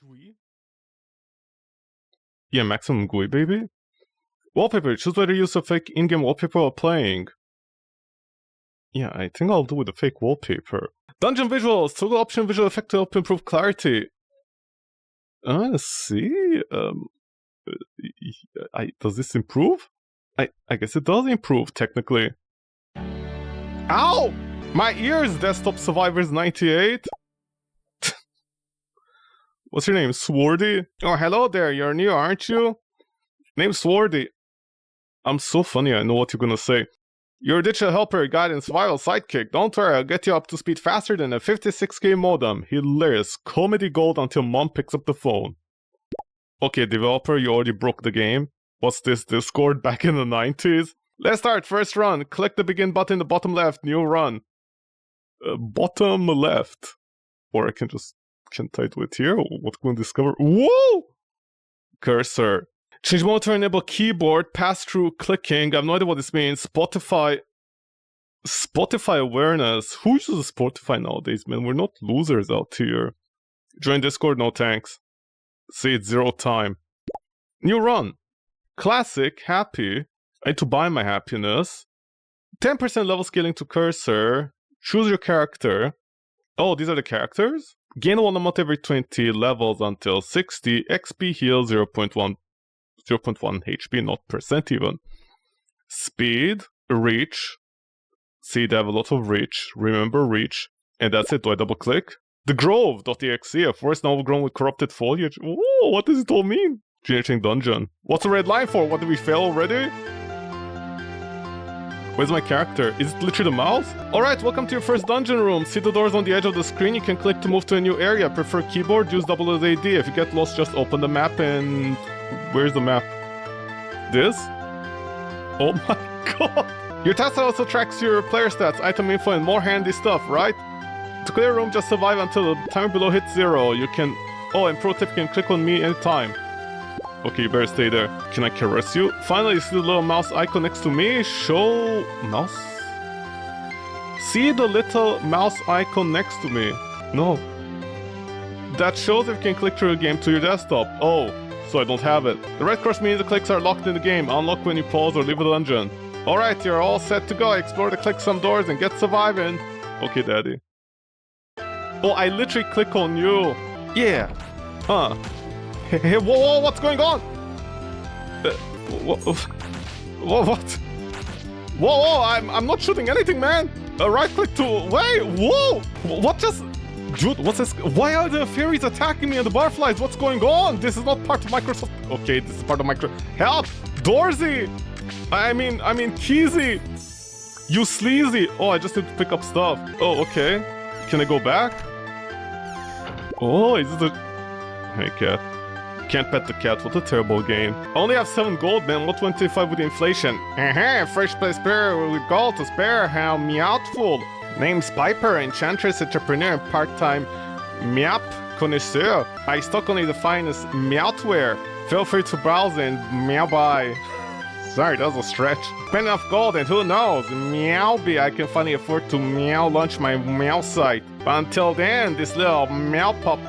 GUI? Yeah, maximum GUI, baby. Wallpaper. Choose whether to use a fake in-game wallpaper while playing. Yeah, I think I'll do with the fake wallpaper. Dungeon visuals. Toggle option visual effect to help improve clarity. Let's see. Does this improve? I guess it does improve, technically. Ow! My ears, Desktop Survivors 98. What's your name? Swardy? Oh, hello there. You're new, aren't you? Name's Swardy. I'm so funny, I know what you're gonna say. You're a digital helper, guide, and survival sidekick. Don't worry, I'll get you up to speed faster than a 56k modem. Hilarious. Comedy gold until mom picks up the phone. Okay, developer, you already broke the game. What's this, Discord back in the 90s? Let's start, first run. Click the begin button in the bottom left, new run. Bottom left. Or I can just, can't I do it here? What can we discover? Whoa! Cursor. Change mode to enable keyboard, pass-through clicking. I have no idea what this means. Spotify awareness. Who uses Spotify nowadays, man? We're not losers out here. Join Discord, no thanks. See, it's 0 time. New run. Classic, happy. I need to buy my happiness. 10% level scaling to cursor. Choose your character. Oh, these are the characters? Gain 1 amount every 20 levels until 60. XP heal 0.1 HP, not percent even. Speed, reach. See, they have a lot of reach. Remember reach. And that's it. Do I double click? The Grove.exe, a forest novel grown with corrupted foliage. Whoa, what does it all mean? Generating dungeon. What's the red line for? What, did we fail already? Where's my character? Is it literally the mouse? Alright, welcome to your first dungeon room. See the doors on the edge of the screen? You can click to move to a new area. Prefer keyboard, use WASD. If you get lost, just open the map and... Where's the map? This? Oh my god! Your task also tracks your player stats, item info, and more handy stuff, right? To clear a room, just survive until the timer below hits 0. You can... Oh, and pro tip, you can click on me anytime. Okay, you better stay there. Can I caress you? Finally, you see the little mouse icon next to me. Show... mouse? See the little mouse icon next to me. No. That shows if you can click through the game to your desktop. Oh, so I don't have it. The red cross means the clicks are locked in the game. Unlock when you pause or leave a dungeon. Alright, you're all set to go. Explore the click some doors and get surviving. Okay, daddy. Oh, I literally click on you. Yeah. Huh. Hey, whoa, what's going on? What? Whoa, I'm not shooting anything, man. Right click to... Wait, whoa! What just... Dude, what's this? Why are the fairies attacking me and the butterflies? What's going on? This is not part of Microsoft... Okay, this is part of Microsoft... Help! Dorsey! I mean, Keezy! You sleazy! Oh, I just need to pick up stuff. Oh, okay. Can I go back? Oh, is it a... Hey, cat. Can't pet the cat, what a terrible game. I only have 7 gold, man, what 25 with inflation? Fresh place spare with gold to spare, how meowful. Name's Piper, enchantress, entrepreneur, and part-time meowp connoisseur. I stock only the finest meowtware. Feel free to browse and meow buy. Sorry, that was a stretch. Spend enough gold and who knows, meowby, I can finally afford to meow launch my meow site. But until then, this little meow pup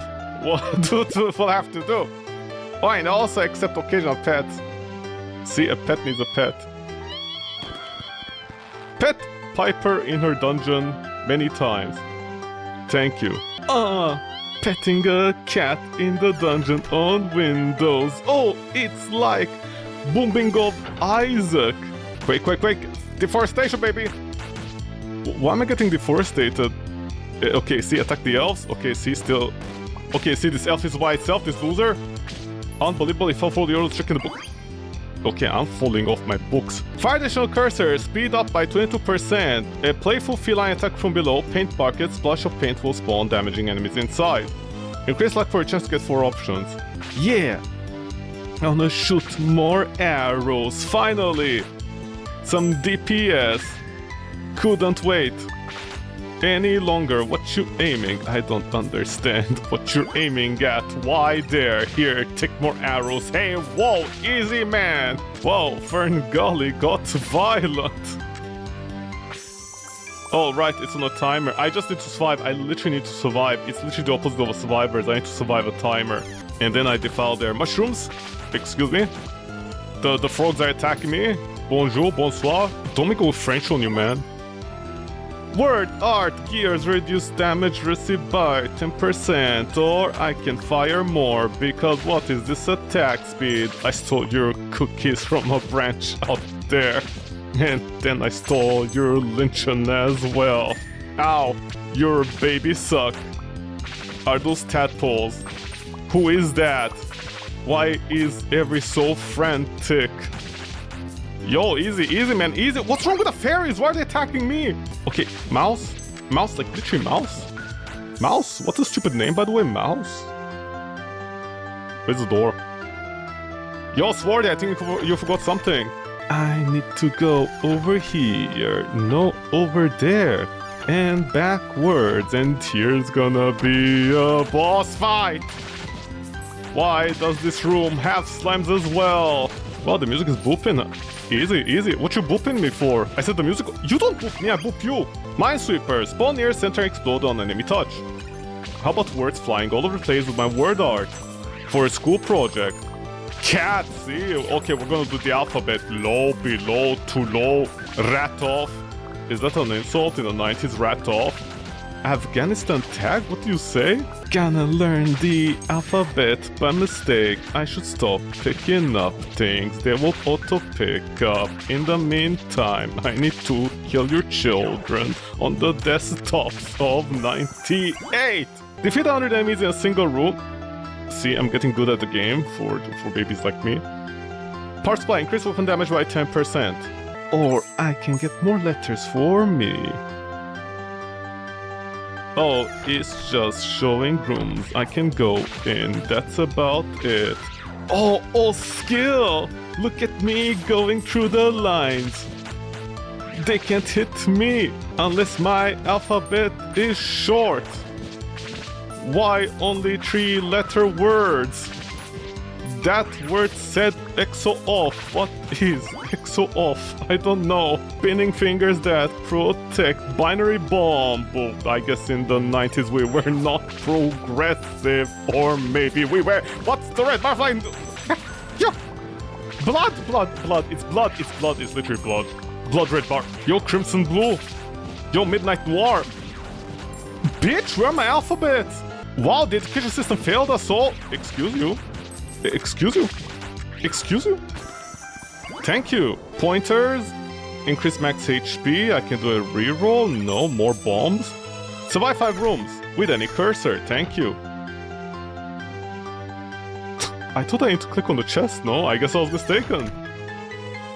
will have to do. Oh, and also accept occasional pets. See, a pet needs a pet. Pet Piper in her dungeon many times. Thank you. Petting a cat in the dungeon on Windows. Oh, it's like Booming of Isaac. Quick. Deforestation, baby. Why am I getting deforested? Okay, see, attack the elves. Okay, see, still... Okay, see, this elf is by itself, this loser. Unbelievable, if I follow the orders, check in the book. Okay, I'm falling off my books. Fire additional cursor, speed up by 22%. A playful feline attack from below, paint bucket, splash of paint will spawn, damaging enemies inside. Increase luck for a chance to get 4 options. Yeah! I wanna shoot more arrows, finally! Some DPS. Couldn't wait any longer. What you aiming? I don't understand what you're aiming at. Why there? Here, take more arrows. Hey, whoa, easy man. Whoa, Fern Gully got violent. Oh, right, it's on a timer. I just need to survive. I literally need to survive. It's literally the opposite of a survivor. I need to survive a timer. And then I defile their mushrooms. Excuse me. The frogs are attacking me. Bonjour, bonsoir. Don't make go French on you, man. Word art gears reduce damage received by 10%, or I can fire more because what is this attack speed? I stole your cookies from a branch out there, and then I stole your luncheon as well. Ow, your baby suck. Are those tadpoles? Who is that? Why is every so frantic? Yo, easy, man, easy. What's wrong with the fairies? Why are they attacking me? Okay, mouse? Mouse, like literally mouse? Mouse? What's a stupid name, by the way? Mouse? Where's the door? Yo, Swarty, I think you forgot something. I need to go over here. No, over there. And backwards. And here's gonna be a boss fight. Why does this room have slimes as well? Wow, the music is booping. Easy. What you booping me for? I said the music. You don't boop me, I boop you. Minesweeper, spawn near center, explode on enemy touch. How about words flying all over the place with my word art? For a school project. Cat, see? Okay, we're gonna do the alphabet. Low, below, too low, rat off. Is that an insult in the 90s, rat off? Afghanistan tag? What do you say? Gonna learn the alphabet by mistake. I should stop picking up things they will auto pick up. In the meantime, I need to kill your children on the desktops of 98. Defeat 100 enemies in a single room. See, I'm getting good at the game for babies like me. Power supply, increase weapon damage by 10%. Or I can get more letters for me. Oh, it's just showing rooms I can go in. That's about it. Oh, skill! Look at me going through the lines. They can't hit me unless my alphabet is short. Why only 3-letter words? That word said EXO off. What is EXO off? I don't know. Pinning fingers that protect binary bomb. Well, I guess in the 90s we were not progressive. Or maybe we were. What's the red butterfly? Yo! Blood. It's blood. It's literally blood. Blood red bar. Yo, crimson blue. Yo, midnight noir. Bitch, where are my alphabets? Wow, the education system failed us all. Excuse you. Thank you. Pointers. Increase max HP. I can do a reroll. No, more bombs. Survive 5 rooms with any cursor. Thank you. I thought I need to click on the chest. No, I guess I was mistaken.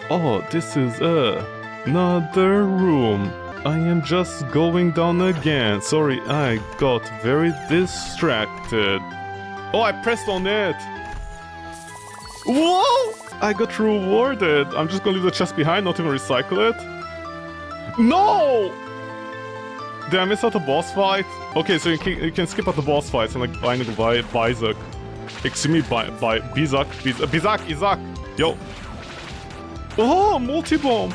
Oh, this is another room. I am just going down again. Sorry, I got very distracted. Oh, I pressed on it. Whoa! I got rewarded. I'm just gonna leave the chest behind, not even recycle it. No! Did I miss out the boss fight? Okay, so you can skip out the boss fights and like binding by Bizak. Excuse me, by Bizak, Izak. Yo. Oh, multi-bomb.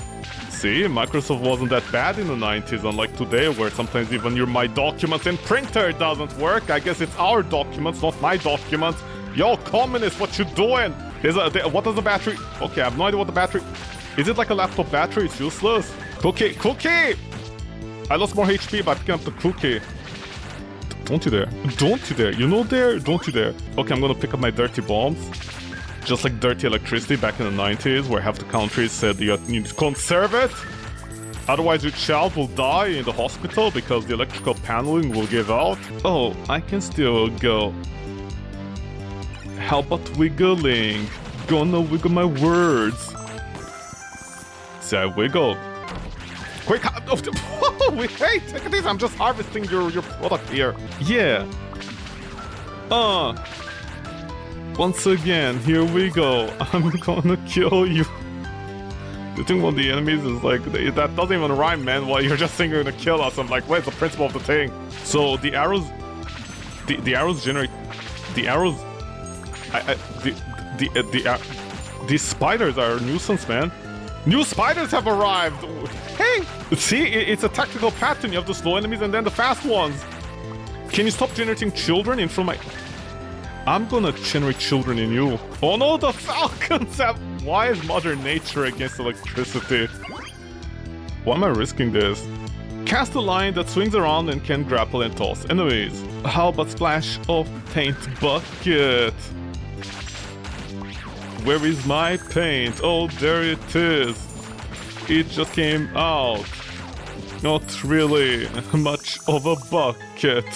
See, Microsoft wasn't that bad in the 90s, unlike today, where sometimes even your My Documents in printer doesn't work. I guess it's our documents, not my documents. Yo, communist, what you doing? What does the battery... Okay, I have no idea what the battery... Is it like a laptop battery? It's useless. Cookie! I lost more HP by picking up the cookie. Don't you dare. You know dare? Don't you dare. Okay, I'm gonna pick up my dirty bombs. Just like dirty electricity back in the 90s, where half the countries said you need to conserve it. Otherwise your child will die in the hospital because the electrical paneling will give out. Oh, I can still go. How about wiggling? Gonna wiggle my words. See, I wiggled. Quick! Hey, take it easy. I'm just harvesting your product here. Yeah. Once again, here we go. I'm gonna kill you. The thing about the enemies is like, that doesn't even rhyme, man. While you're just saying you're gonna kill us, I'm like, where's the principle of the thing? So the arrows, the arrows generate, the arrows. These spiders are a nuisance, man. New spiders have arrived! Hey! See, it's a tactical pattern. You have the slow enemies and then the fast ones. Can you stop generating children in front of my... I'm gonna generate children in you. Oh no, the falcons have... Why is Mother Nature against electricity? Why am I risking this? Cast a line that swings around and can grapple and toss enemies. How about splash of paint bucket? Where is my paint? Oh, there it is. It just came out. Not really much of a bucket.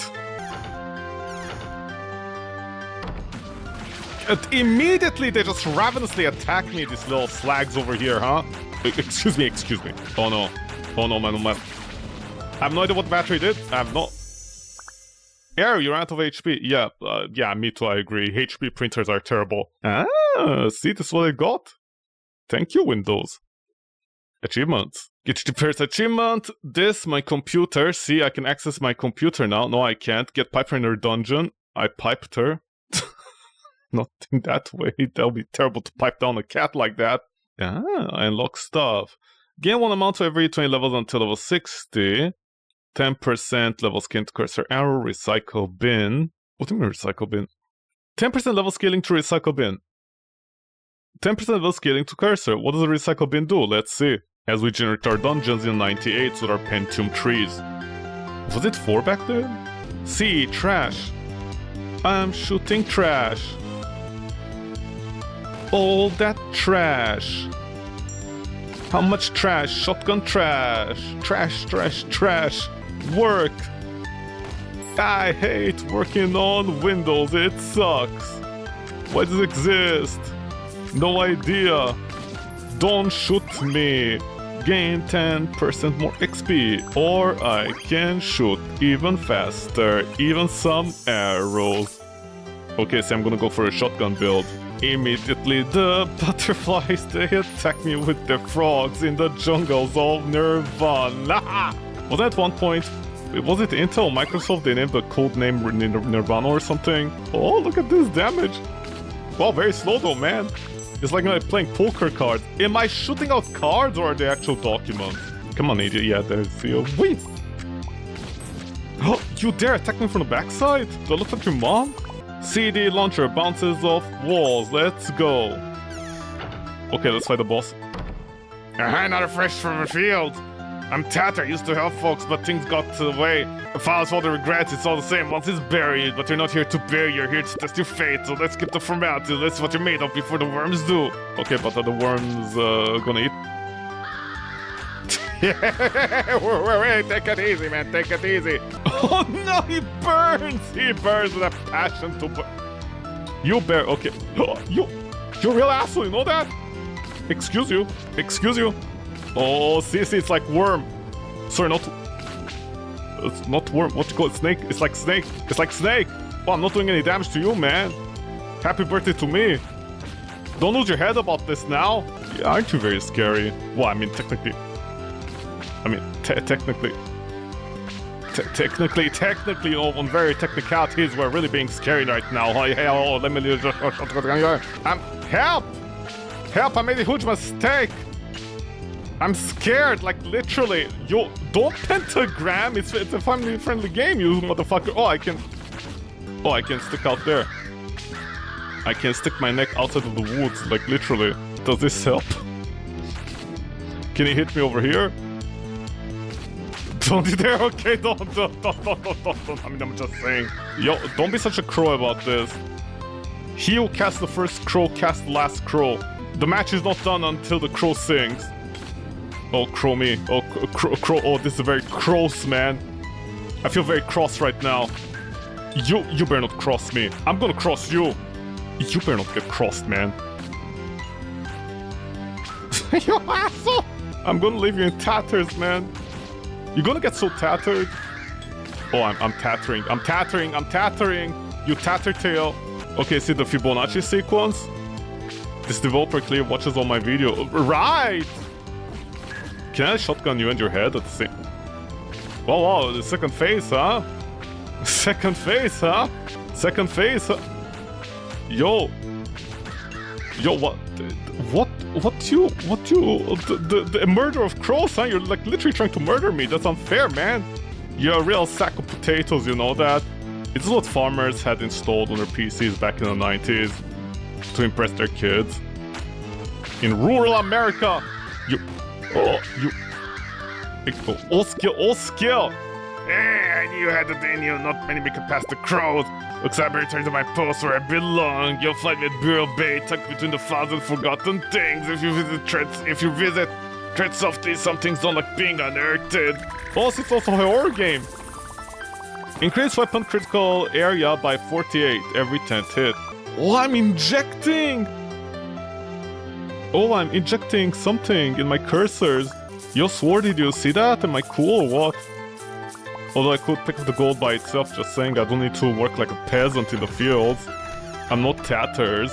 And immediately they just ravenously attack me, these little slags over here, huh? Excuse me. Oh no, man, oh man. I have no idea what the battery did. I have no... Air, you're out of HP. Yeah, me too, I agree. HP printers are terrible. Ah, see, this is what I got. Thank you, Windows. Achievements. Get the first achievement. This, my computer. See, I can access my computer now. No, I can't. Get Piper in her dungeon. I piped her. Not in that way. That would be terrible to pipe down a cat like that. Ah, I unlock stuff. Gain 1 amount for every 20 levels until level 60. 10% level scaling to cursor arrow, recycle bin. What do you mean recycle bin? 10% level scaling to recycle bin. 10% level scaling to cursor. What does a recycle bin do? Let's see. As we generate our dungeons in 98 with our Pentium trees. Was it 4 back then? See, trash. I'm shooting trash. All that trash. How much trash? Shotgun trash. Trash. Work. I hate working on Windows. It sucks. Why does it exist? No idea. Don't shoot me. Gain 10% more XP. Or I can shoot even faster. Even some arrows. Okay, so I'm gonna go for a shotgun build. Immediately the butterflies, they attack me with the frogs in the jungles of Nirvana. Was that at one point, was it Intel or Microsoft, they named the code name Nirvana or something? Oh, look at this damage. Wow, very slow though, man. It's like I'm playing poker cards. Am I shooting out cards or are they actual documents? Come on, idiot. Yeah, there's you. Wait! Oh, you dare attack me from the backside? Do I look like your mom? CD launcher bounces off walls. Let's go. Okay, let's fight the boss. Another fresh from the field. I'm Tatter, used to help folks, but things got away. Files all the regrets, it's all the same. Once it's buried, but you're not here to bury, you're here to test your fate. So let's skip the formality. That's what you're made of before the worms do. Okay, but are the worms gonna eat? Wait, take it easy, man. Take it easy. Oh no, he burns! He burns with a passion to burn. You bear, okay. You're a real asshole, you know that? Excuse you. Oh, see, it's like worm. Sorry, it's not worm. What you call it? Snake? It's like snake. Oh, I'm not doing any damage to you, man. Happy birthday to me. Don't lose your head about this now. Yeah, aren't you very scary? Well, I mean, technically, on very technicalities, we're really being scary right now. Oh, let me just... Help, I made a huge mistake. I'm scared, like literally. Yo, don't pentagram. It's a family-friendly game, you motherfucker. Oh, I can stick out there. I can stick my neck outside of the woods, like literally. Does this help? Can you hit me over here? Don't you dare, okay, don't. I mean, I'm just saying. Yo, don't be such a crow about this. He who casts the first crow casts the last crow. The match is not done until the crow sings. Oh, crow me. Oh, crow. Oh, this is very cross, man. I feel very cross right now. You better not cross me. I'm gonna cross you. You better not get crossed, man. You asshole! I'm gonna leave you in tatters, man. You're gonna get so tattered. Oh, I'm tattering. You tattertail. Okay, see the Fibonacci sequence? This developer clearly watches all my video. Right! Can I shotgun you in your head at the same... Wow, the second phase, huh? Second phase, huh? Yo, what you, the murder of crows, huh? You're like literally trying to murder me. That's unfair, man. You're a real sack of potatoes, you know that? This is what farmers had installed on their PCs back in the 90s to impress their kids. In rural America, all skill. Hey, I knew you had it in you, not many make it past the crowd. Looks like I return to my post where I belong. You'll find me at Bureau Bay, tucked between the thousand forgotten things. If you visit tread softly, some things don't like being unearthed. Also, it's also a horror game. Increase weapon critical area by 48 every 10th hit. Oh, I'm injecting something in my cursors. Yo, Sword, did you see that? Am I cool or what? Although I could pick up the gold by itself, just saying I don't need to work like a peasant in the fields. I'm not tatters.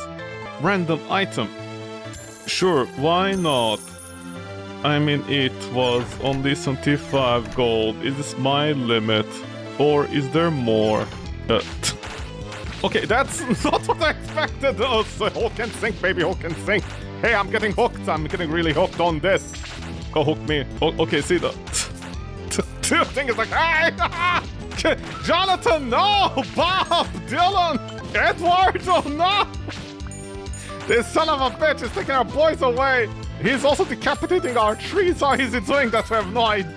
Random item. Sure, why not? I mean, it was only 75 gold. Is this my limit? Or is there more? Okay, that's not what I expected. Oh, so Hulk can sink, baby, Hulk can sink. Hey, I'm getting hooked. I'm getting really hooked on this. Go hook me. Okay, see the thing is like, hey! Jonathan, no! Bob! Dylan! Edward, oh no! This son of a bitch is taking our boys away! He's also decapitating our trees! How is he doing that? We have no idea.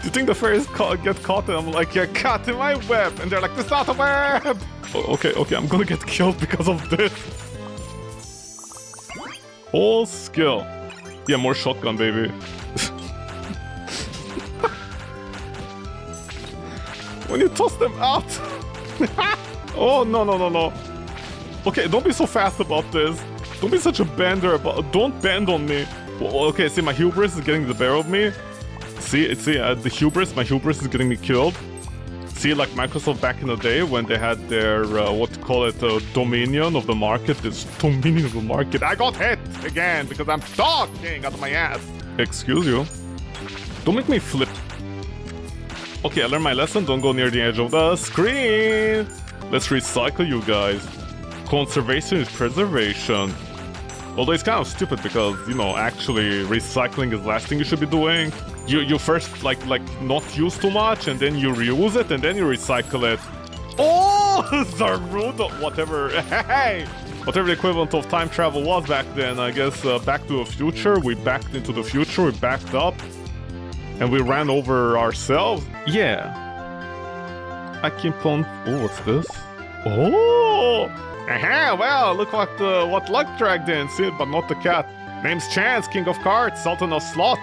Do you think the fairies get caught and I'm like, you're caught in my web? And they're like, this is not a web! Okay, I'm gonna get killed because of this. All skill. Yeah, more shotgun, baby. When you toss them out. Oh, no. Okay, don't be so fast about this. Don't be such a bender don't bend on me. Okay, see, my hubris is getting the better of me. See, my hubris is getting me killed. See, like Microsoft back in the day when they had their, dominion of the market. This dominion of the market. I got hit again because I'm talking out of my ass. Excuse you. Don't make me flip. Okay, I learned my lesson. Don't go near the edge of the screen. Let's recycle, you guys. Conservation is preservation. Although it's kind of stupid because, you know, actually recycling is the last thing you should be doing. You first, like not use too much, and then you reuse it, and then you recycle it. Oh, Zarudo, whatever. Hey! Whatever the equivalent of time travel was back then, I guess Back to the Future. We backed into the future, we backed up, and we ran over ourselves. Yeah. I keep on... Oh, what's this? Oh! Aha, well, look what luck dragged in. See it, but not the cat. Name's Chance, King of Cards, Sultan of Slots.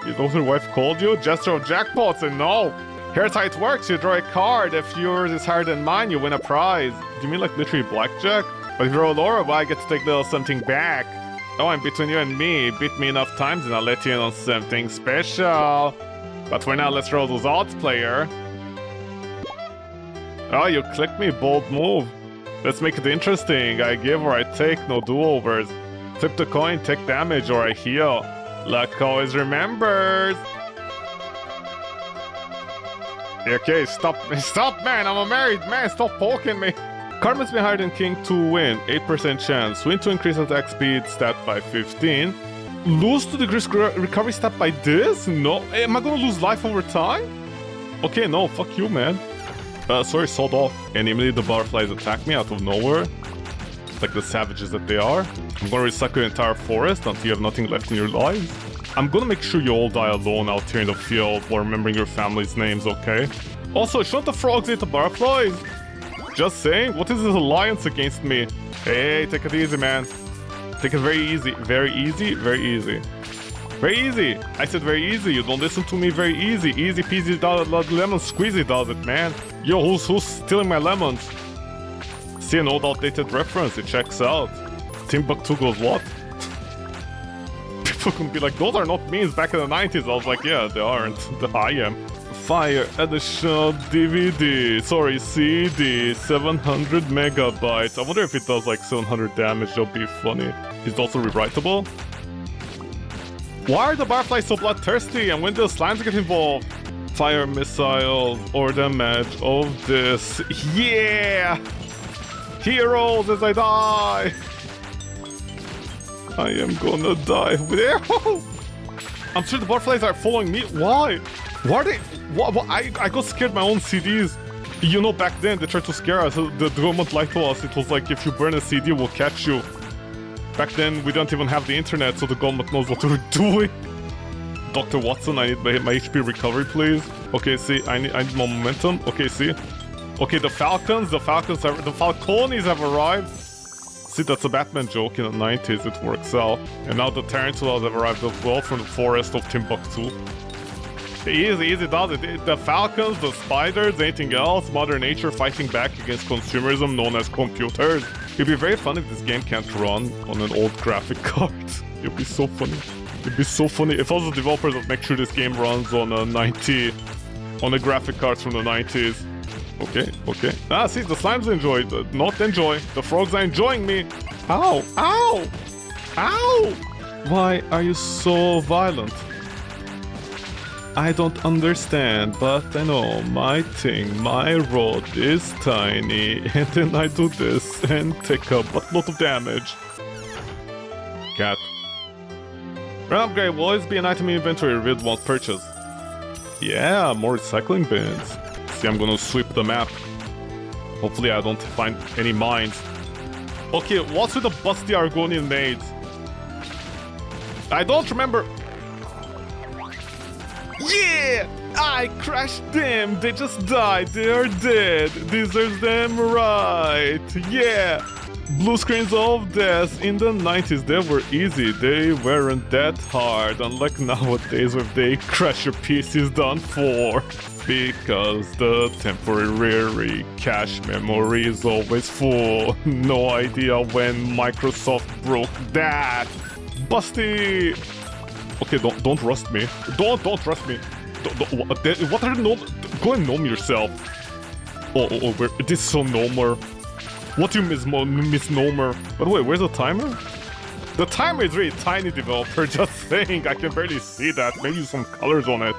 You know what your wife called you? Jester of Jackpots, and no. Here's how it works. You draw a card. If yours is higher than mine, you win a prize. Do you mean like literally blackjack? But if you roll lower, well, I get to take a little something back. Oh, and between you and me, beat me enough times and I'll let you in on something special. But for now, let's roll those odds, player. Oh, you clicked me. Bold move. Let's make it interesting. I give or I take, no do-overs. Flip the coin, take damage, or I heal. Luck always remembers. Okay, stop, man. I'm a married man. Stop poking me. Card must be higher than king to win. 8% chance. Win to increase attack speed, stat by 15. Lose to decrease recovery stat by this? No. Am I gonna lose life over time? Okay, no. Fuck you, man. Sorry, sold off. And immediately the butterflies attack me out of nowhere. Like the savages that they are. I'm gonna recycle your entire forest until you have nothing left in your lives. I'm gonna make sure you all die alone out here in the field while remembering your family's names, okay? Also, shouldn't the frogs eat the butterflies? Just saying, what is this alliance against me? Hey, take it easy, man. Take it very easy. Very easy, very easy. Very easy. I said very easy. You don't listen to me. Very easy. Easy peasy lemon squeezy does it, man. Yo, who's stealing my lemons? See an old outdated reference. It checks out. Timbuktu goes what? People can be like, those are not memes back in the 90s. I was like, yeah, they aren't. I am. Fire additional DVD. Sorry, CD. 700 megabytes. I wonder if it does like 700 damage. That'll be funny. Is it also rewritable? Why are the butterflies so bloodthirsty, and when do the slimes get involved? Fire missiles or damage of this. Yeah! Heroes as I die! I am gonna die. I'm sure the butterflies are following me. Why? What are they? What? I got scared my own CDs. You know, back then they tried to scare us. The government lied to us. It was like, if you burn a CD, we'll catch you. Back then we don't even have the internet, so the government knows what we're doing. Dr. Watson, I need my HP recovery, please. Okay, see, I need more momentum. Okay, see. Okay, the Falconies have arrived. See, that's a Batman joke in the 90s. It works out. And now the Tarantulas have arrived as well from the forest of Timbuktu. Easy does it. The Falcons, the spiders, anything else, Mother Nature fighting back against consumerism known as computers. It'd be very fun if this game can't run on an old graphic card. It'd be so funny. It'd be so funny if all the developers would make sure this game runs on a 90, on the graphic cards from the 90s. Okay. Ah, see, the slimes enjoy it. Not enjoy. The frogs are enjoying me. Ow! Why are you so violent? I don't understand, but I know my thing, my rod is tiny, and then I do this and take a buttload of damage. Cat. Random upgrade will always be an item in inventory revealed once purchased. Yeah, more recycling bins. See, I'm gonna sweep the map. Hopefully I don't find any mines. Okay, what's with the busty Argonian maids? I don't remember. Yeah! I crashed them! They just died! They are dead! Deserves them right! Yeah! Blue screens of death in the 90s, they were easy. They weren't that hard, unlike nowadays where they crash your PCs done for. Because the temporary cache memory is always full. No idea when Microsoft broke that. Busty! Okay, don't rust me. Don't rust me. What are no? Go and gnome yourself. Oh, this is so gnomer. What do you miss gnomer? By the way, where's the timer? The timer is really tiny, developer. Just saying, I can barely see that. Maybe some colors on it.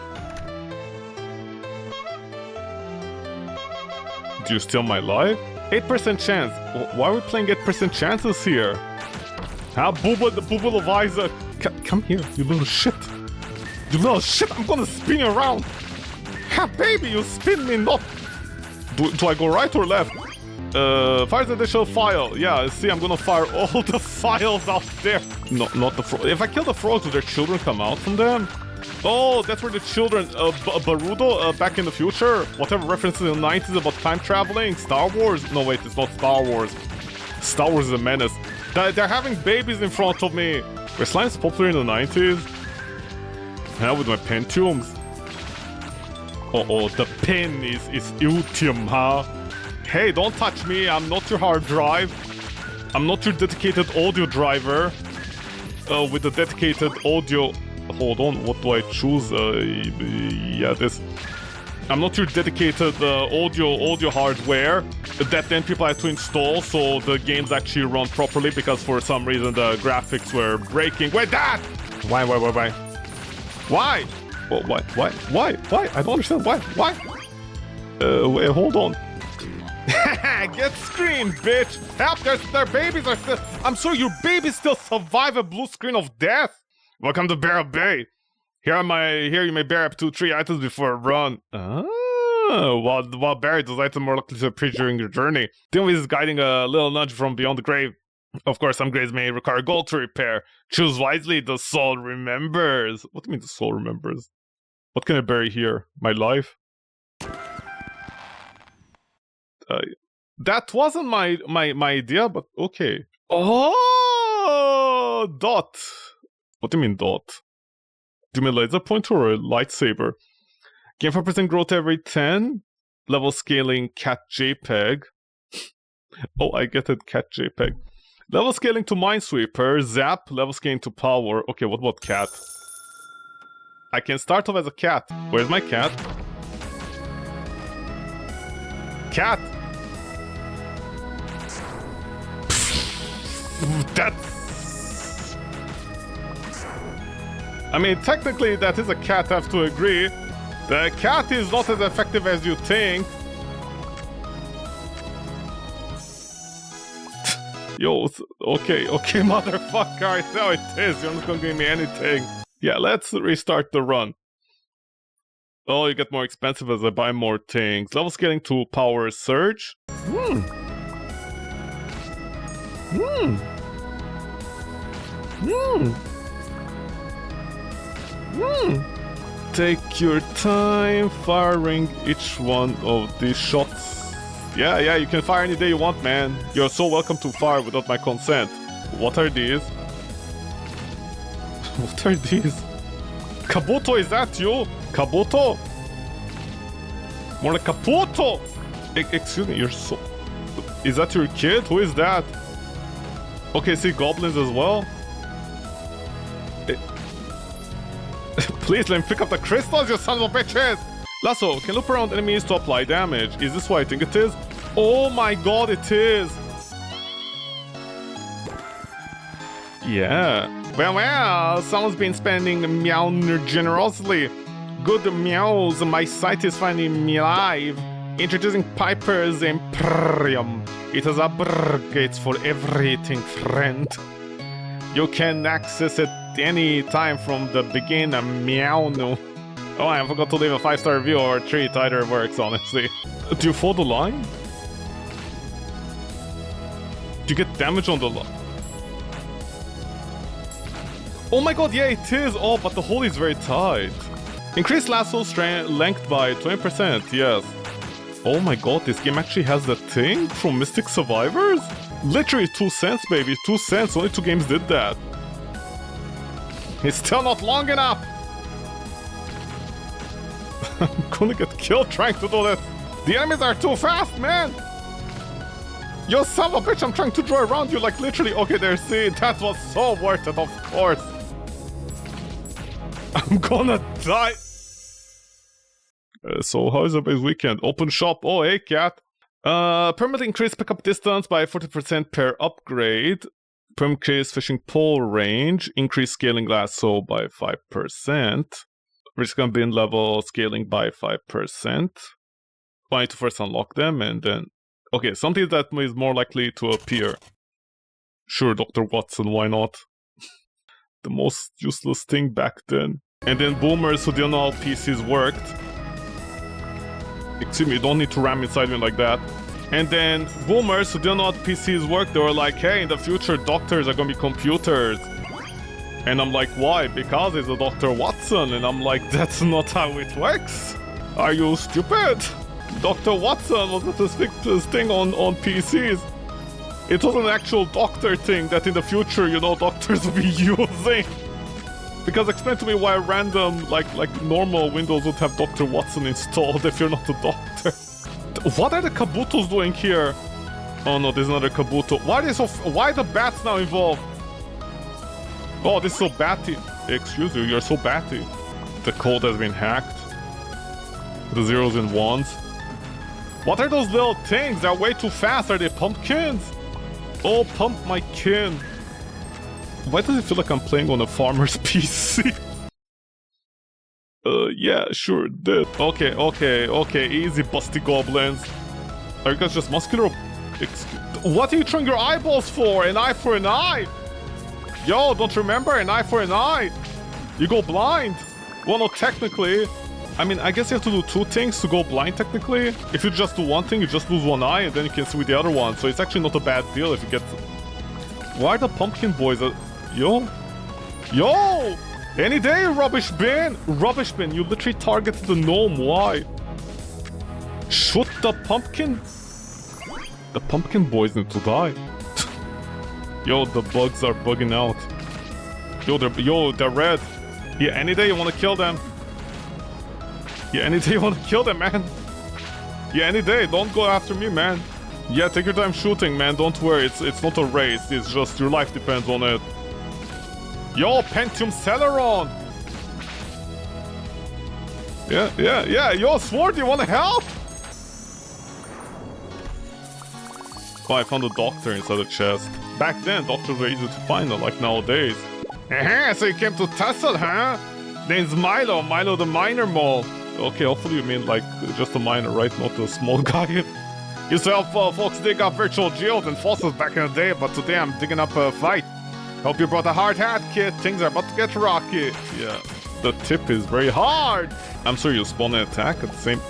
Do you steal my life? 8% chance. Why are we playing 8% chances here? Huh? Booba Leviza. Come here, you little shit. You little shit, I'm gonna spin you around. Ha, baby, you spin me not. Do I go right or left? Fire the additional file. Yeah, see, I'm gonna fire all the files out there. No, not the frogs. If I kill the frogs, do their children come out from them? Oh, that's where the children, Barudo, Back in the Future, whatever references in the 90s about time traveling, Star Wars. No, wait, it's not Star Wars. Star Wars is a menace. They're having babies in front of me. Were slimes popular in the 90s? Hell, with my Pentiums. Oh, the pen is Ultium, huh? Hey, don't touch me, I'm not your hard drive. I'm not your dedicated audio driver. With a dedicated audio... Hold on, what do I choose? Yeah, this... I'm not your dedicated audio hardware that then people had to install so the games actually run properly because for some reason the graphics were breaking. Wait, that! Why? Why? Well, why? I don't understand. Why? Wait, hold on. Get screened, bitch! Help! Their babies are still... I'm sure your babies still survive a blue screen of death! Welcome to Barrel Bay! Here you may bear up to 3 items before a run. Oh, while buried, those items more likely to appear during your journey. Dinwiddie is guiding a little nudge from beyond the grave. Of course, some graves may require gold to repair. Choose wisely, the soul remembers. What do you mean the soul remembers? What can I bury here? My life? That wasn't my idea, but okay. Oh, dot. What do you mean dot? Do you mean laser pointer or a lightsaber? Gain 5% growth every 10. Level scaling cat JPEG. Oh, I get it, cat JPEG. Level scaling to Minesweeper. Zap. Level scaling to power. Okay, what about cat? I can start off as a cat. Where's my cat? Cat! That's... I mean, technically that is a cat, I have to agree. The cat is not as effective as you think. Yo, okay, motherfucker, I know it is. You're not gonna give me anything. Yeah, let's restart the run. Oh, you get more expensive as I buy more things. Level scaling to power surge. Take your time firing each one of these shots. Yeah, you can fire any day you want, man. You're so welcome to fire without my consent. What are these? What are these? Kabuto, is that you? Kabuto? More like Caputo! Excuse me, you're so... Is that your kid? Who is that? Okay, see goblins as well? Please let me pick up the crystals, you son of a bitches! Lasso, can loop around enemies to apply damage. Is this what I think it is? Oh my god, it is! Yeah. Well, someone's been spending meow generously. Good meows, my site is finding me live. Introducing Piper's Imperium. It has upgrades for everything, friend. You can access it any time from the beginning, meow no. Oh, I forgot to leave a 5-star review or a treat, either works, honestly. Do you follow the line? Do you get damage on the line? Oh my god, yeah, it is! Oh, but the hole is very tight. Increase lasso strength length by 20%, yes. Oh my god, this game actually has that thing from Mystic Survivors? Literally 2 cents, baby, 2 cents, only 2 games did that. It's still not long enough! I'm gonna get killed trying to do this. The enemies are too fast, man! Yo, son of a bitch, I'm trying to draw around you like literally... Okay, there, see, that was so worth it, of course. I'm gonna die. So how is everybody's weekend? Open shop. Oh, hey, cat. Permanently increase pickup distance by 40% per upgrade. Permanent increase fishing pole range. Increase scaling lasso by 5%. Risk on bin level scaling by 5%. I need to first unlock them and then... Okay, something that is more likely to appear. Sure, Dr. Watson, why not? The most useless thing back then. And then boomers who didn't know how PCs worked. Excuse me, you don't need to ram inside me like that. And then boomers who didn't know how PCs work, they were like, hey, in the future doctors are gonna be computers. And I'm like, why? Because it's a Dr. Watson. And I'm like, that's not how it works. Are you stupid? Dr. Watson was not a thing on PCs. It was an actual doctor thing that in the future, you know, doctors will be using. Because explain to me why random, like normal Windows would have Dr. Watson installed if you're not a doctor. What are the Kabutos doing here? Oh no, there's another Kabuto. Why are the bats now involved? Oh, this is so batty. Excuse you, you're so batty. The code has been hacked. The zeros and ones. What are those little things? They're way too fast. Are they pumpkins? Oh, pump my kin. Why does it feel like I'm playing on a farmer's PC? Yeah, sure, did. Okay, easy, busty goblins. Are you guys just muscular? What are you trying your eyeballs for? An eye for an eye? Yo, don't you remember? An eye for an eye. You go blind. Well, no, technically. I mean, I guess you have to do 2 things to go blind, technically. If you just do one thing, you just lose one eye, and then you can see with the other one. So it's actually not a bad deal if you get... Why are the pumpkin boys... Yo! Any day, rubbish bin! Rubbish bin, you literally targeted the gnome, why? Shoot the pumpkin... The pumpkin boys need to die. Yo, the bugs are bugging out. Yo, they're red. Yeah, any day you want to kill them. Yeah, any day you want to kill them, man. Yeah, any day. Don't go after me, man. Yeah, take your time shooting, man. Don't worry. It's not a race. It's just your life depends on it. Yo, Pentium Celeron! Yeah. Yo, Sword, you want to help? Oh, I found a doctor inside the chest. Back then, doctors were easy to find, like nowadays. So you came to tussle, huh? Name's Milo the minor mole. Okay, hopefully you mean like just a miner, right? Not a small guy. Used to help folks dig up virtual geodes and fossils back in the day, but today I'm digging up a fight. Hope you brought a hard hat, kid. Things are about to get rocky. Yeah. the tip is very hard. I'm sure you spawn an attack at the same...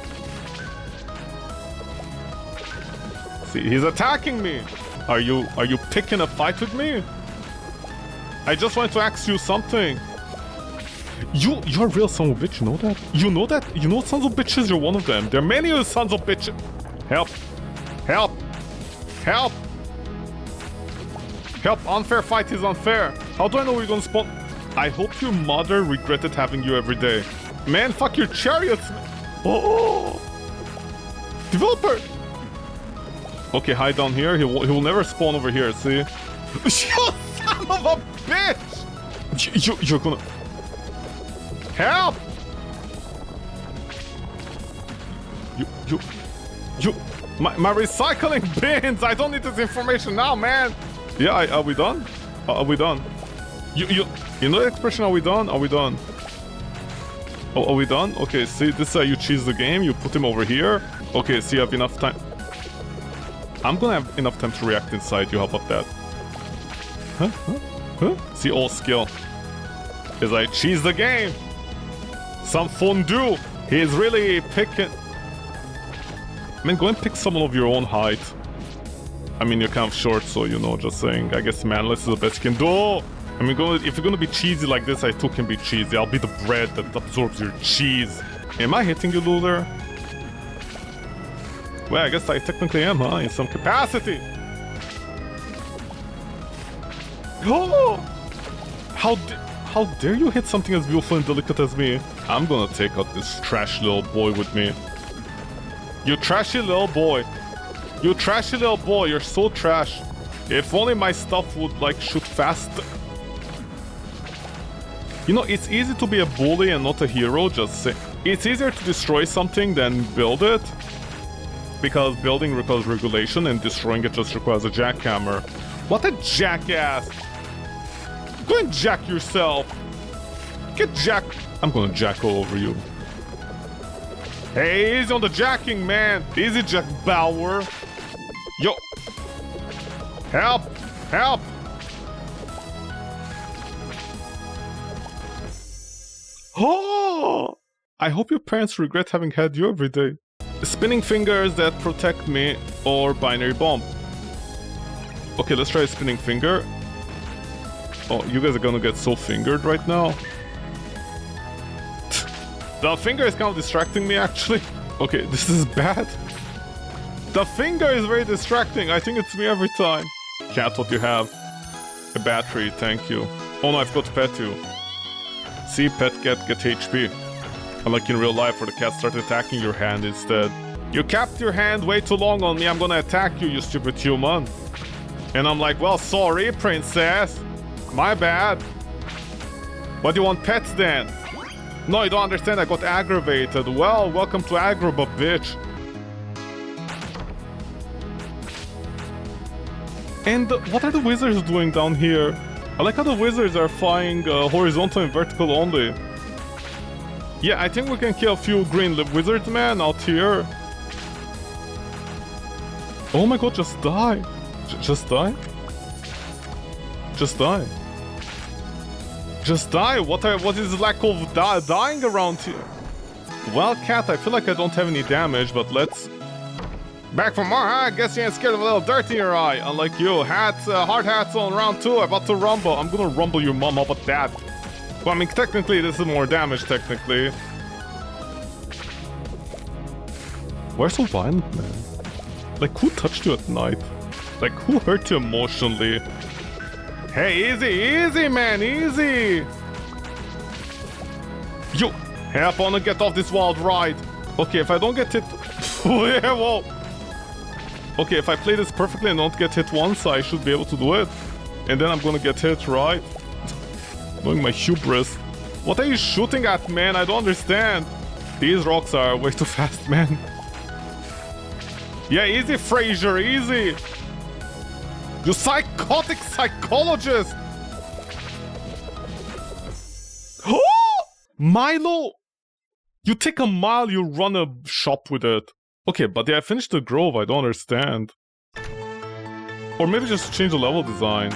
See, he's attacking me. Are you picking a fight with me? I just want to ask you something. You're a real son of a bitch, you know that? You know that? You know sons of bitches, you're one of them. There are many of sons of bitches. Help. Help. Help. Help. Unfair fight is unfair. How do I know we're gonna spawn? I hope your mother regretted having you every day. Man, fuck your chariots. Oh. Developer. Okay, hide down here. He will never spawn over here, see? You son of a bitch! You're gonna... Help! My recycling bins! I don't need this information now, man! Yeah, are we done? Are we done? You know the expression, are we done? Are we done? Oh, are we done? Okay, see, this is how you cheese the game. You put him over here. Okay, see, you have enough time. I'm gonna have enough time to react inside you. How about that? Huh? See, all skill. As I cheese the game. Some fondue. He's really picking... I mean, go and pick someone of your own height. I mean, you're kind of short, so, you know, just saying. I guess manless is the best you can do. I mean, if you're gonna be cheesy like this, I too can be cheesy. I'll be the bread that absorbs your cheese. Am I hitting you, loser? Well, I guess I technically am, huh? In some capacity. Oh! How dare you hit something as beautiful and delicate as me? I'm gonna take out this trash little boy with me. You trashy little boy. You trashy little boy, you're so trash. If only my stuff would, like, shoot fast. You know, it's easy to be a bully and not a hero, just say. It's easier to destroy something than build it. Because building requires regulation and destroying it just requires a jackhammer. What a jackass! Go and jack yourself! Get jack... I'm gonna jack all over you. Hey, easy on the jacking, man! Easy, Jack Bauer! Yo! Help! Help! Oh! I hope your parents regret having had you every day. Spinning fingers that protect me, or binary bomb. Okay, let's try a spinning finger. Oh, you guys are gonna get so fingered right now. The finger is kind of distracting me, actually. Okay, this is bad. The finger is very distracting. I think it's me every time. Cat, what you have? A battery, thank you. Oh no, I forgot to pet you. See, pet get HP. Unlike in real life where the cat started attacking your hand instead. You kept your hand way too long on me, I'm gonna attack you, you stupid human. And I'm like, well, sorry, princess. My bad. What do you want pets then? No, you don't understand, I got aggravated. Well, welcome to Agrabah, bitch. And what are the wizards doing down here? I like how the wizards are flying horizontal and vertical only. Yeah, I think we can kill a few green wizards, man, out here. Oh my god, just die. Just die? Just die. Just die. What is the lack of dying around here? Well, cat, I feel like I don't have any damage, but let's... Back for more, huh? Guess you ain't scared of a little dirt in your eye. Unlike you. Hard hats on round 2. About to rumble. I'm gonna rumble your mom. How about that? Well, I mean, technically, this is more damage, technically. Why so violent, man? Like, who touched you at night? Like, who hurt you emotionally? Hey, easy, man, easy! You help on to get off this wild ride. Okay, if I don't get hit... Yeah, whoa! Okay, if I play this perfectly and don't get hit once, I should be able to do it. And then I'm gonna get hit, right? Knowing my hubris. What are you shooting at, man? I don't understand. These rocks are way too fast, man. Yeah, easy, Fraser, easy! You psychotic psychologist! Oh! Milo! You take a mile, you run a shop with it. Okay, but yeah, I finished the grove, I don't understand. Or maybe just change the level design.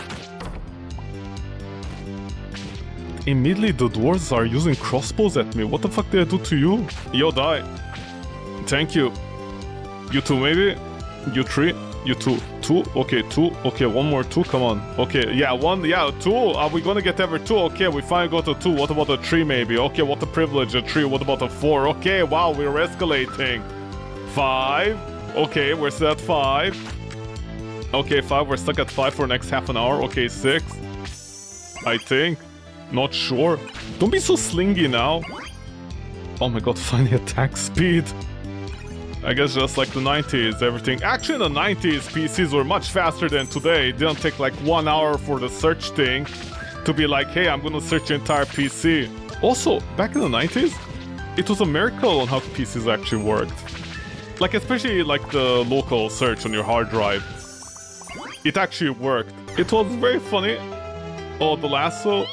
immediately the dwarves are using crossbows at me. What the fuck did I do to you? Yo, die. Thank you. You two, maybe? You three? You two. Two? Okay, two. Okay, one more two. Come on. Okay, yeah, one. Yeah, two. Are we gonna get ever two? Okay, we finally got a two. What about a three, maybe? Okay, what a privilege. A three. What about a four? Okay, wow, we're escalating. Five. Okay, we're still at five. Okay, five. We're stuck at five for the next half an hour. Okay, six. I think. Not sure. Don't be so slingy now. Oh my god, finally attack speed. I guess just like the 90s, everything. Actually, in the 90s, PCs were much faster than today. It didn't take like 1 hour for the search thing to be like, hey, I'm gonna search your entire PC. Also, back in the 90s, it was a miracle on how PCs actually worked. Like, especially like the local search on your hard drive. It actually worked. It was very funny. Oh, the lasso?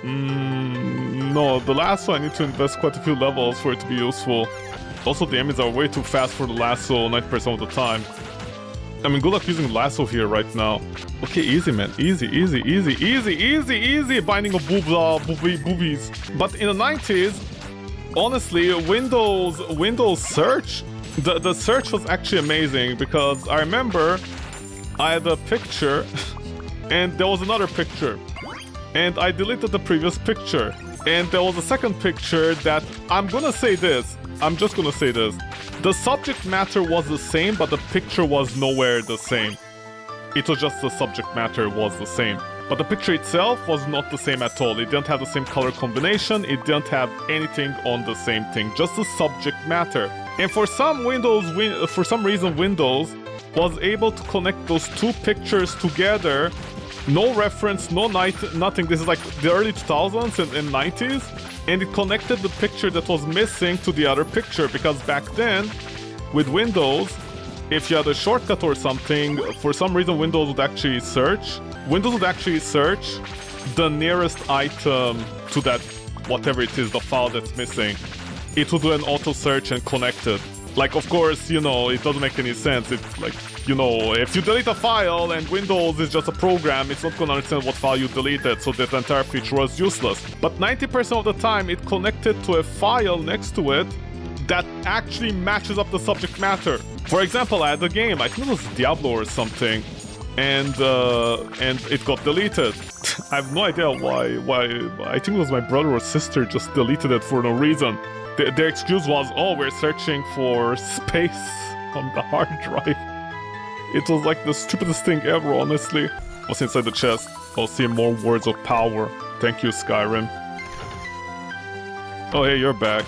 No, the lasso, I need to invest quite a few levels for it to be useful. Also, the enemies are way too fast for the lasso 90% of the time. I mean, good luck using lasso here right now. Okay, easy, man. Easy, easy, easy, easy, easy, easy binding of boobies. But in the 90s, honestly, Windows search, the search was actually amazing because I remember I had a picture and there was another picture. And I deleted the previous picture. And there was a second picture that I'm gonna say this. I'm just gonna say this. The subject matter was the same, but the picture was nowhere the same. It was just the subject matter was the same. But the picture itself was not the same at all. It didn't have the same color combination. It didn't have anything on the same thing. Just the subject matter. And for some reason, Windows was able to connect those two pictures together. No reference, no nothing. This is like the early 2000s and 90s. And it connected the picture that was missing to the other picture. Because back then, with Windows, if you had a shortcut or something, for some reason Windows would actually search. Windows would actually search the nearest item to that, whatever it is, the file that's missing. It would do an auto search and connect it. Like, of course, you know, it doesn't make any sense. It's like, you know, if you delete a file and Windows is just a program, it's not going to understand what file you deleted, so that entire feature was useless. But 90% of the time, it connected to a file next to it that actually matches up the subject matter. For example, I had a game, I think it was Diablo or something, and it got deleted. I have no idea why. I think it was my brother or sister just deleted it for no reason. Their excuse was, oh, we're searching for space on the hard drive. It was like the stupidest thing ever, honestly. What's inside the chest? I'll see more words of power. Thank you, Skyrim. Oh, hey, you're back.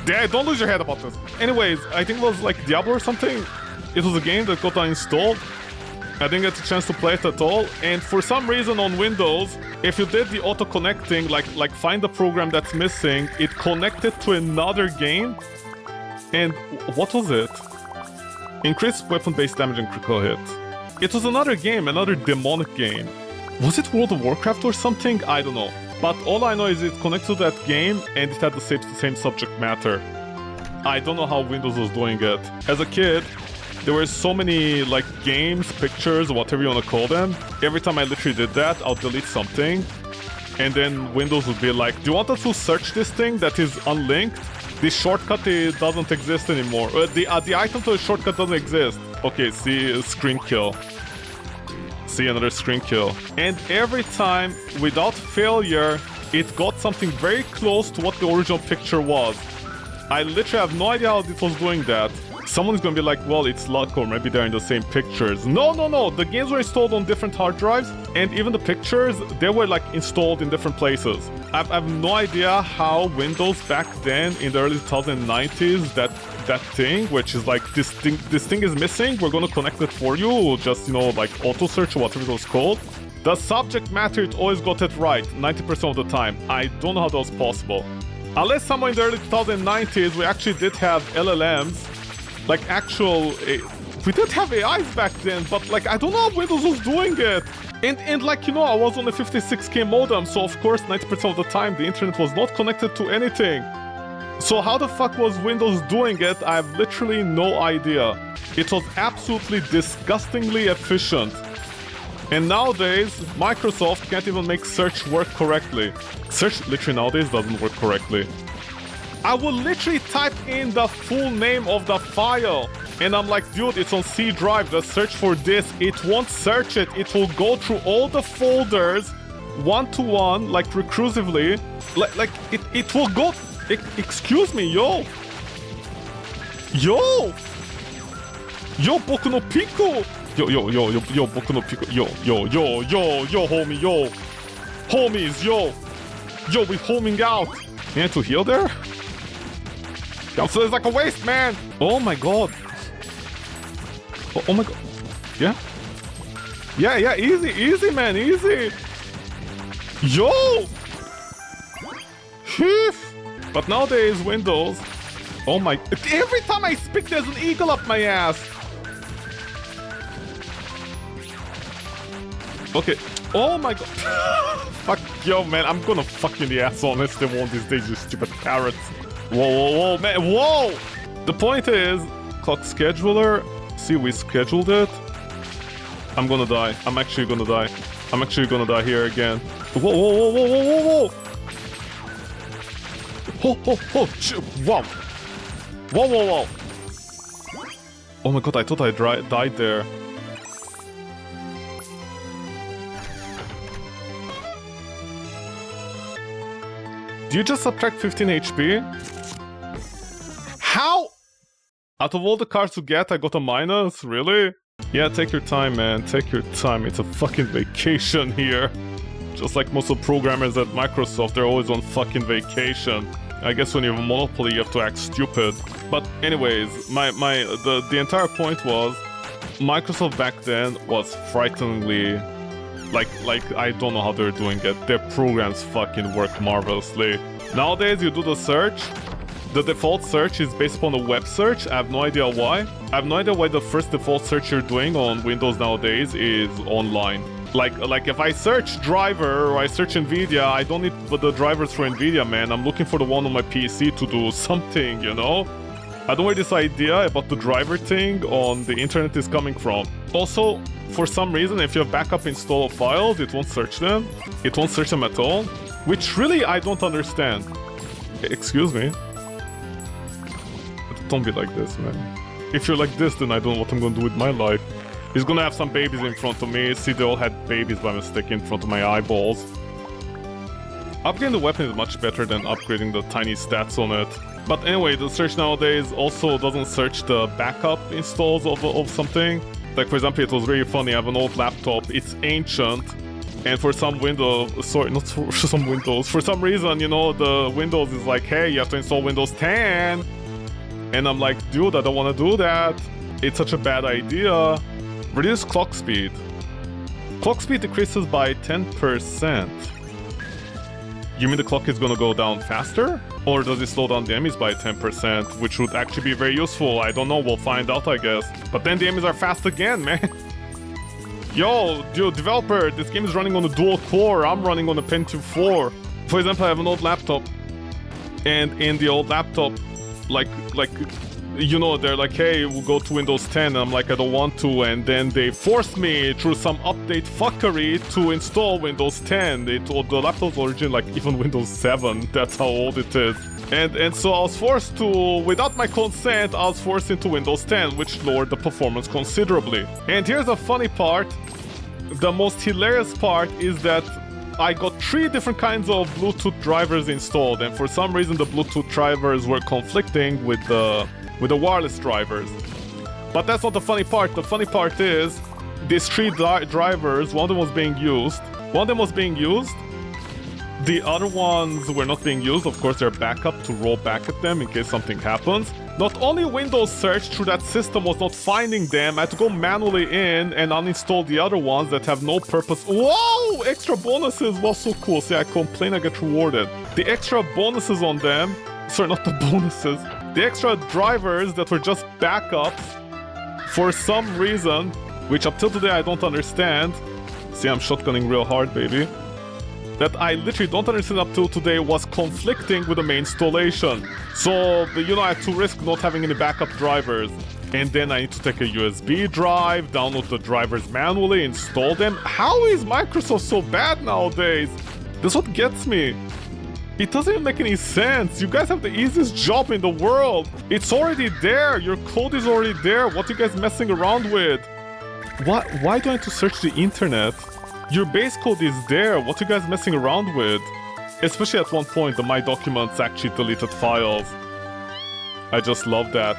Dad, don't lose your head about this. Anyways, I think it was like Diablo or something. It was a game that got uninstalled. I didn't get a chance to play it at all. And for some reason on Windows, if you did the auto-connecting, like find the program that's missing, it connected to another game. And what was it? Increased weapon-based damage and critical hit. It was another game, another demonic game. Was it World of Warcraft or something? I don't know. But all I know is it connected to that game and it had the same subject matter. I don't know how Windows was doing it. As a kid, there were so many like games, pictures, whatever you want to call them. Every time I literally did that, I'll delete something. And then Windows would be like, do you want us to search this thing that is unlinked? This shortcut doesn't exist anymore. The item to the shortcut doesn't exist. Okay, see, screen kill. See, another screen kill. And every time, without failure, it got something very close to what the original picture was. I literally have no idea how it was doing that. Someone's gonna be like, well, it's luck, or maybe they're in the same pictures. No. The games were installed on different hard drives, and even the pictures, they were like installed in different places. I have no idea how Windows back then, in the early 2090s, that thing, which is like, this thing is missing, we're gonna connect it for you, just, you know, like auto search or whatever it was called. The subject matter, it always got it right, 90% of the time. I don't know how that was possible. Unless somewhere in the early 2090s, we actually did have LLMs, like actual, we did have AIs back then, but like, I don't know how Windows was doing it. And like, you know, I was on a 56k modem, so of course 90% of the time the internet was not connected to anything. So how the fuck was Windows doing it? I have literally no idea. It was absolutely disgustingly efficient. And nowadays, Microsoft can't even make search work correctly. Search literally nowadays doesn't work correctly. I will literally type in the full name of the file. And I'm like, dude, it's on C drive. Let's search for this. It won't search it. It will go through all the folders one to one, like recursively. It will go... Excuse me, yo. Yo, Boku no Pico. Yo, Boku no Pico. Yo, homie, yo. Homies, yo, we homing out. You need to heal there? So it's like a waste, man. Oh my god. Oh my god. Yeah? Yeah, easy, man, easy. Yo! But nowadays, Windows... Oh my... Every time I speak, there's an eagle up my ass! Okay. Oh my god. Fuck, yo, man, I'm gonna fuck you in the ass honestly one of these days, you stupid parrots. Whoa, man, whoa! The point is, clock scheduler, see, we scheduled it. I'm gonna die. I'm actually gonna die. I'm actually gonna die here again. Whoa! Wow! Whoa! Oh my god, I thought I died there. Do you just subtract 15 HP? How? Out of all the cards to get, I got a minus? Really? Yeah, take your time, man. Take your time. It's a fucking vacation here. Just like most of the programmers at Microsoft, they're always on fucking vacation. I guess when you have a monopoly, you have to act stupid. But anyways, the entire point was, Microsoft back then was frighteningly... Like, I don't know how they're doing it. Their programs fucking work marvelously. Nowadays, you do the search. The default search is based upon a web search. I have no idea why. I have no idea why the first default search you're doing on Windows nowadays is online. Like if I search driver or I search NVIDIA, I don't need the drivers for NVIDIA, man. I'm looking for the one on my PC to do something, you know? I don't know where this idea about the driver thing on the internet is coming from. Also, for some reason, if you have backup install of files, it won't search them. It won't search them at all. Which really, I don't understand. Excuse me. Don't be like this, man. If you're like this, then I don't know what I'm gonna do with my life. He's gonna have some babies in front of me. See, they all had babies by mistake in front of my eyeballs. Upgrading the weapon is much better than upgrading the tiny stats on it. But anyway, the search nowadays also doesn't search the backup installs of something. Like, for example, it was very funny. I have an old laptop. It's ancient. And for some Windows... Sorry, not for some Windows. For some reason, you know, the Windows is like, hey, you have to install Windows 10. And I'm like, dude, I don't want to do that. It's such a bad idea. Reduce clock speed. Clock speed decreases by 10%. You mean the clock is gonna go down faster? Or does it slow down the enemies by 10%, which would actually be very useful? I don't know, we'll find out, I guess. But then the enemies are fast again, man. Yo, dude, developer, this game is running on a dual core. I'm running on a Pentium 4. For example, I have an old laptop. And in the old laptop, like, you know, they're like, hey, we'll go to Windows 10. And I'm like, I don't want to. And then they forced me through some update fuckery to install Windows 10. The laptop's origin, like even Windows 7. That's how old it is. And so I was forced to, without my consent, I was forced into Windows 10, which lowered the performance considerably. And here's the funny part. The most hilarious part is that I got 3 different kinds of Bluetooth drivers installed. And for some reason, the Bluetooth drivers were conflicting with the wireless drivers. But that's not the funny part. The funny part is, these 3 drivers, one of them was being used. The other ones were not being used. Of course, they're backup to roll back at them in case something happens. Not only Windows search through that system was not finding them, I had to go manually in and uninstall the other ones that have no purpose. Whoa! Extra bonuses was so cool. See, I complain, I get rewarded. The extra bonuses on them, sorry, not the bonuses. The extra drivers that were just backups, for some reason, which up till today I don't understand. See, I'm shotgunning real hard, baby. That I literally don't understand up till today was conflicting with the main installation. So, you know, I had to risk not having any backup drivers. and then I need to take a USB drive, download the drivers manually, install them. How is Microsoft so bad nowadays? That's what gets me. It doesn't even make any sense. You guys have the easiest job in the world. It's already there. Your code is already there. What are you guys messing around with? Why do I need to search the internet? Your base code is there. What are you guys messing around with? Especially at one point, the My Documents actually deleted files. I just love that.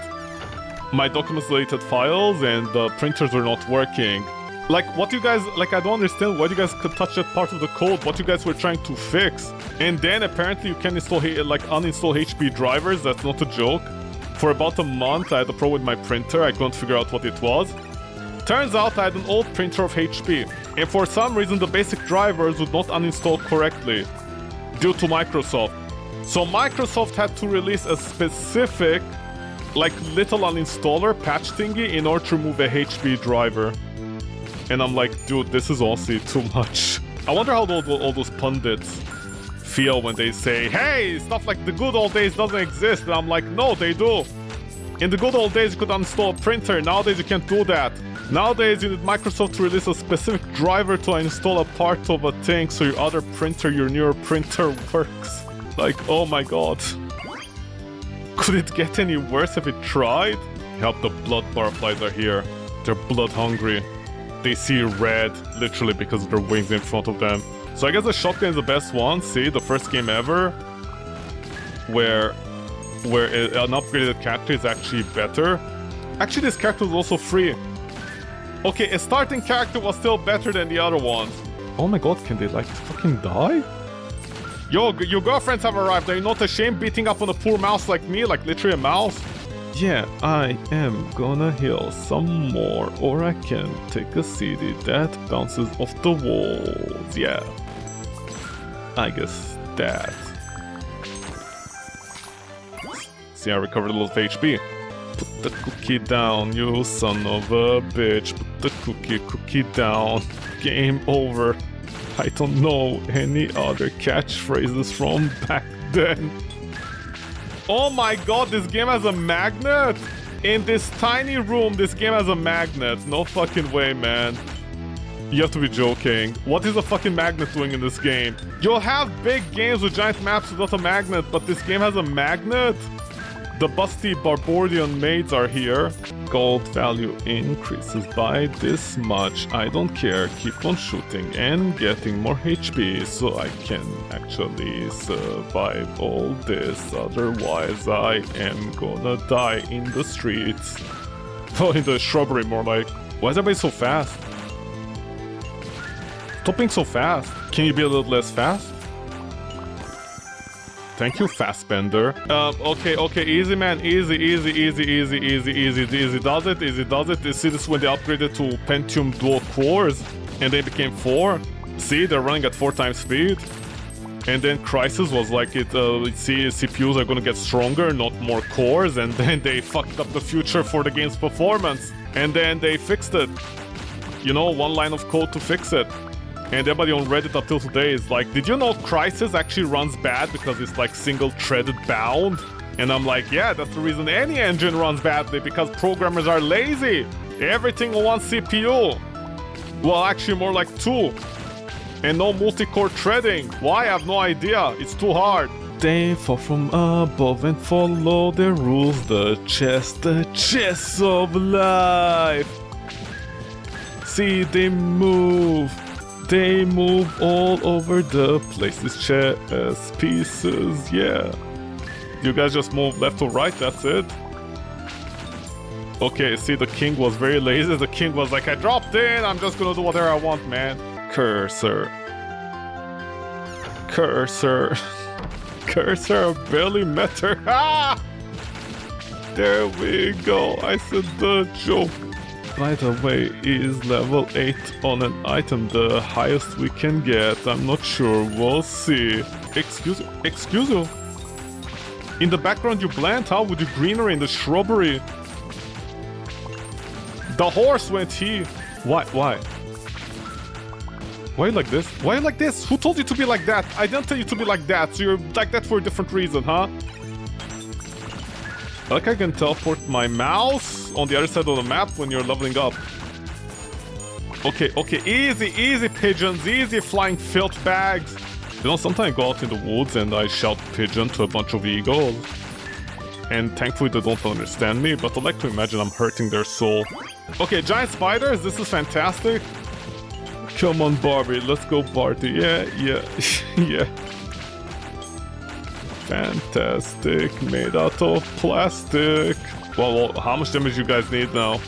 My Documents deleted files and the printers were not working. Like, what you guys, like, I don't understand why you guys could touch that part of the code, what you guys were trying to fix. And then apparently you can install, like, uninstall HP drivers, that's not a joke. For about a month I had a problem with my printer, I couldn't figure out what it was. Turns out I had an old printer of HP, and for some reason the basic drivers would not uninstall correctly, due to Microsoft. So Microsoft had to release a specific, like, little uninstaller patch thingy in order to remove a HP driver. And I'm like, dude, this is honestly too much. I wonder how all those pundits feel when they say, hey, stuff like the good old days doesn't exist. And I'm like, no, they do. In the good old days, you could uninstall a printer. Nowadays, you can't do that. Nowadays, you need Microsoft to release a specific driver to install a part of a thing so your other printer, your newer printer, works. Like, oh my god. Could it get any worse if it tried? Help, the blood butterflies are here. They're blood hungry. They see red, literally, because of their wings in front of them. So I guess the shotgun is the best one. See, the first game ever where an upgraded character is actually better. Actually, this character was also free. Okay, a starting character was still better than the other ones. Oh my god, can they, like, fucking die? Yo, your girlfriends have arrived. Are you not ashamed beating up on a poor mouse like me? Like, literally a mouse? Yeah, I am gonna heal some more, or I can take a CD that bounces off the walls. Yeah. I guess that. See, I recovered a little of HP. Put the cookie down, you son of a bitch. Put the cookie down. Game over. I don't know any other catchphrases from back then. Oh my god, this game has a magnet? In this tiny room, this game has a magnet. No fucking way, man. You have to be joking. What is a fucking magnet doing in this game? You'll have big games with giant maps without a magnet, but this game has a magnet? The busty Barborian maids are here. Gold value increases by this much. I don't care. Keep on shooting and getting more HP so I can actually survive all this. Otherwise, I am gonna die in the streets. Oh, in the shrubbery, more like. Why is everybody so fast? Stop being so fast. Can you be a little less fast? Thank you, Fastbender. Okay, easy, man. Easy. Does it? You see this when they upgraded to Pentium dual cores and they became 4? See, they're running at 4 times speed. And then Crysis was like, see, CPUs are gonna get stronger, not more cores, and then they fucked up the future for the game's performance. And then they fixed it. You know, one line of code to fix it. And everybody on Reddit up till today is like, did you know Crysis actually runs bad because it's like single-threaded bound? And I'm like, yeah, that's the reason any engine runs badly, because programmers are lazy. Everything on one CPU. Well, actually more like 2. And no multi-core threading. Why? I have no idea. It's too hard. They fall from above and follow their rules. The chess of life. See, they move. They move all over the place. These chess pieces, yeah. You guys just move left to right, that's it. Okay, see, the king was very lazy. The king was like, I dropped in, I'm just gonna do whatever I want, man. Cursor, barely met her. Ah! There we go, I said the joke. By the way, is level 8 on an item the highest we can get? I'm not sure, we'll see. Excuse you. In the background you blend, how would you greenery in the shrubbery? The horse went here. Why? Why you like this? Why you like this? Who told you to be like that? I didn't tell you to be like that, so you're like that for a different reason, huh? Like I can teleport my mouse on the other side of the map when you're leveling up. Okay, easy pigeons, easy flying filth bags. You know, sometimes I go out in the woods and I shout pigeon to a bunch of eagles. And thankfully they don't understand me, but I like to imagine I'm hurting their soul. Okay, giant spiders, this is fantastic. Come on, Barbie, let's go party. Yeah. Yeah. Fantastic, made out of plastic. Well, how much damage you guys need now?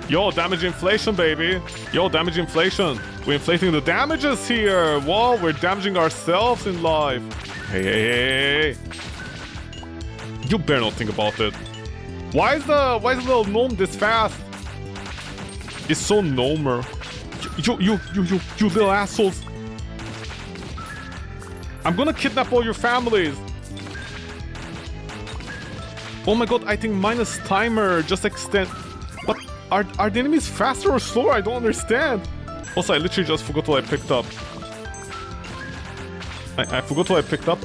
Yo, damage inflation, baby. Yo, damage inflation. We're inflating the damages here. Whoa, we're damaging ourselves in life. Hey. You better not think about it. Why is the little gnome this fast? It's so gnomer. You little assholes. I'm gonna kidnap all your families. Oh my god, I think minus timer just extend. But are the enemies faster or slower? I don't understand. Also, I literally just forgot what I picked up. I forgot what I picked up.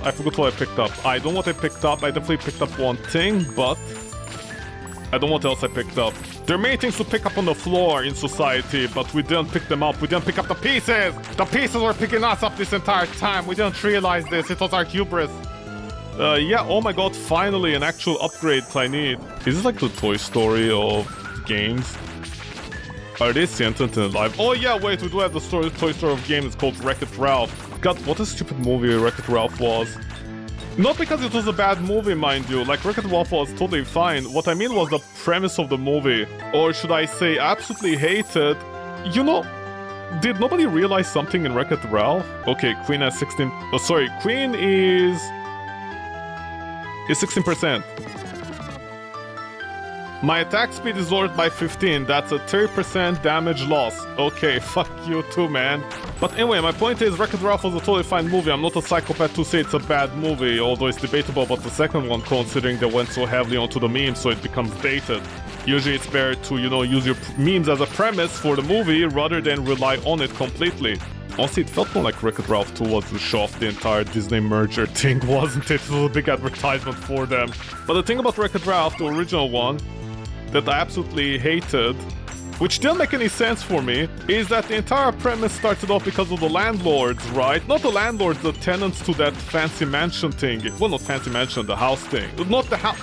I don't know what I picked up. I definitely picked up one thing, but I don't know what else I picked up. There are many things to pick up on the floor in society, but we didn't pick them up. We didn't pick up the pieces! The pieces were picking us up this entire time. We didn't realize this. It was our hubris. Yeah, oh my god, finally an actual upgrade I need. Is this like the Toy Story of games? Are they sentient and alive? Oh yeah, wait, we do have the Toy Story of games. It's called Wreck-It Ralph. God, what a stupid movie Wreck-It Ralph was. Not because it was a bad movie, mind you. Like, Wreck-It Ralph was totally fine. What I mean was the premise of the movie. Or should I say, absolutely hated. You know, did nobody realize something in Wreck-It Ralph? Okay, Queen has 16... Oh, sorry, Queen is 16%. My attack speed is lowered by 15. That's a 30% damage loss. Okay, fuck you too, man. But anyway, my point is Wreck-It Ralph was a totally fine movie. I'm not a psychopath to say it's a bad movie, although it's debatable about the second one considering they went so heavily onto the memes so it becomes dated. Usually it's better to, you know, use your memes as a premise for the movie rather than rely on it completely. Honestly, it felt more like Wreck-It Ralph 2 was to show off the entire Disney merger thing, wasn't it? It was a big advertisement for them. But the thing about Wreck-It Ralph, the original one, that I absolutely hated, which didn't make any sense for me, is that the entire premise started off because of the landlords, right? Not the landlords, the tenants to that fancy mansion thing. Well, not fancy mansion, the house thing. Not the house...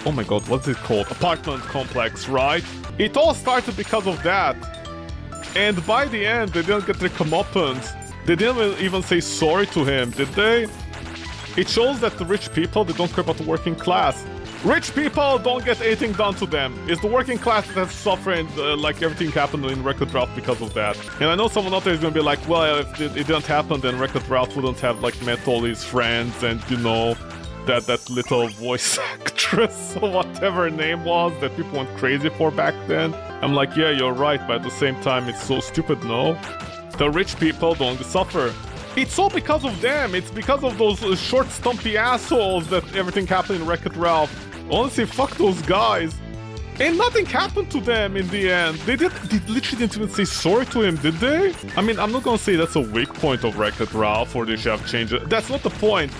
Oh my god, what's it called? Apartment complex, right? It all started because of that. And by the end, they didn't get their comeuppance. They didn't even say sorry to him, did they? It shows that the rich people, they don't care about the working class. Rich people don't get anything done to them. It's the working class that has suffered, like everything happened in Wreck-It Ralph because of that. And I know someone out there is gonna be like, well, if it didn't happen, then Wreck-It Ralph wouldn't have like met all his friends and, you know, that little voice actress or whatever her name was that people went crazy for back then. I'm like, yeah, you're right, but at the same time, it's so stupid, no? The rich people don't suffer. It's all because of them. It's because of those short, stumpy assholes that everything happened in Wreck-It Ralph. Honestly, fuck those guys. And nothing happened to them in the end. They literally didn't even say sorry to him, did they? I mean, I'm not gonna say that's a weak point of Wreck-It Ralph or they should have changed it. That's not the point.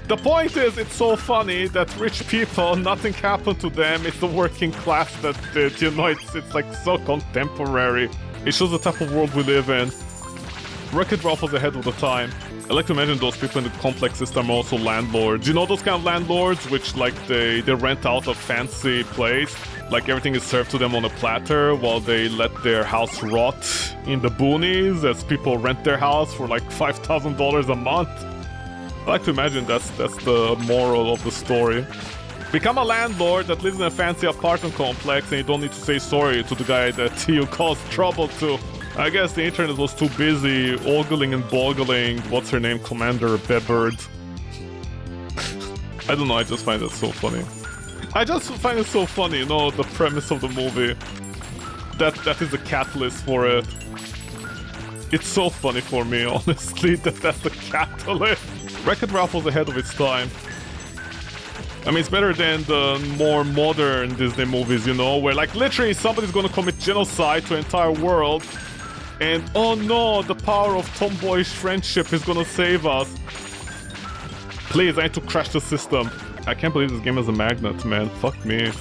The point is, it's so funny that rich people, nothing happened to them. It's the working class that did, you know, it's like so contemporary. It shows the type of world we live in. Wreck-It Ralph was ahead of the time. I like to imagine those people in the complex system are also landlords. You know those kind of landlords which like they rent out a fancy place, like everything is served to them on a platter while they let their house rot in the boonies as people rent their house for like $5,000 a month. I like to imagine that's the moral of the story. Become a landlord that lives in a fancy apartment complex and you don't need to say sorry to the guy that you caused trouble to. I guess the internet was too busy ogling and boggling, what's her name, Commander Bedbird. I don't know, I just find it so funny. I just find it so funny, you know, the premise of the movie. That is the catalyst for it. It's so funny for me, honestly, that's the catalyst. Wreck-It Ralph was ahead of its time. I mean, it's better than the more modern Disney movies, you know, where like literally somebody's gonna commit genocide to an entire world. And oh no, the power of tomboyish friendship is gonna save us. Please, I need to crash the system. I can't believe this game has a magnet, man. Fuck me.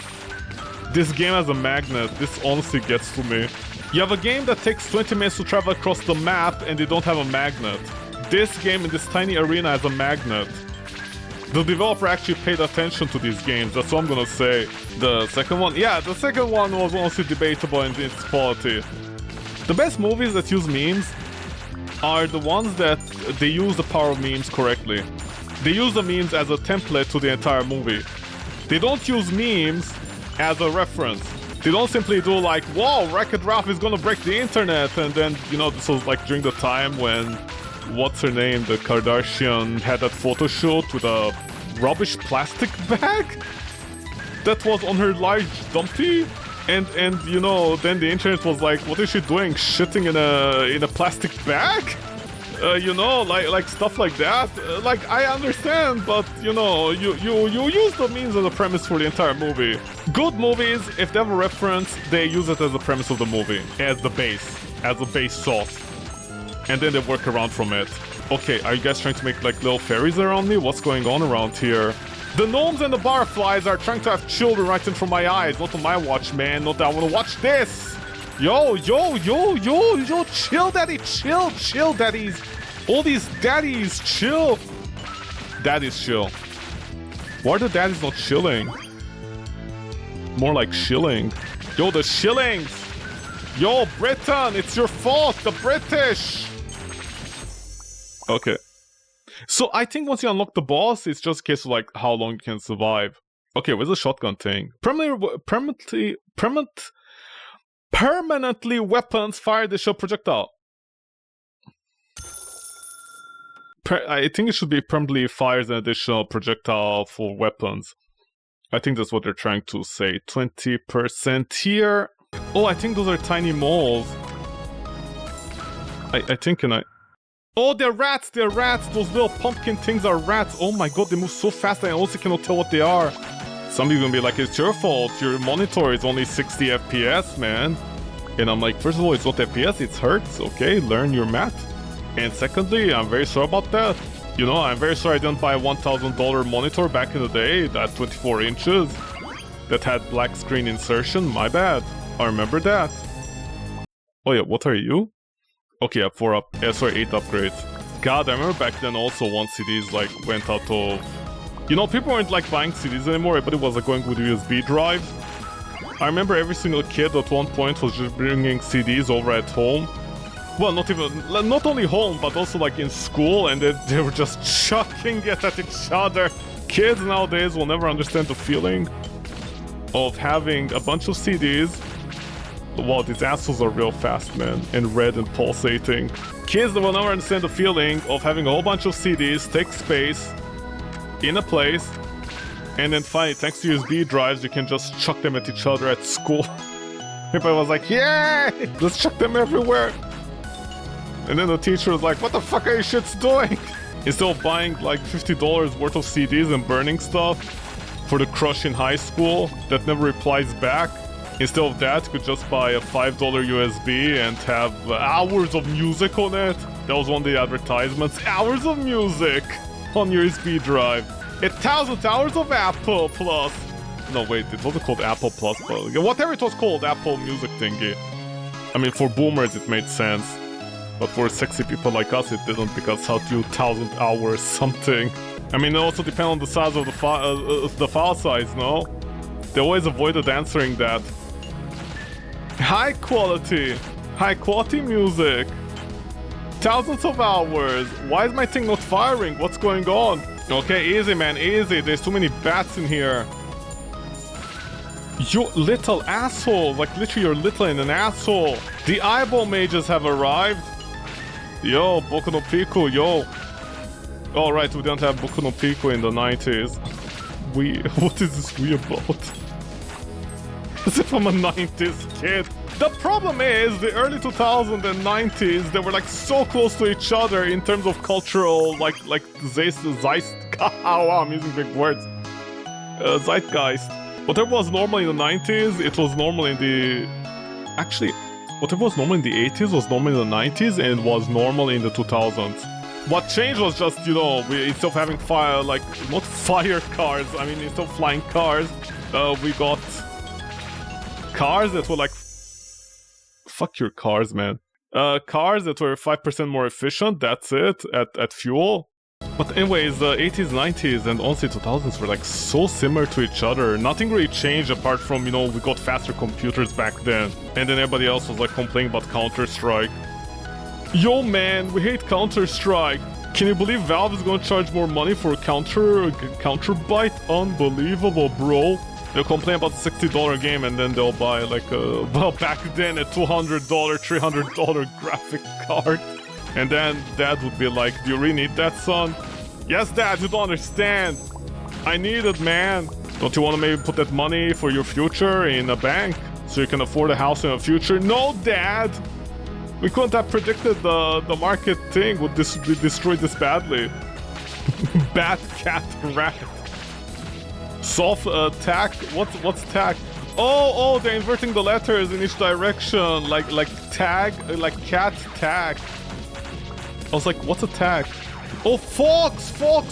This game has a magnet. This honestly gets to me. You have a game that takes 20 minutes to travel across the map and they don't have a magnet. This game in this tiny arena has a magnet. The developer actually paid attention to these games, that's what I'm gonna say. The second one? Yeah, the second one was honestly debatable in its quality. The best movies that use memes are the ones that they use the power of memes correctly. They use the memes as a template to the entire movie. They don't use memes as a reference. They don't simply do like, whoa, Wreck-It Ralph is gonna break the internet, and then, you know, this was like during the time when, what's her name, the Kardashian had that photo shoot with a rubbish plastic bag that was on her large dumpy, and you know, then the internet was like, what is she doing, shitting in a plastic bag? You know, like stuff like that. Like, I understand, but you know, you use the memes as a premise for the entire movie. Good movies, if they have a reference, they use it as a premise of the movie, as the base sauce, and then they work around from it. Okay, are you guys trying to make like little fairies around me? What's going on around here? The gnomes and the barflies are trying to have children right in front of my eyes. Not on my watch, man. Not that I want to watch this. Yo, chill, daddy, chill, daddies. All these daddies, chill. Daddies, chill. Why are the daddies not chilling? More like shilling. Yo, the shillings. Yo, Britain, it's your fault, the British. Okay. So I think once you unlock the boss, it's just a case of like how long you can survive. Okay, where's the shotgun thing? Permanently weapons fire the shell projectile. I think it should be permanently fires an additional projectile for weapons. I think that's what they're trying to say. 20% here. Oh, I think those are tiny moles. I think, can I... Oh, they're rats! Those little pumpkin things are rats! Oh my god, they move so fast I also cannot tell what they are. Some people are gonna be like, it's your fault, your monitor is only 60 FPS, man. And I'm like, first of all, it's not FPS, it's hertz, okay? Learn your math. And secondly, I'm very sorry about that. You know, I'm very sorry I didn't buy a $1,000 monitor back in the day, that 24 inches, that had black screen insertion, my bad. I remember that. Oh yeah, what are you? Okay, yeah, 8 upgrades. God, I remember back then also once CDs like went out of... You know, people weren't like buying CDs anymore, but it was like going with USB drives. I remember every single kid at one point was just bringing CDs over at home. Well, not only home, but also like in school, and they were just chucking it at each other. Kids nowadays will never understand the feeling of having a bunch of CDs. Wow, these assholes are real fast, man, and red and pulsating. Kids will never understand the feeling of having a whole bunch of CDs take space in a place, and then finally, thanks to USB drives, you can just chuck them at each other at school. Everybody was like, yeah, let's chuck them everywhere. And then the teacher was like, what the fuck are you shits doing? Instead of buying like $50 worth of CDs and burning stuff for the crush in high school that never replies back, instead of that, you could just buy a $5 USB and have hours of music on it. That was one of the advertisements. Hours of music on your USB drive. 1,000 hours of Apple Plus. No, wait, it wasn't called Apple Plus, but whatever it was called, Apple Music thingy. I mean, for boomers it made sense. But for sexy people like us, it didn't, because how do you 1,000 hours something? I mean, it also depends on the size of the file size, no? They always avoided answering that. High quality music. Thousands of hours. Why is my thing not firing? What's going on? Okay, easy, man, easy. There's too many bats in here. You little asshole. Like, literally, you're little and an asshole. The eyeball mages have arrived. Yo, Boku no Pico, yo. Oh, right, we didn't have Boku no Pico in the 90s. What is this we about? As if I'm a 90s kid. The problem is, the early 2000s and 90s, they were like so close to each other in terms of cultural, like zeitgeist. Oh, wow, I'm using big words. Zeitgeist. Whatever was normal in the 90s, it was normal in the... Actually, whatever was normal in the 80s was normal in the 90s and was normal in the 2000s. What changed was just, you know, instead of having fire, like, not fire cars, I mean, instead of flying cars, we got cars that were like, fuck your cars, man. Cars that were 5% more efficient, that's it, at fuel. But anyways, the 80s, 90s, and honestly 2000s were like so similar to each other. Nothing really changed apart from, you know, we got faster computers back then. And then everybody else was like complaining about Counter-Strike. Yo man, we hate Counter-Strike. Can you believe Valve is gonna charge more money for Counterbyte? Unbelievable, bro. They'll complain about the $60 game and then they'll buy like a, well, back then a $200, $300 graphic card. And then Dad would be like, do you really need that, son? Yes, Dad, you don't understand. I need it, man. Don't you want to maybe put that money for your future in a bank so you can afford a house in the future? No, Dad! We couldn't have predicted the market thing would be destroyed this badly. Bat, cat, rat. Soft tack? What's tack? Oh, they're inverting the letters in each direction. Like tag, like cat, tag. I was like, what's a tag? Oh, Fox, not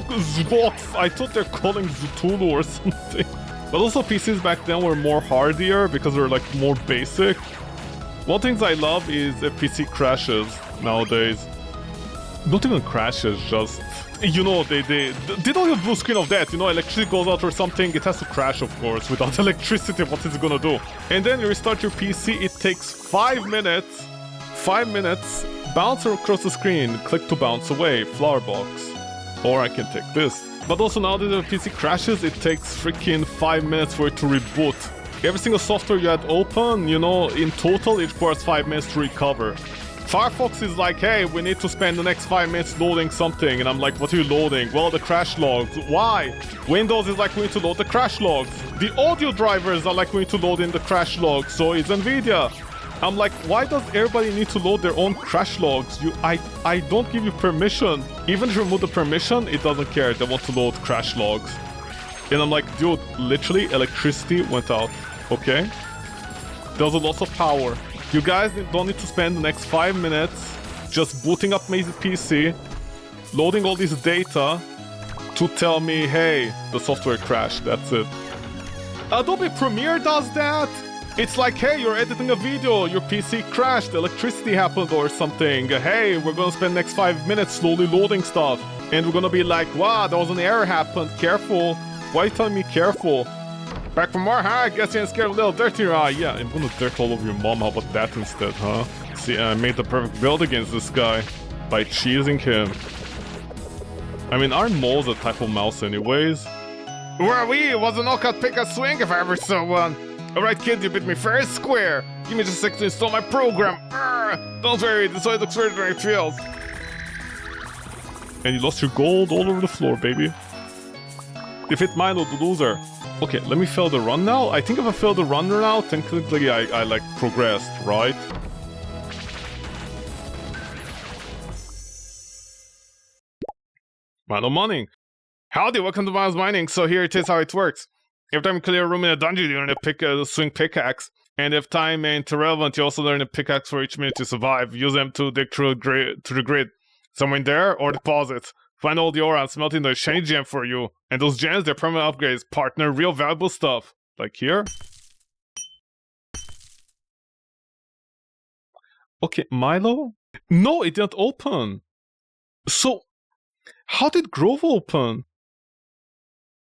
Zvox. I thought they're calling Zutulu or something. But also PCs back then were more hardier because they're like more basic. One thing I love is if PC crashes nowadays. Not even crashes, just, you know, they don't have blue screen of that, you know, electricity goes out or something, it has to crash, of course. Without electricity, what is it gonna do? And then you restart your PC, it takes 5 minutes. 5 minutes. Bounce across the screen, click to bounce away, flower box. Or I can take this. But also now that the PC crashes, it takes freaking 5 minutes for it to reboot. Every single software you had open, you know, in total it requires 5 minutes to recover. Firefox is like, hey, we need to spend the next 5 minutes loading something. And I'm like, what are you loading? Well, the crash logs. Why? Windows is like, we need to load the crash logs. The audio drivers are like, we need to load in the crash logs. So is NVIDIA. I'm like, why does everybody need to load their own crash logs? I don't give you permission. Even if you remove the permission, it doesn't care. They want to load crash logs. And I'm like, dude, literally electricity went out, okay? There was a loss of power. You guys don't need to spend the next 5 minutes just booting up my PC, loading all this data to tell me, hey, the software crashed, that's it. Adobe Premiere does that! It's like, hey, you're editing a video, your PC crashed, electricity happened or something. Hey, we're gonna spend the next 5 minutes slowly loading stuff. And we're gonna be like, wow, there was an error happened, careful. Why are you telling me careful? Back for more, huh? I guess you're scared a little dirty. Yeah, I'm gonna dirt all over your mom. How about that instead, huh? See, I made the perfect build against this guy by cheesing him. I mean, aren't moles a type of mouse anyways? Wowee, it was a knockout pick a swing if I ever saw one. Alright kid, you beat me fair and square. Give me just a sec to install my program. Don't worry, this way looks very it feels. And you lost your gold all over the floor, baby. Defeat Milo, the loser. Okay, let me fail the run now. I think if I fail the run now, technically I like progressed, right? Milo Mining. Howdy, welcome to Milo's Mining. So here it is how it works. Every time you clear a room in a dungeon, you learn to pick a swing pickaxe. And if time ain't irrelevant, you also learn a pickaxe for each minute you survive. Use them to dig through the grid. Somewhere in there, or deposits. Find all the ore and smelting the shiny gem for you. And those gems, they're permanent upgrades. Partner, real valuable stuff. Like here. Okay, Milo? No, it didn't open. So, how did Grove open?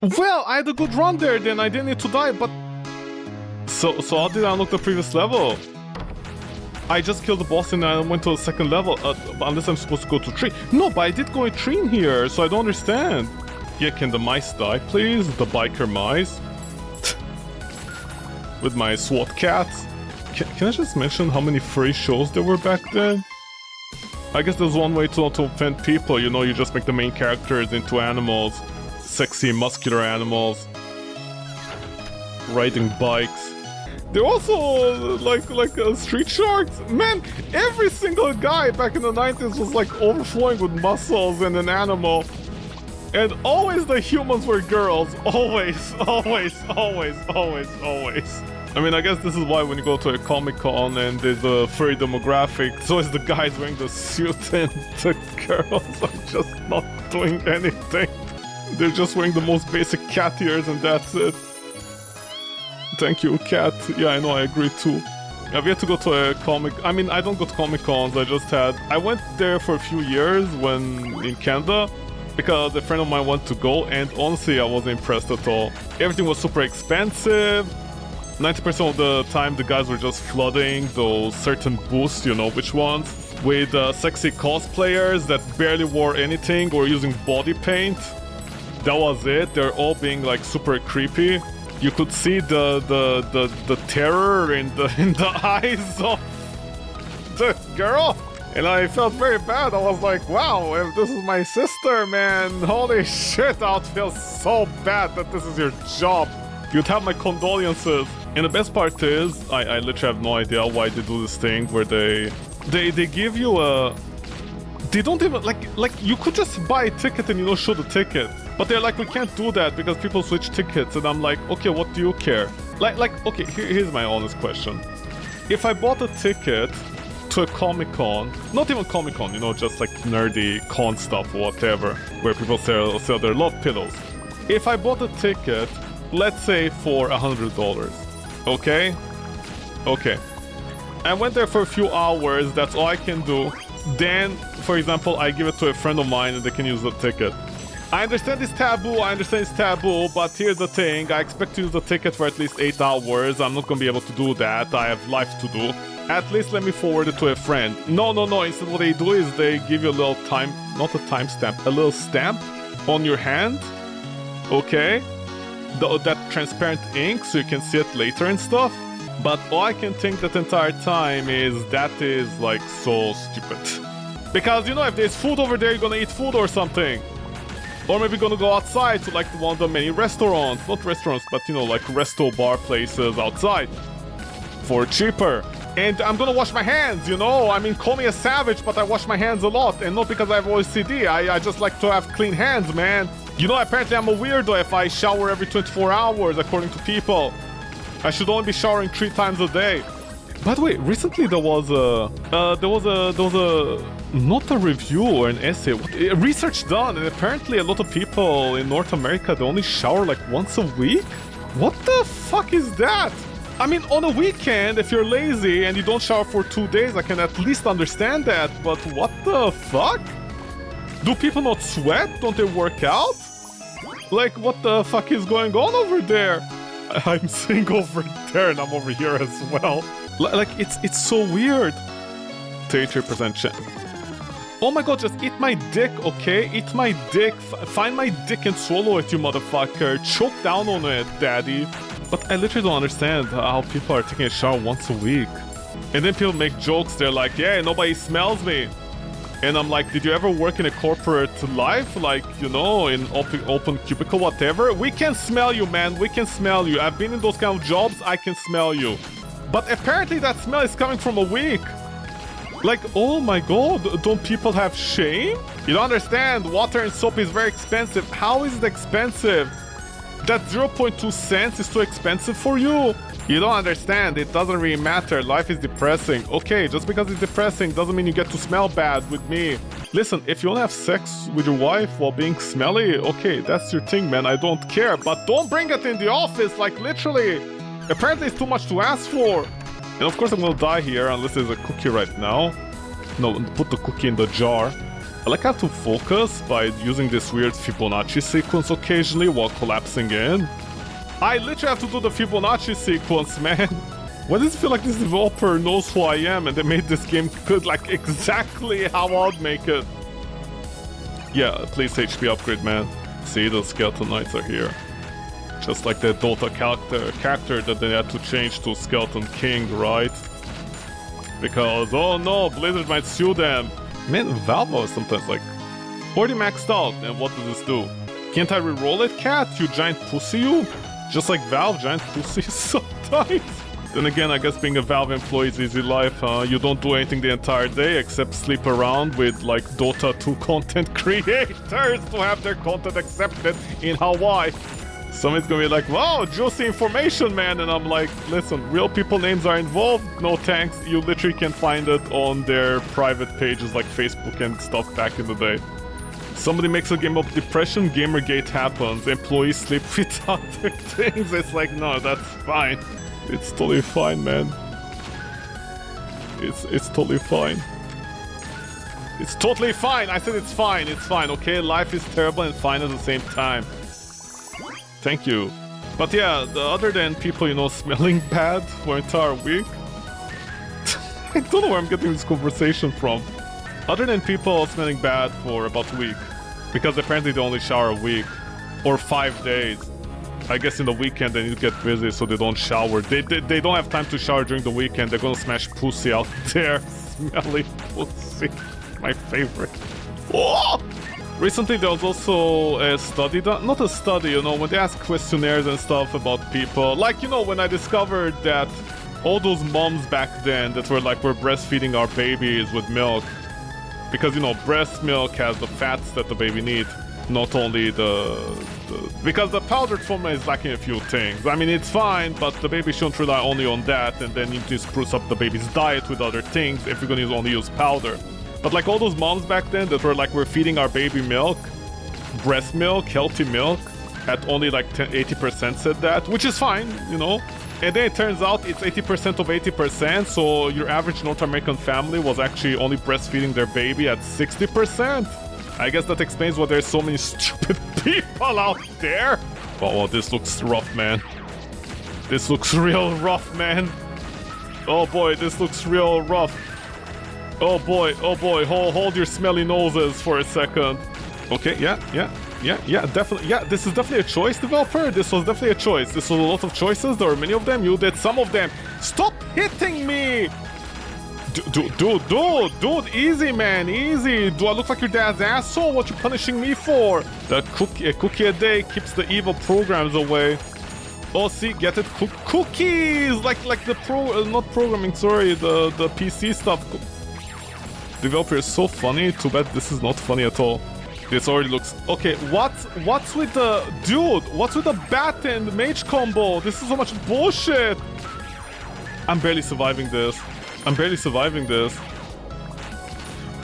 Well, I had a good run there then, I didn't need to die, but... So how did I unlock the previous level? I just killed the boss and I went to the second level, unless I'm supposed to go to 3. No, but I did go in 3 in here, so I don't understand. Yeah, can the mice die, please? The biker mice? With my SWAT cats? Can I just mention how many free shows there were back then? I guess there's one way to not to offend people, you know, you just make the main characters into animals. Sexy, muscular animals. Riding bikes. They're also like street sharks. Man, every single guy back in the 90s was like overflowing with muscles and an animal. And always the humans were girls. Always. I mean, I guess this is why when you go to a Comic-Con and there's a furry demographic, so it's the guys wearing the suit and the girls are just not doing anything. They're just wearing the most basic cat ears and that's it. Thank you, cat. Yeah, I know, I agree too. I've yet to go to a comic... I mean, I don't go to Comic-Cons, I went there for a few years when in Canada, because a friend of mine wanted to go, and honestly, I wasn't impressed at all. Everything was super expensive. 90% of the time, the guys were just flooding those certain booths, you know which ones, with sexy cosplayers that barely wore anything or using body paint. That was it. They're all being like super creepy. You could see the terror in the eyes of the girl, and I felt very bad. I was like, wow, if this is my sister, man, holy shit, I would feel so bad that this is your job. You'd have my condolences. And the best part is, I literally have no idea why they do this thing where they give you a... They don't even, like you could just buy a ticket and, you know, show the ticket. But they're like, we can't do that because people switch tickets. And I'm like, okay, what do you care? Okay, here's my honest question. If I bought a ticket to a Comic-Con, not even Comic-Con, you know, just like nerdy con stuff or whatever, where people sell their love pillows. If I bought a ticket, let's say for $100, okay? Okay. I went there for a few hours, that's all I can do. Then, for example, I give it to a friend of mine and they can use the ticket. I understand it's taboo, but here's the thing, I expect to use the ticket for at least 8 hours. I'm not gonna be able to do that, I have life to do. At least let me forward it to a friend. No, instead what they do is they give you a little time, not a timestamp, a little stamp on your hand, okay? That transparent ink so you can see it later and stuff. But all I can think that entire time is that is like so stupid. Because, you know, if there's food over there, you're gonna eat food or something. Or maybe gonna go outside to like one of the many restaurants. Not restaurants, but you know, like resto bar places outside. For cheaper. And I'm gonna wash my hands, you know? I mean, call me a savage, but I wash my hands a lot. And not because I have OCD, I just like to have clean hands, man. You know, apparently I'm a weirdo if I shower every 24 hours, according to people. I should only be showering 3 times a day. By the way, recently there was a not a review or an essay, research done, and apparently a lot of people in North America, they only shower like once a week? What the fuck is that? I mean, on a weekend, if you're lazy and you don't shower for 2 days, I can at least understand that, but what the fuck? Do people not sweat? Don't they work out? Like, what the fuck is going on over there? I'm seeing over there and I'm over here as well. Like, it's so weird. 33% chance. Oh my god, just eat my dick, okay? Eat my dick. Find my dick and swallow it, you motherfucker. Choke down on it, daddy. But I literally don't understand how people are taking a shower once a week. And then people make jokes, they're like, yeah, nobody smells me. And I'm like, did you ever work in a corporate life? Like, you know, in open cubicle, whatever? We can smell you, man. We can smell you. I've been in those kind of jobs. I can smell you. But apparently that smell is coming from a week. Like, oh my god, don't people have shame? You don't understand. Water and soap is very expensive. How is it expensive? That 0.2 cents is too expensive for you? You don't understand, it doesn't really matter, life is depressing. Okay, just because it's depressing doesn't mean you get to smell bad with me. Listen, if you wanna have sex with your wife while being smelly, okay, that's your thing, man, I don't care. But don't bring it in the office, like literally. Apparently it's too much to ask for. And of course I'm gonna die here unless there's a cookie right now. No, put the cookie in the jar. I like how to focus by using this weird Fibonacci sequence occasionally while collapsing in. I literally have to do the Fibonacci sequence, man. Why does it feel like this developer knows who I am and they made this game good, like exactly how I'd make it? Yeah, please HP upgrade, man. See, the Skeleton Knights are here. Just like the Dota character that they had to change to Skeleton King, right? Because, oh no, Blizzard might sue them. Man, Valve was sometimes like, already maxed out, and what does this do? Can't I reroll it, cat? You giant pussy, you? Just like Valve, giant pussy is so tight. Then again, I guess being a Valve employee is easy life, huh? You don't do anything the entire day except sleep around with like Dota 2 content creators to have their content accepted in Hawaii. Somebody's gonna be like, wow, juicy information, man. And I'm like, listen, real people names are involved. No thanks. You literally can find it on their private pages like Facebook and stuff back in the day. Somebody makes a game of depression, Gamergate happens. Employees sleep with other things. It's like, no, that's fine. It's totally fine, man. It's totally fine. It's totally fine. I said it's fine. It's fine, okay? Life is terrible and fine at the same time. Thank you. But yeah, other than people, you know, smelling bad for an entire week, I don't know where I'm getting this conversation from. Other than people smelling bad for about a week, because apparently they only shower a week, or 5 days. I guess in the weekend they need to get busy so they don't shower. They don't have time to shower during the weekend. They're gonna smash pussy out there. Smelly pussy. My favorite. Oh! Recently there was also a study done, not a study, you know, when they ask questionnaires and stuff about people. Like, you know, when I discovered that all those moms back then that were like, we're breastfeeding our babies with milk. Because, you know, breast milk has the fats that the baby needs, not only because the powdered formula is lacking a few things. I mean, it's fine, but the baby shouldn't rely only on that, and then you need to spruce up the baby's diet with other things if you're gonna only use powder. But like all those moms back then that were like, we're feeding our baby milk, breast milk, healthy milk, at only like 80% said that, which is fine, you know. And then it turns out it's 80% of 80%, so your average North American family was actually only breastfeeding their baby at 60%. I guess that explains why there's so many stupid people out there. Oh, this looks rough, man. This looks real rough, man. Oh boy, this looks real rough. Oh boy, hold your smelly noses for a second. Okay, yeah, definitely. Yeah, this is definitely a choice, developer. This was definitely a choice. This was a lot of choices. There were many of them. You did some of them. Stop hitting me! Dude, easy, man, easy. Do I look like your dad's asshole? What you punishing me for? A cookie a day keeps the evil programs away. Oh, see, get it? Cookies! Like the not programming, sorry, the PC stuff. Developer is so funny. Too bad this is not funny at all. This already looks... Okay, what's with the... Dude, what's with the bat and mage combo? This is so much bullshit. I'm barely surviving this.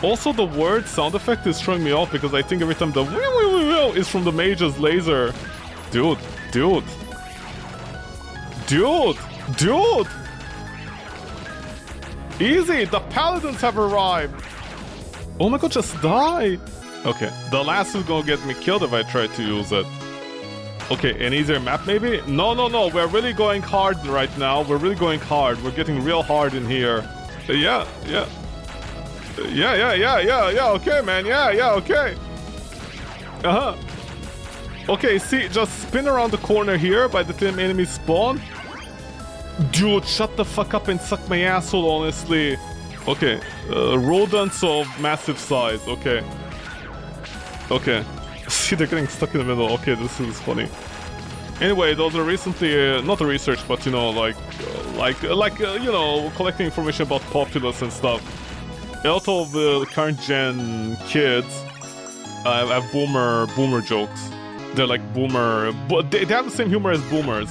Also, the word sound effect is throwing me off because I think every time the is from the mage's laser. Dude. Easy, the paladins have arrived. Oh my god, just die. Okay, the last is gonna get me killed if I try to use it. Okay, an easier map maybe? No, we're really going hard right now. We're really going hard. We're getting real hard in here. Yeah, okay, man. Yeah, okay. Okay, see, just spin around the corner here by the time enemies spawn. Dude, shut the fuck up and suck my asshole, honestly. Okay, rodents of massive size, okay. See, they're getting stuck in the middle. Okay, this is funny. Anyway, those are recently, not a research, but you know, you know, collecting information about populace and stuff. A lot of the current gen kids have boomer jokes. They're like boomer, but they have the same humor as boomers.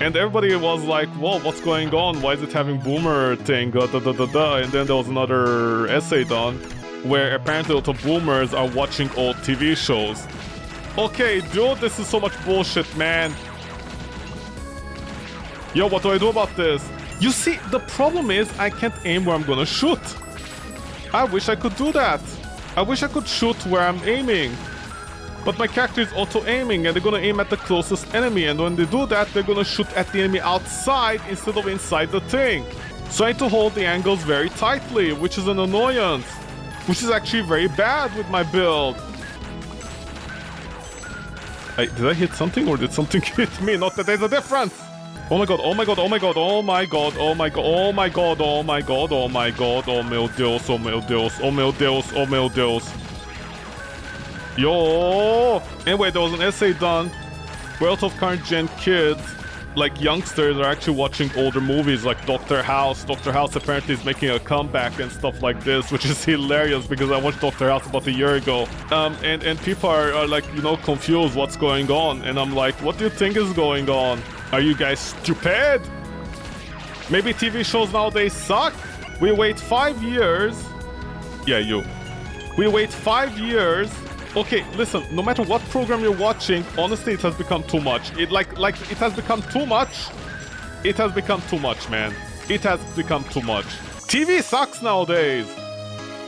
And everybody was like, whoa, what's going on? Why is it having boomer thing? And then there was another essay done where apparently a lot of boomers are watching old TV shows. Okay, dude, this is so much bullshit, man. Yo, what do I do about this? You see, the problem is I can't aim where I'm gonna shoot. I wish I could do that. I wish I could shoot where I'm aiming. But my character is auto-aiming and they're gonna aim at the closest enemy, and when they do that, they're gonna shoot at the enemy outside instead of inside the thing. So I need to hold the angles very tightly, which is an annoyance. Which is actually very bad with my build. Did I hit something or did something hit me? Not that there's a difference! Oh my god, oh my god, oh my god, oh my god, oh my god, oh my god, oh my god, oh my god, oh meu Deus, oh meu Deus, oh meu Deus, oh meu Deus. Yo! Anyway, there was an essay done where a lot of current gen kids like youngsters are actually watching older movies like Dr. House. Dr. House apparently is making a comeback and stuff like this, which is hilarious because I watched Dr. House about a year ago. And people are like, you know, confused what's going on. And I'm like, what do you think is going on? Are you guys stupid? Maybe TV shows nowadays suck? We wait 5 years. Yeah, you. We wait 5 years. Okay, listen, no matter what program you're watching, honestly, it has become too much. It it has become too much. It has become too much, man. It has become too much. TV sucks nowadays.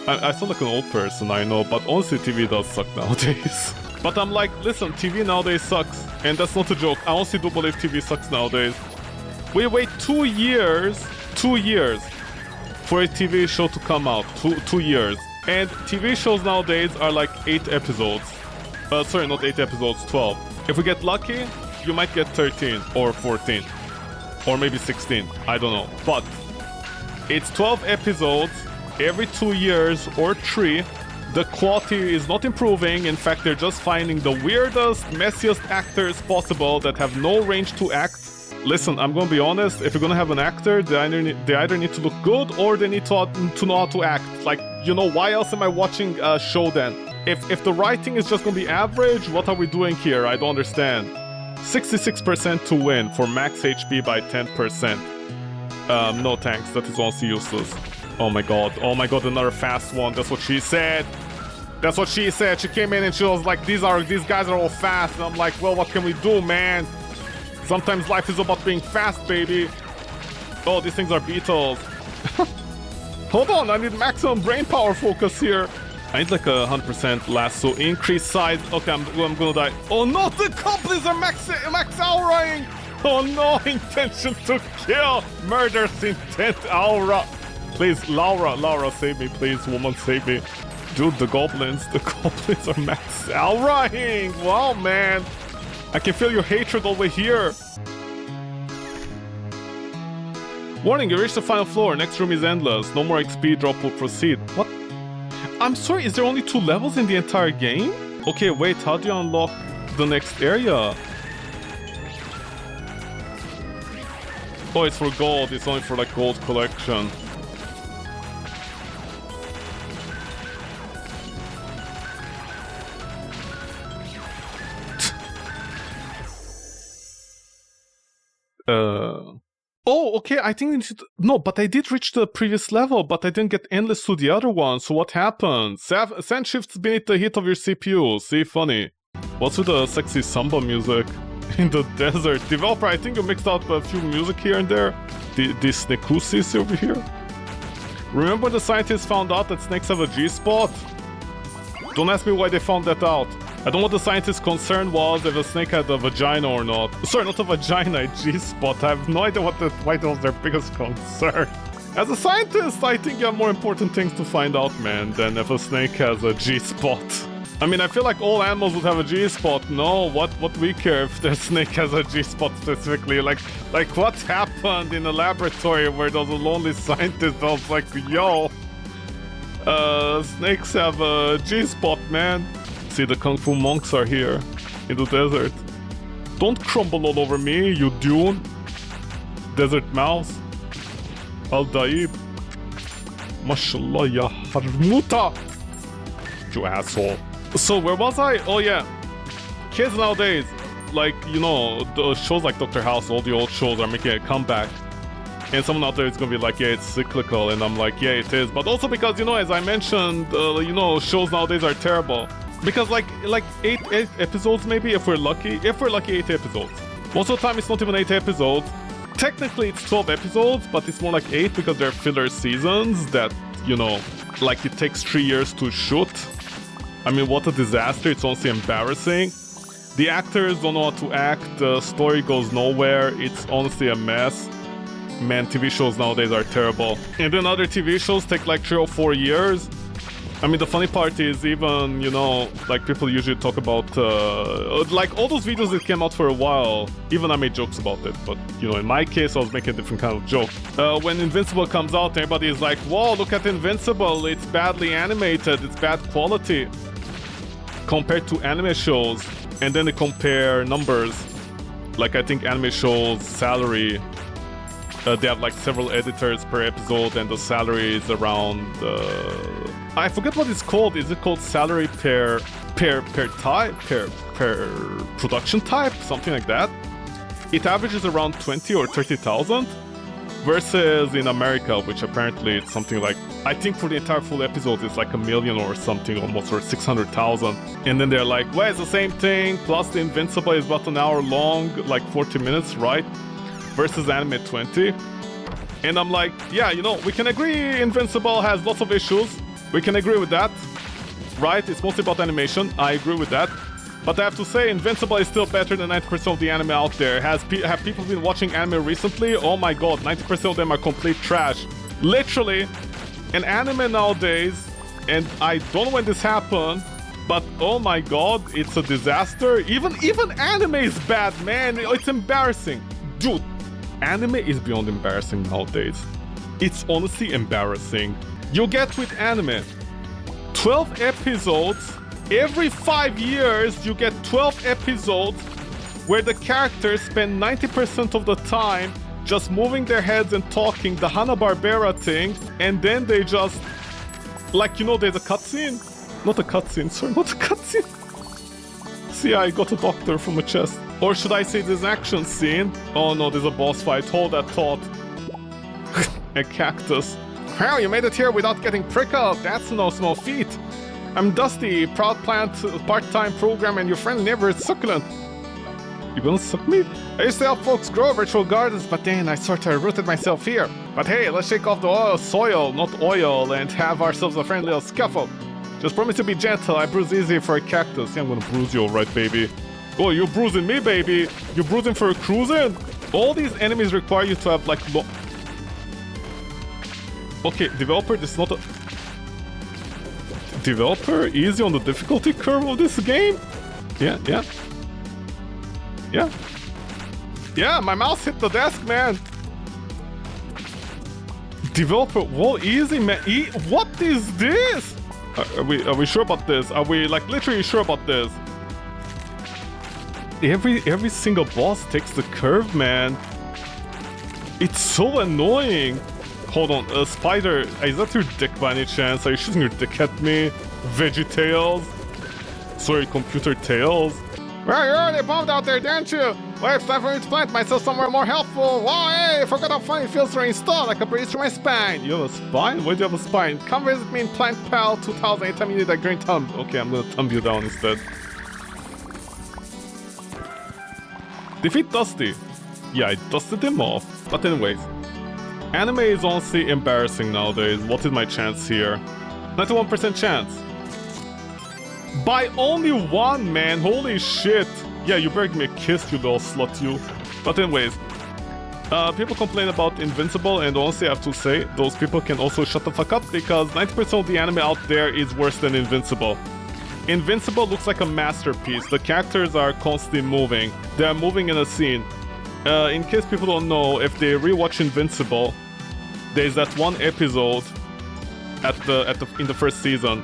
I sound like an old person, I know, but honestly, TV does suck nowadays. But I'm like, listen, TV nowadays sucks. And that's not a joke. I honestly do believe TV sucks nowadays. We wait 2 years for a TV show to come out. Two years. And TV shows nowadays are like 8 episodes. Sorry, not 8 episodes, 12. If we get lucky, you might get 13 or 14. Or maybe 16, I don't know. But it's 12 episodes every 2 years or 3. The quality is not improving. In fact, they're just finding the weirdest, messiest actors possible that have no range to act. Listen, I'm gonna be honest, if you're gonna have an actor, they either need to look good or they need to know how to act. Like, you know, why else am I watching a show then? If the writing is just gonna be average, what are we doing here? I don't understand. 66% to win for max HP by 10%. No thanks, that is honestly useless. Oh my god, another fast one, that's what she said. That's what she said. She came in and she was like, these guys are all fast. And I'm like, well, what can we do, man? Sometimes life is about being fast, baby. Oh, these things are beetles. Hold on, I need maximum brain power focus here. I need like 100% lasso. Increase size. Okay, I'm gonna die. Oh no, the accomplices are max auraing. Oh no, intention to kill. Murder's intent aura. Please, Laura, save me, please. Woman, save me. Dude, the goblins are max auraing. Wow, man. I can feel your hatred over here. Warning, you reached the final floor. Next room is endless. No more XP drop will proceed. What? I'm sorry, is there only 2 levels in the entire game? Okay, wait, how do you unlock the next area? Oh, it's for gold. It's only for like gold collection. Oh, okay, I think... No, but I did reach the previous level, but I didn't get endless to the other one, so what happened? Sand shifts beneath the heat of your CPU. See, funny. What's with the sexy samba music in the desert? Developer, I think you mixed out a few music here and there. These snekusis over here. Remember the scientists found out that snakes have a G-spot? Don't ask me why they found that out. I don't know what the scientist's concern was if a snake had a vagina or not. Sorry, not a vagina, a G-spot. I have no idea why that was their biggest concern. As a scientist, I think you have more important things to find out, man, than if a snake has a G-spot. I mean, I feel like all animals would have a G-spot. No, what we care if the snake has a G-spot specifically? Like what happened in a laboratory where there was a lonely scientist that was like, yo, snakes have a G-spot, man. See, the Kung Fu monks are here in the desert. Don't crumble all over me, you dune. Desert mouse. Al-Daib. Mashallah, ya harmuta. You asshole. So where was I? Oh yeah. Kids nowadays, like, you know, the shows like Dr. House, all the old shows are making a comeback. And someone out there is gonna be like, yeah, it's cyclical. And I'm like, yeah, it is. But also because, you know, as I mentioned, you know, shows nowadays are terrible. Because like 8 episodes maybe, if we're lucky. If we're lucky, 8 episodes. Most of the time it's not even 8 episodes. Technically it's 12 episodes, but it's more like 8 because they're filler seasons that, you know, like it takes 3 years to shoot. I mean, what a disaster. It's honestly embarrassing. The actors don't know how to act. The story goes nowhere. It's honestly a mess. Man, TV shows nowadays are terrible. And then other TV shows take like 3 or 4 years. I mean, the funny part is even, you know, like people usually talk about, like all those videos that came out for a while, even I made jokes about it, but, you know, in my case, I was making a different kind of joke. When Invincible comes out, everybody is like, whoa, look at Invincible, it's badly animated, it's bad quality, compared to anime shows, and then they compare numbers. Like, I think anime shows salary, they have like several editors per episode, and the salary is around, I forget what it's called. Is it called salary per type, per production type, something like that? It averages around 20 or 30,000, versus in America, which apparently it's something like, I think for the entire full episode it's like 1 million or something almost, or 600,000. And then they're like, well, it's the same thing, plus the Invincible is about an hour long, like 40 minutes, right? Versus anime 20. And I'm like, yeah, you know, we can agree Invincible has lots of issues. We can agree with that, right? It's mostly about animation. I agree with that. But I have to say, Invincible is still better than 90% of the anime out there. Have people been watching anime recently? Oh my god, 90% of them are complete trash. Literally, an anime nowadays, and I don't know when this happened, but oh my god, it's a disaster. Even anime is bad, man. It's embarrassing. Dude, anime is beyond embarrassing nowadays. It's honestly embarrassing. You get with anime 12 episodes. Every 5 years, you get 12 episodes where the characters spend 90% of the time just moving their heads and talking, the Hanna-Barbera thing, and then they just, like, you know, there's a cutscene? Not a cutscene, sorry, not a cutscene. See, I got a doctor from my chest. Or should I say there's an action scene? Oh no, there's a boss fight, hold that thought. A cactus. Wow, you made it here without getting prickled, that's no small feat. I'm Dusty, proud plant part-time program, and your friendly neighbor is Succulent. You gonna suck me? I used to help folks grow virtual gardens, but then I sort of rooted myself here. But hey, let's shake off the soil, not oil, and have ourselves a friendly little scuffle. Just promise to be gentle, I bruise easy for a cactus. Yeah, I'm gonna bruise you alright, baby. Oh, you're bruising me, baby. You're bruising for a cruising? All these enemies require you to have, like, Okay, developer, this is not a... Developer, easy on the difficulty curve of this game? Yeah. Yeah, my mouse hit the desk, man. Developer, whoa, easy, man. What is this? Are we sure about this? Are we, like, literally sure about this? Every single boss takes the curve, man. It's so annoying. Hold on, Spider, is that your dick by any chance? Are you shooting your dick at me? VeggieTales? Sorry, Computer Tails? Well, you're already bummed out there, didn't you? Well, it's time for me to plant myself somewhere more helpful. Wow, hey, I forgot how funny it feels to reinstall. I can breathe through my spine. You have a spine? Why do you have a spine? Come visit me in Plant Pal 2000 anytime you need a green thumb. Okay, I'm gonna thumb you down instead. Defeat Dusty. Yeah, I dusted him off. But anyways. Anime is honestly embarrassing nowadays. What is my chance here? 91% chance. By only one, man. Holy shit. Yeah, you better give me a kiss, you little slut, you. But anyways, people complain about Invincible, and honestly I have to say, those people can also shut the fuck up, because 90% of the anime out there is worse than Invincible. Invincible looks like a masterpiece. The characters are constantly moving. They are moving in a scene. In case people don't know, if they rewatch Invincible, there's that one episode in the first season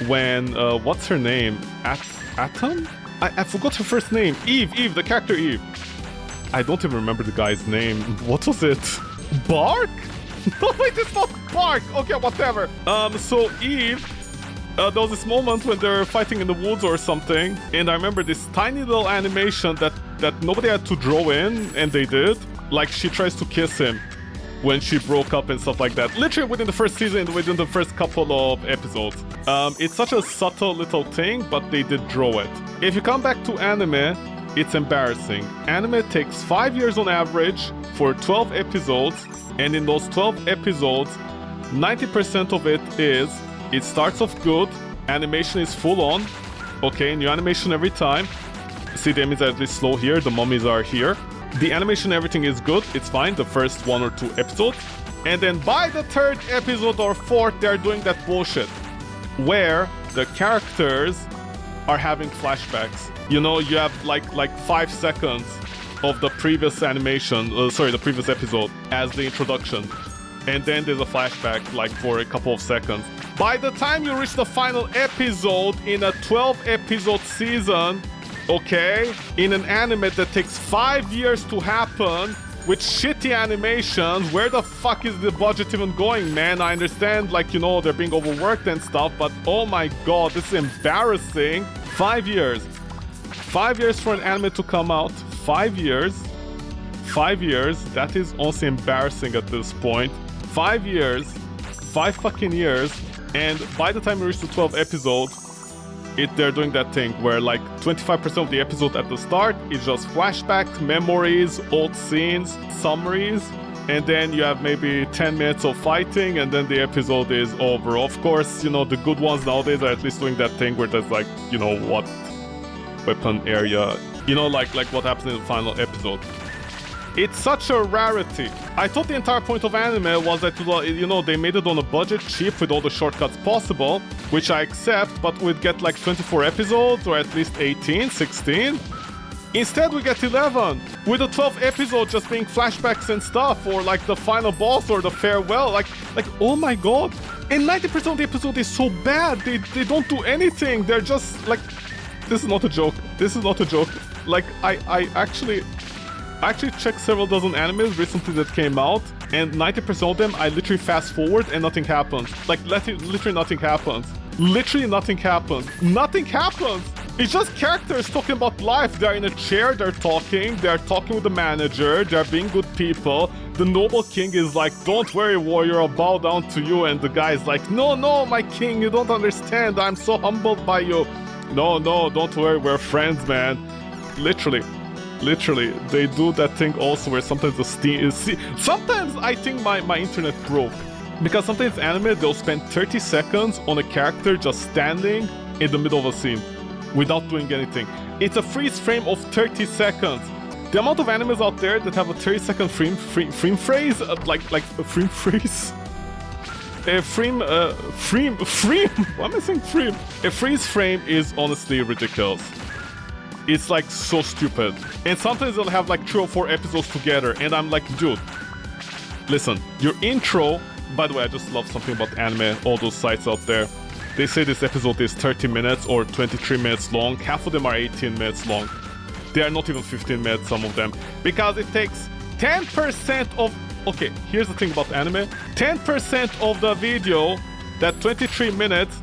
when what's her name? Atom? I forgot her first name. Eve, the character Eve. I don't even remember the guy's name. What was it? Bark? No, wait, it's not Bark. Okay, whatever. So Eve, there was this moment when they're fighting in the woods or something, and I remember this tiny little animation that nobody had to draw in, and they did. Like, she tries to kiss him when she broke up and stuff like that. Literally within the first season, within the first couple of episodes. It's such a subtle little thing, but they did draw it. If you come back to anime, it's embarrassing. Anime takes 5 years on average for 12 episodes, and in those 12 episodes, 90% of it starts off good, animation is full on, okay, new animation every time. See, the enemies are at least slow here, the mummies are here. The animation, everything is good, it's fine, the first 1 or 2 episodes. And then by the 3rd episode or 4th, they're doing that bullshit where the characters are having flashbacks. You know, you have like 5 seconds of the previous animation, the previous episode as the introduction. And then there's a flashback like for a couple of seconds. By the time you reach the final episode in a 12 episode season, Okay? In an anime that takes 5 years to happen, with shitty animations, where the fuck is the budget even going, man? I understand, like, you know, they're being overworked and stuff, but oh my god, this is embarrassing. 5 years. 5 years for an anime to come out. 5 years. 5 years. That is also embarrassing at this point. 5 years. 5 fucking years. And by the time we reach the 12th episode, they're doing that thing where like 25% of the episode at the start is just flashbacks, memories, old scenes, summaries, and then you have maybe 10 minutes of fighting, and then the episode is over. Of course, you know, the good ones nowadays are at least doing that thing where there's like, you know, what weapon area, you know, like what happens in the final episode. It's such a rarity. I thought the entire point of anime was that, you know, they made it on a budget, cheap, with all the shortcuts possible, which I accept, but we'd get like 24 episodes, or at least 18, 16. Instead, we get 11, with the 12th episode just being flashbacks and stuff, or like the final boss or the farewell. Like, oh my god. And 90% of the episode is so bad. They don't do anything. They're just like, this is not a joke. This is not a joke. Like, I actually checked several dozen animes recently that came out, and 90% of them I literally fast forward and nothing happens. Like, literally nothing happens. Literally nothing happens. Nothing happens! It's just characters talking about life. They're in a chair, they're talking with the manager, they're being good people. The noble king is like, don't worry warrior, I'll bow down to you. And the guy's like, no, my king, you don't understand. I'm so humbled by you. No, don't worry, we're friends, man. Literally, they do that thing also where sometimes the steam is... Sometimes I think my internet broke. Because sometimes anime, they'll spend 30 seconds on a character just standing in the middle of a scene without doing anything. It's a freeze frame of 30 seconds. The amount of animes out there that have a 30-second frame phrase, like a frame phrase? A frame, why am I saying frame? A freeze frame is honestly ridiculous. It's like so stupid. And sometimes they'll have like 3 or 4 episodes together, and I'm like, dude, listen, your intro... By the way, I just love something about anime, all those sites out there. They say this episode is 30 minutes or 23 minutes long. Half of them are 18 minutes long. They are not even 15 minutes, some of them. Because it takes 10% of... Okay, here's the thing about anime. 10% of the video, that 23 minutes,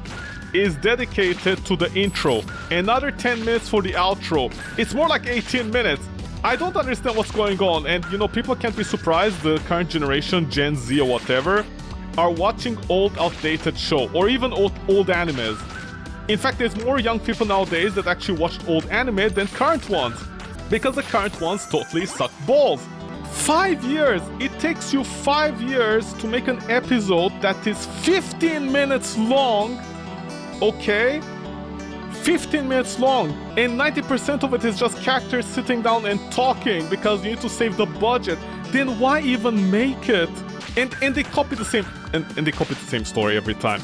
is dedicated to the intro. Another 10 minutes for the outro. It's more like 18 minutes. I don't understand what's going on, and you know, people can't be surprised the current generation, Gen Z or whatever, are watching old, outdated show, or even old animes. In fact, there's more young people nowadays that actually watched old anime than current ones, because the current ones totally suck balls. 5 years! It takes you 5 years to make an episode that is 15 minutes long, okay? 15 minutes long, and 90% of it is just characters sitting down and talking because you need to save the budget. Then why even make it? And they copy the same and they copy the same story every time.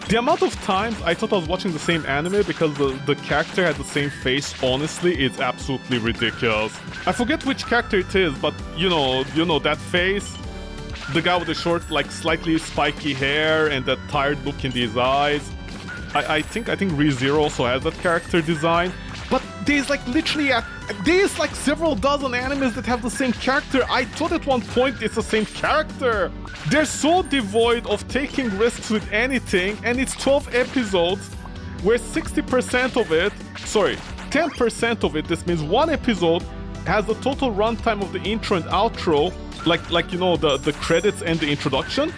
The amount of times I thought I was watching the same anime because the character had the same face, honestly, it's absolutely ridiculous. I forget which character it is, but you know that face, the guy with the short, like slightly spiky hair and that tired look in his eyes. I think ReZero also has that character design, but there's like there's like several dozen animes that have the same character. I thought at one point it's the same character. They're so devoid of taking risks with anything, and it's 12 episodes where 60% of it, 10% of it, this means one episode has the total runtime of the intro and outro, like you know, the credits and the introduction.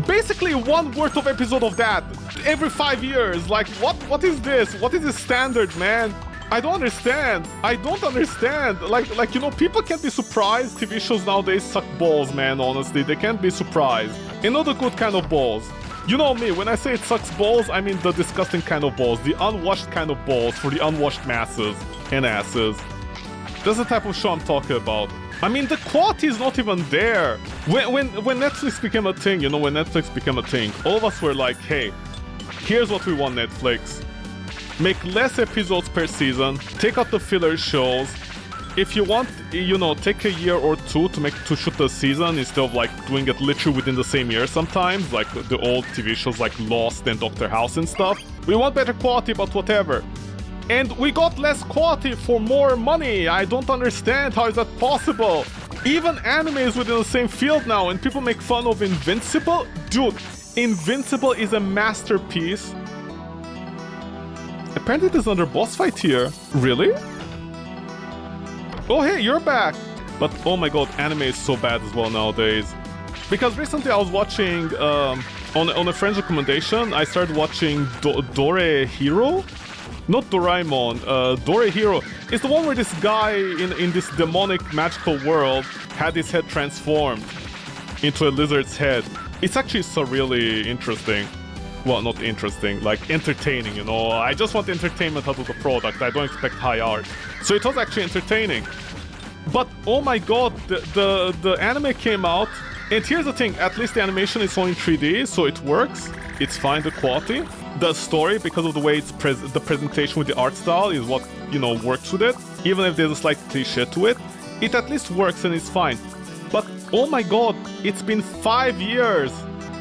Basically one worth of episode of that every 5 years. Like, what is this? What is this standard, man? I don't understand. Like you know, people can't be surprised. TV shows nowadays suck balls, man, honestly. They can't be surprised. And not the good kind of balls. You know me, when I say it sucks balls, I mean the disgusting kind of balls. The unwashed kind of balls for the unwashed masses and asses. That's the type of show I'm talking about. I mean, the quality is not even there. When Netflix became a thing, you know, all of us were like, hey, here's what we want, Netflix. Make less episodes per season, take out the filler shows. If you want, you know, take a year or two to shoot the season instead of like doing it literally within the same year sometimes, like the old TV shows like Lost and Dr. House and stuff. We want better quality, but whatever. And we got less quality for more money. I don't understand. How is that possible? Even anime is within the same field now, and people make fun of Invincible. Dude, Invincible is a masterpiece. Apparently there's another boss fight here. Really? Oh hey, you're back! But oh my god, anime is so bad as well nowadays. Because recently I was watching, on a friend's recommendation, I started watching Dore Hero? Not Doraemon, Dore Hero. It's the one where this guy in this demonic magical world had his head transformed into a lizard's head. It's actually so really interesting. Well, not interesting, like entertaining, you know. I just want entertainment out of the product. I don't expect high art. So it was actually entertaining. But oh my god, the anime came out, and here's the thing, at least the animation is all in 3D, so it works. It's fine, the quality. The story, because of the way it's the presentation with the art style is what, you know, works with it. Even if there's a slight cliche to it, it at least works and it's fine. But oh my god, it's been 5 years.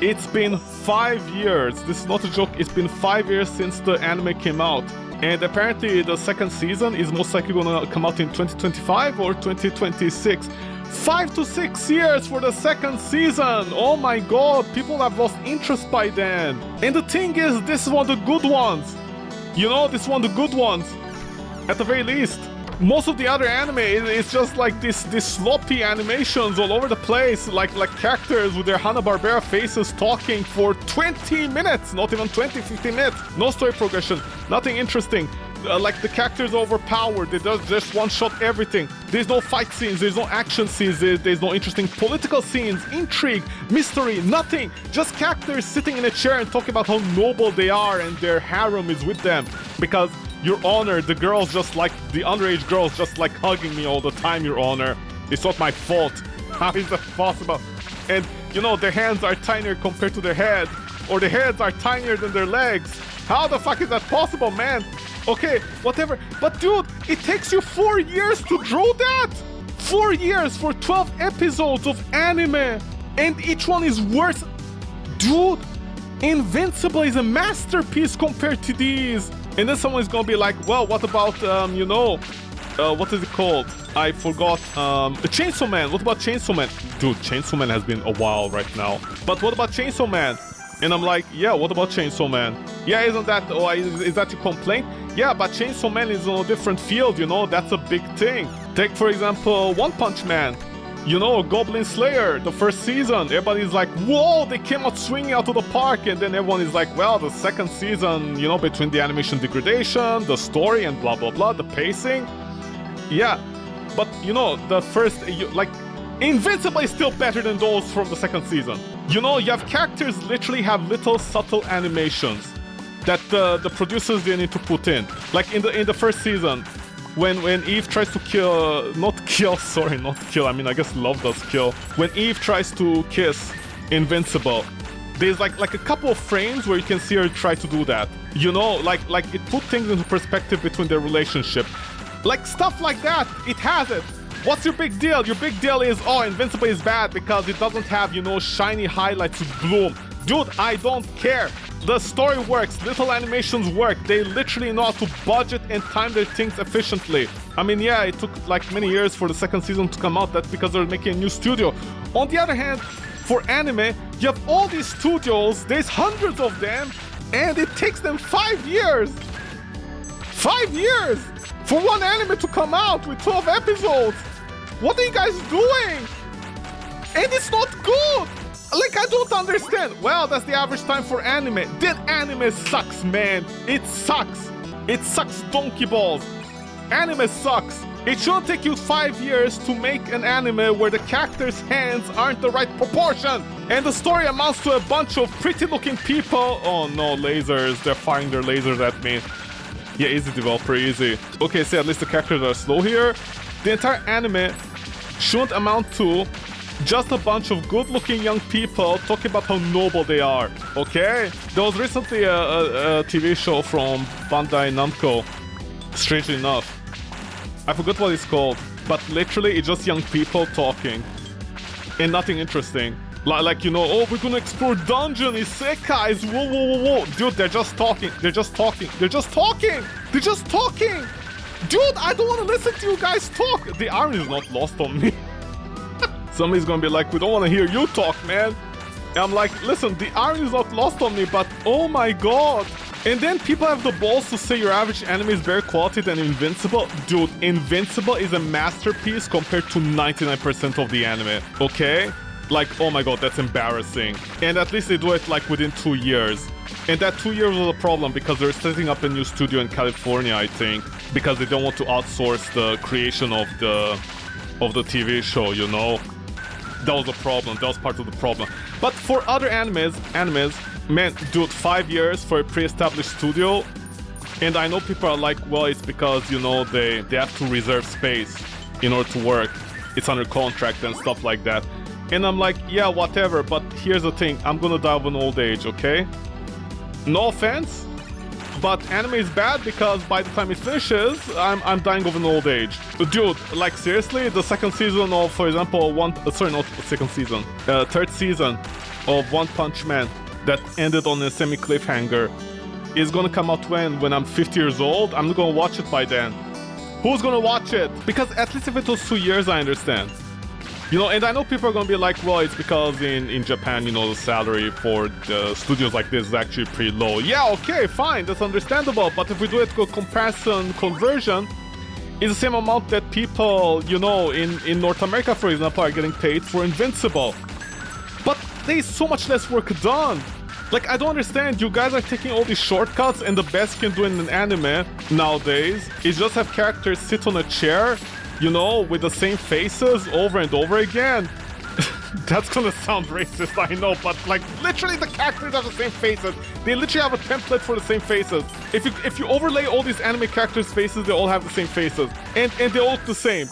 It's been 5 years. This is not a joke. It's been 5 years since the anime came out. And apparently the second season is most likely gonna come out in 2025 or 2026. 5 to 6 years for the second season! Oh my god, people have lost interest by then. And the thing is, this is one of the good ones. You know, this is one of the good ones. At the very least. Most of the other anime is just like this sloppy animations all over the place, like characters with their Hanna-Barbera faces talking for 20 minutes, not even 20, 15 minutes. No story progression, nothing interesting. Like the characters are overpowered, they just one-shot everything. There's no fight scenes, there's no action scenes, there's no interesting political scenes, intrigue, mystery, nothing. Just characters sitting in a chair and talking about how noble they are and their harem is with them. Because, Your Honor, the girls just like, the underage girls just like hugging me all the time, Your Honor. It's not my fault. How is that possible? And, you know, their hands are tinier compared to their head, or their heads are tinier than their legs. How the fuck is that possible, man? Okay, whatever. But dude, it takes you 4 years to draw that? 4 years for 12 episodes of anime. And each one is worth... Dude, Invincible is a masterpiece compared to these. And then someone's gonna be like, well, what about, you know, what is it called? I forgot. Chainsaw Man. What about Chainsaw Man? Dude, Chainsaw Man has been a while right now. But what about Chainsaw Man? And I'm like, yeah, what about Chainsaw Man? Yeah, isn't that, oh, is that your complaint? Yeah, but Chainsaw Man is on a different field, you know, that's a big thing. Take, for example, One Punch Man. You know, Goblin Slayer, the first season, everybody's like, whoa, they came out swinging out of the park, and then everyone is like, well, the second season, you know, between the animation degradation, the story, and blah, blah, blah, the pacing. Yeah, but, you know, the first, like, Invincible is still better than those from the second season. You know, you have characters literally have little subtle animations that the producers didn't need to put in. Like in the first season, when Eve tries to kill, not kill, I mean, I guess love does kill. When Eve tries to kiss Invincible, there's like a couple of frames where you can see her try to do that. You know, like it put things into perspective between their relationship. Like stuff like that, it has it. What's your big deal? Your big deal is, oh, Invincible is bad because it doesn't have, you know, shiny highlights to bloom. Dude, I don't care. The story works, little animations work. They literally know how to budget and time their things efficiently. I mean, yeah, it took like many years for the second season to come out. That's because they're making a new studio. On the other hand, for anime, you have all these studios, there's hundreds of them, and it takes them 5 years. 5 years for one anime to come out with 12 episodes. What are you guys doing? And it's not good. Like, I don't understand. Well, that's the average time for anime. Then anime sucks, man. It sucks. It sucks donkey balls. Anime sucks. It shouldn't take you 5 years to make an anime where the characters' hands aren't the right proportion. And the story amounts to a bunch of pretty looking people. Oh no, lasers. They're firing their lasers at me. Yeah, easy developer, easy. Okay, so at least the characters are slow here. The entire anime shouldn't amount to just a bunch of good-looking young people talking about how noble they are, okay? There was recently a TV show from Bandai Namco, strangely enough. I forgot what it's called, but literally it's just young people talking. And nothing interesting. Like, you know, oh, we're gonna explore dungeon, isekais, whoa, whoa, whoa, whoa. Dude, they're just talking, they're just talking, they're just talking! They're just talking! Dude, I don't want to listen to you guys talk! The irony is not lost on me. Somebody's gonna be like, we don't want to hear you talk, man. And I'm like, listen, the irony is not lost on me, but oh my god. And then people have the balls to say your average anime is better quality than Invincible. Dude, Invincible is a masterpiece compared to 99% of the anime, okay? Like, oh my god, that's embarrassing. And at least they do it like within 2 years. And that 2 years was a problem because they're setting up a new studio in California, I think. Because they don't want to outsource the creation of the TV show, you know? That was a problem, that was part of the problem. But for other animes, man, dude, 5 years for a pre-established studio. And I know people are like, well, it's because, you know, they have to reserve space in order to work. It's under contract and stuff like that. And I'm like, yeah, whatever, but here's the thing, I'm gonna die of an old age, okay? No offense, but anime is bad because by the time it finishes, I'm dying of an old age. Dude, like seriously, the second season of, for example, third season of One Punch Man that ended on a semi-cliffhanger is gonna come out when I'm 50 years old. I'm not gonna watch it by then. Who's gonna watch it? Because at least if it was 2 years, I understand. You know, and I know people are gonna be like, well, it's because in Japan, you know, the salary for the studios like this is actually pretty low. Yeah, okay, fine, that's understandable. But if we do it to a conversion, it's the same amount that people, you know, in North America, for example, are getting paid for Invincible. But there's so much less work done. Like, I don't understand, you guys are taking all these shortcuts and the best you can do in an anime nowadays is just have characters sit on a chair, you know, with the same faces over and over again. That's gonna sound racist, I know, but like literally the characters have the same faces. They literally have a template for the same faces. If you overlay all these anime characters' faces, they all have the same faces. And they all look the same.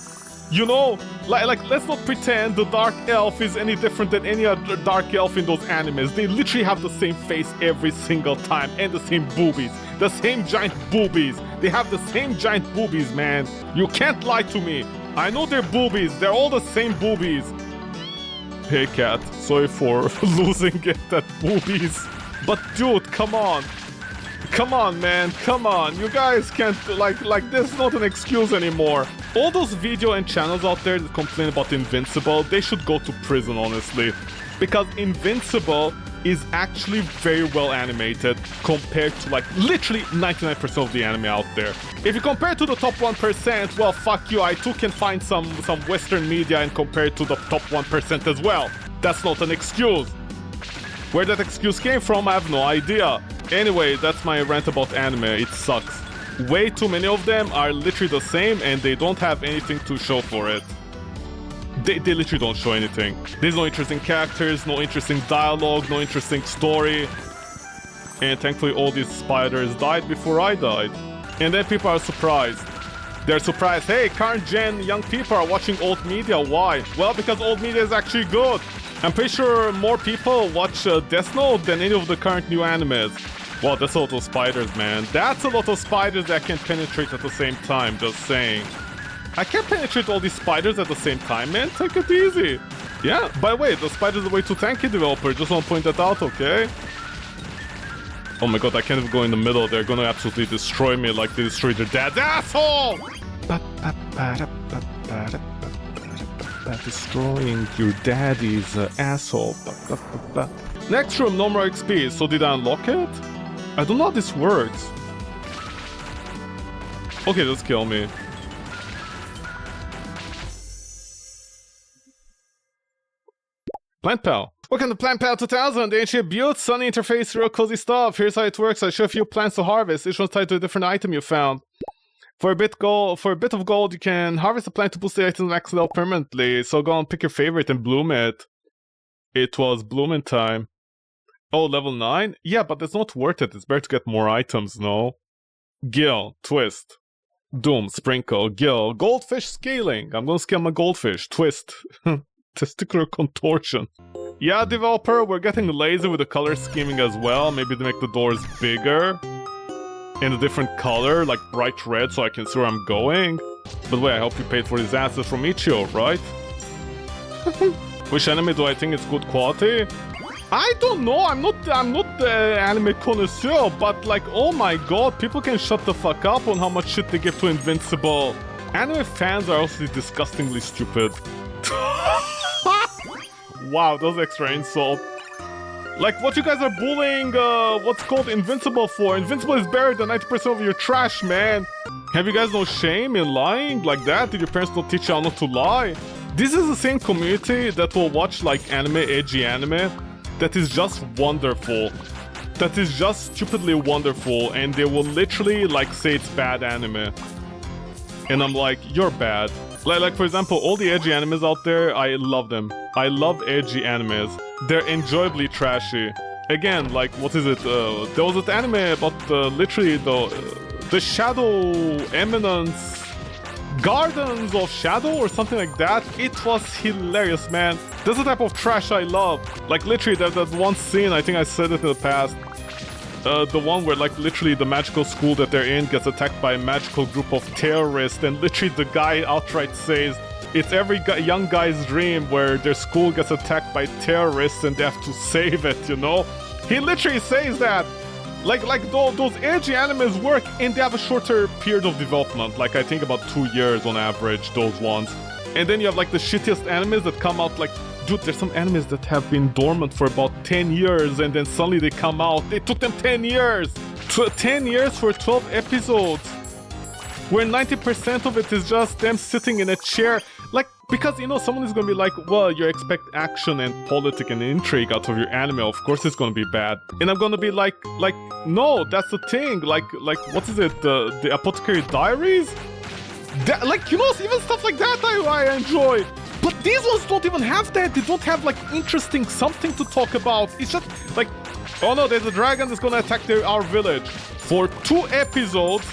You know, like let's not pretend the Dark Elf is any different than any other Dark Elf in those animes. They literally have the same face every single time and the same boobies. The same giant boobies. They have the same giant boobies, man. You can't lie to me. I know they're boobies. They're all the same boobies. Hey, Cat. Sorry for losing it at boobies. But dude, come on. Come on, man. Come on. You guys can't, like this is not an excuse anymore. All those video and channels out there that complain about Invincible, they should go to prison, honestly. Because Invincible is actually very well animated compared to like literally 99% of the anime out there. If you compare to the top 1%, well, fuck you, I too can find some Western media and compare it to the top 1% as well. That's not an excuse. Where that excuse came from, I have no idea. Anyway, that's my rant about anime, it sucks. Way too many of them are literally the same and they don't have anything to show for it. They literally don't show anything. There's no interesting characters, no interesting dialogue, no interesting story. And thankfully all these spiders died before I died. And then people are surprised. They're surprised, hey, current gen young people are watching old media, why? Well, because old media is actually good. I'm pretty sure more people watch Death Note than any of the current new animes. Wow, that's a lot of spiders, man. That's a lot of spiders that can penetrate at the same time, just saying. I can't penetrate all these spiders at the same time, man. Take it easy. Yeah, by the way, the spiders are way too tanky, developer. Just want to point that out, okay? Oh my god, I can't even go in the middle. They're gonna absolutely destroy me like they destroyed their dad's asshole! Destroying your daddy's asshole. Next room, no more XP. So did I unlock it? I don't know how this works. Okay, just kill me. Plant Pal. Welcome to Plant Pal 2000, the ancient build, sunny interface, real cozy stuff. Here's how it works. I show a few plants to harvest. Each one's tied to a different item you found. For a bit of gold, you can harvest a plant to boost the item's max level permanently. So go and pick your favorite and bloom it. It was blooming time. Oh, level 9? Yeah, but it's not worth it. It's better to get more items, no? Gill, Twist. Doom, Sprinkle, Gill, Goldfish Scaling. I'm gonna scale my goldfish. Twist. Testicular Contortion. Yeah, developer, we're getting lazy with the color scheming as well. Maybe to make the doors bigger. In a different color, like bright red, so I can see where I'm going. By the way, I hope you paid for these assets from Ichio, right? Which anime do I think is good quality? I don't know. I'm not the anime connoisseur, but like, oh my god, people can shut the fuck up on how much shit they give to Invincible. Anime fans are also disgustingly stupid. Wow, that was extra insult. Like, what you guys are bullying, what's called Invincible for? Invincible is better than 90% of your trash, man. Have you guys no shame in lying like that? Did your parents not teach you how not to lie? This is the same community that will watch, like, anime, edgy anime, that is just wonderful. That is just stupidly wonderful, and they will literally, like, say it's bad anime. And I'm like, you're bad. Like, for example, all the edgy animes out there, I love them. I love edgy animes. They're enjoyably trashy. Again, like, what is it? There was an anime about literally the Shadow Eminence Gardens of Shadow or something like that. It was hilarious, man. That's the type of trash I love. Like, literally, there's that one scene, I think I said it in the past. The one where, like, literally the magical school that they're in gets attacked by a magical group of terrorists, and literally the guy outright says it's every young guy's dream where their school gets attacked by terrorists and they have to save it, you know? He literally says that. Like those edgy animes work, and they have a shorter period of development, like I think about 2 years on average, those ones. And then you have like the shittiest animes that come out like, dude, there's some animes that have been dormant for about 10 years and then suddenly they come out. It took them 10 years! 10 years for 12 episodes! Where 90% of it is just them sitting in a chair. Like, because, you know, someone is gonna be like, well, you expect action and politic and intrigue out of your anime, of course it's gonna be bad. And I'm gonna be like, no, that's the thing. Like, what is it? The Apothecary Diaries? That, like, you know, even stuff like that I enjoy. But these ones don't even have that. They don't have, like, interesting something to talk about. It's just, like, oh no, there's a dragon that's gonna attack our village. For two episodes,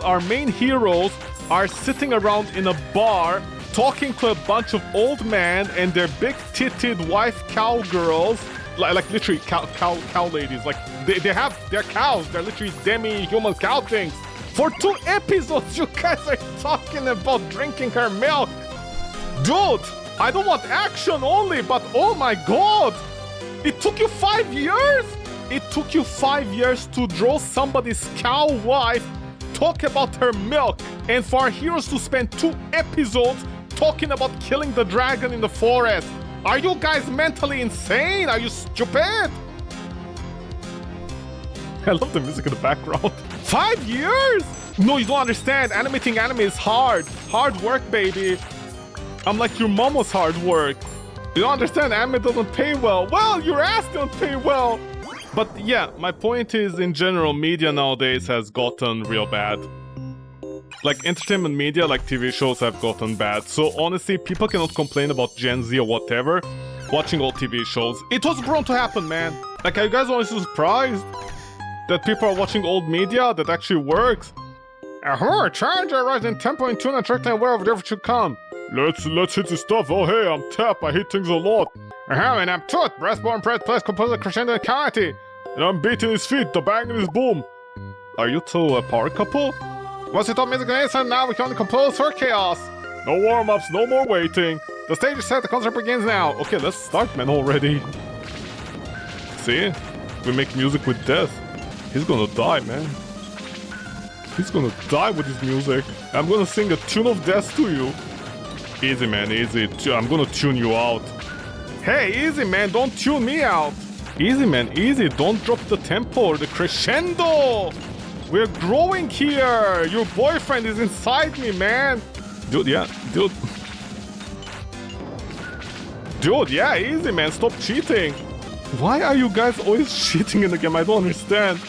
our main heroes are sitting around in a bar talking to a bunch of old men and their big-titted wife cowgirls. Like literally cow ladies. Like, they're cows. They're literally demi-human cow things. For 2 episodes, you guys are talking about drinking her milk. Dude, I don't want action only, but oh my god! It took you 5 years? It took you 5 years to draw somebody's cow wife talk about her milk, and for our heroes to spend 2 episodes talking about killing the dragon in the forest. Are you guys mentally insane? Are you stupid? I love the music in the background. 5 years? No, you don't understand. Animating anime is hard. Hard work, baby. I'm like your mama's hard work. You don't understand. Anime doesn't pay well. Well, your ass don't pay well. But yeah, my point is, in general, media nowadays has gotten real bad. Like, entertainment media, like TV shows, have gotten bad. So honestly, people cannot complain about Gen Z or whatever watching old TV shows. It was bound to happen, man. Like, are you guys honestly surprised that people are watching old media that actually works? Change your rise in tempo and tune and track time wherever whatever should come. Let's hit the stuff. Oh hey, I'm Tap, I hit things a lot. And I'm Toot, breastbone, press, plus composer, crescendo, and karate. And I'm beating his feet, the bang in his boom. Are you two a power couple? Once you top music and now we can only compose for chaos. No warm-ups, no more waiting. The stage is set, the concert begins now. Okay, let's start, man, already. See? We make music with death. He's gonna die, man. He's gonna die with his music. I'm gonna sing a tune of death to you. Easy, man, easy. I'm gonna tune you out. Hey, easy, man, don't tune me out. Easy, man, easy. Don't drop the tempo or the crescendo. We're growing here. Your boyfriend is inside me, man. Dude, yeah, dude. Dude, yeah, easy, man. Stop cheating. Why are you guys always cheating in the game? I don't understand.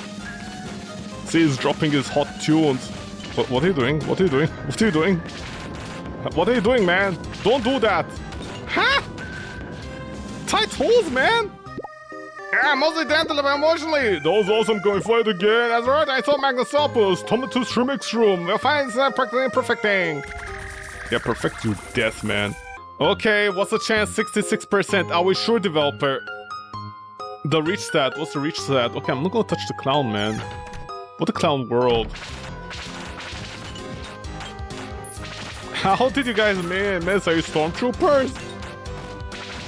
See, he's dropping his hot tunes. What are you doing? What are you doing? What are you doing? What are you doing, man? Don't do that. Huh? Tight holes, man. Yeah, mostly dental but emotionally. Those awesome going for it again. That's right, I saw Magnus Opus. Tomatus Remix Room. We'll find practically perfecting. Yeah, perfect you death, man. Okay, what's the chance? 66%. Are we sure, developer? The reach stat. What's the reach stat? Okay, I'm not gonna touch the clown, man. What a clown world. How did you guys miss? Are you stormtroopers?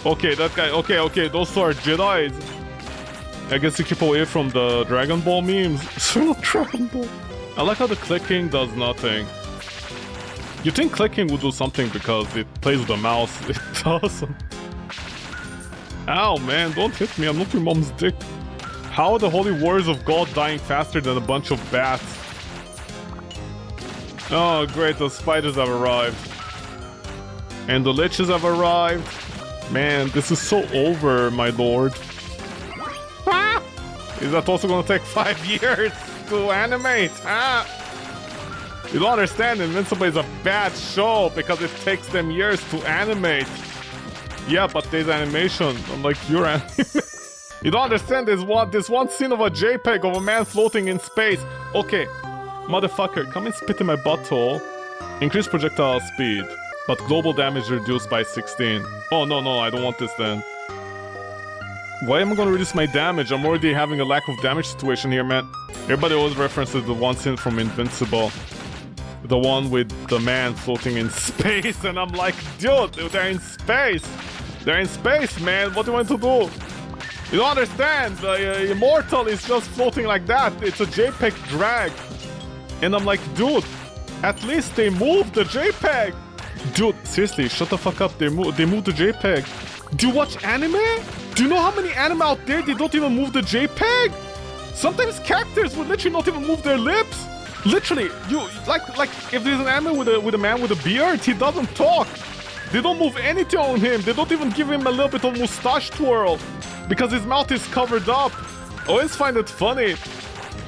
Okay, that guy. Okay, those two are Jedis. I guess you keep away from the Dragon Ball memes. Dragon Ball. I like how the clicking does nothing. You think clicking would do something because it plays with the mouse. It doesn't. Ow, man, don't hit me. I'm not your mom's dick. How are the holy warriors of God dying faster than a bunch of bats? Oh, great, the spiders have arrived. And the liches have arrived. Man, this is so over, my lord. Ah! Is that also gonna take 5 years to animate? Ah! You don't understand, Invincible is a bad show because it takes them years to animate. Yeah, but there's animation, unlike your anime. You don't understand, this one scene of a JPEG of a man floating in space. Okay, motherfucker, come and spit in my butthole. Increase projectile speed, but global damage reduced by 16. Oh, no, I don't want this then. Why am I gonna reduce my damage? I'm already having a lack of damage situation here, man. Everybody always references the one scene from Invincible. The one with the man floating in space, and I'm like, dude, they're in space! They're in space, man, what do you want to do? You don't understand, the Immortal is just floating like that, it's a JPEG drag. And I'm like, dude, at least they moved the JPEG! Dude, seriously, shut the fuck up, they moved the JPEG. Do you watch anime? Do you know how many anime out there they don't even move the JPEG? Sometimes characters would literally not even move their lips. Literally, you like if there's an anime with a man with a beard, he doesn't talk. They don't move anything on him. They don't even give him a little bit of mustache twirl because his mouth is covered up. I always find it funny.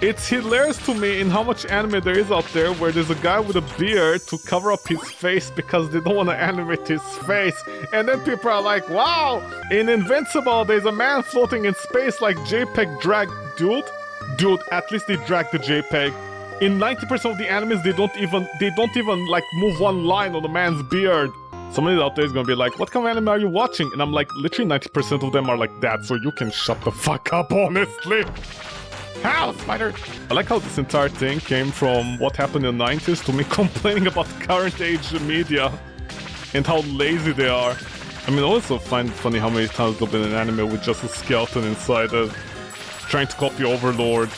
It's hilarious to me in how much anime there is out there where there's a guy with a beard to cover up his face because they don't want to animate his face. And then people are like, wow, in Invincible, there's a man floating in space like JPEG drag. Dude, at least they drag the JPEG. In 90% of the animes, they don't even like move one line on the man's beard. Somebody out there is gonna be like, what kind of anime are you watching? And I'm like, literally 90% of them are like that, so you can shut the fuck up, honestly. How, Spider? I like how this entire thing came from what happened in the 90s to me complaining about current age media and how lazy they are. I mean, I also find it funny how many times there've been an anime with just a skeleton inside it, trying to copy Overlord.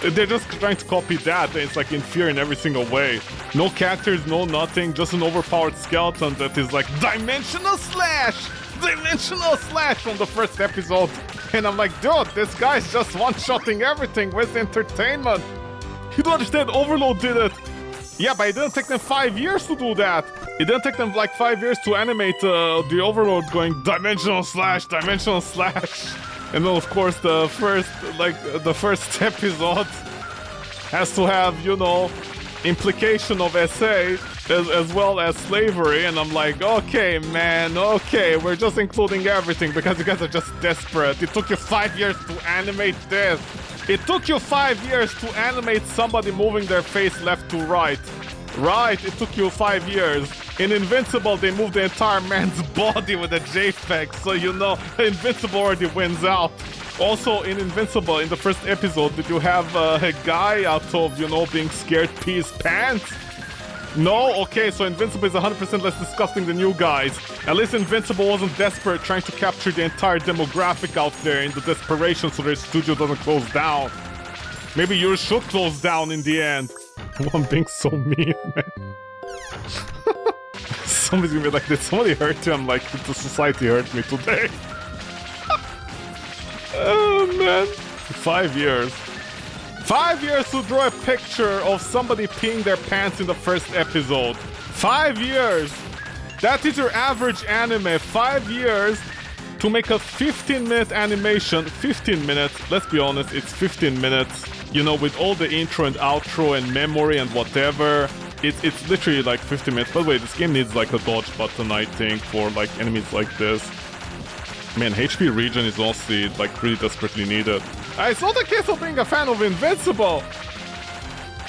They're just trying to copy that, and it's like inferior in every single way. No characters, no nothing, just an overpowered skeleton that is like Dimensional Slash! Dimensional Slash from the first episode. And I'm like, dude, this guy's just one-shotting everything. Where's the entertainment? You don't understand, Overlord did it. Yeah, but it didn't take them 5 years to do that. It didn't take them like 5 years to animate the Overlord going Dimensional Slash, Dimensional Slash. And then, of course, the first episode has to have, you know, implication of SA as well as slavery. And I'm like, okay, man, okay, we're just including everything because you guys are just desperate. It took you 5 years to animate this. It took you 5 years to animate somebody moving their face left to right. Right, it took you 5 years. In Invincible, they moved the entire man's body with a JPEG, so you know Invincible already wins out. Also, in Invincible, in the first episode, did you have a guy out of, you know, being scared pee his pants? No? Okay, so Invincible is 100% less disgusting than you guys. At least Invincible wasn't desperate trying to capture the entire demographic out there in the desperation so their studio doesn't close down. Maybe yours should close down in the end. I'm being so mean, man. Somebody's gonna be like, did somebody hurt you? I'm like, the society hurt me today. Oh, man. 5 years. 5 years to draw a picture of somebody peeing their pants in the first episode. 5 years. That is your average anime. 5 years to make a 15-minute animation. 15 minutes. Let's be honest, it's 15 minutes. You know, with all the intro and outro and memory and whatever. It's literally like 50 minutes. By the way, this game needs like a dodge button, I think, for like enemies like this. Man, HP regen is also like really desperately needed. It's not a case of being a fan of Invincible.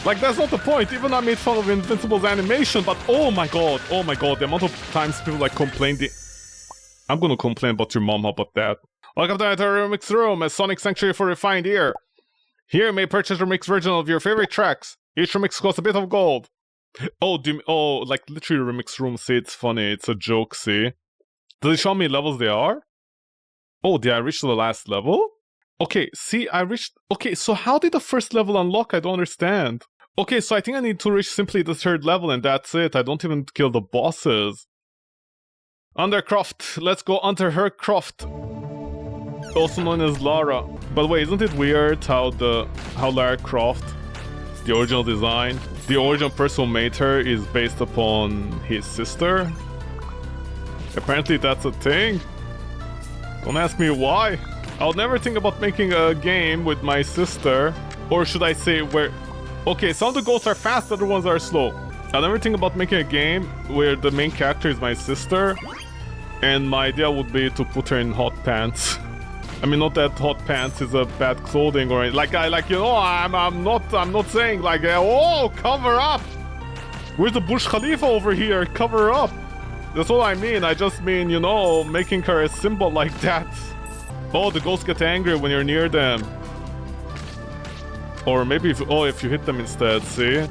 Like, that's not the point. Even I made fun of Invincible's animation, but oh my god, the amount of times people like complain. I'm gonna complain about your mom, how about that? Welcome to the Remix Room, a Sonic Sanctuary for refined ear. Here you may purchase a remix version of your favorite tracks. Each remix costs a bit of gold. Oh, like literally Remix Room say it's funny, it's a joke, see? Does it show how many levels there are? Oh, did I reach the last level? Okay, see, I reached... Okay, so how did the first level unlock? I don't understand. Okay, so I think I need to reach simply the third level and that's it. I don't even kill the bosses. Undercroft. Let's go under her Croft. Also known as Lara. By the way, isn't it weird how Lara Croft, the original design, the original person who made her is based upon his sister? Apparently that's a thing. Don't ask me why. I'll never think about making a game with my sister. Or should I say where... Okay, some of the ghosts are fast, other ones are slow. I'll never think about making a game where the main character is my sister. And my idea would be to put her in hot pants. I mean, not that hot pants is a bad clothing or anything. I'm not saying like, oh, cover up. Where's the Burj Khalifa over here? Cover up. That's what I mean. I just mean, you know, making her a symbol like that. Oh, the ghosts get angry when you're near them. Or maybe if you hit them instead, see?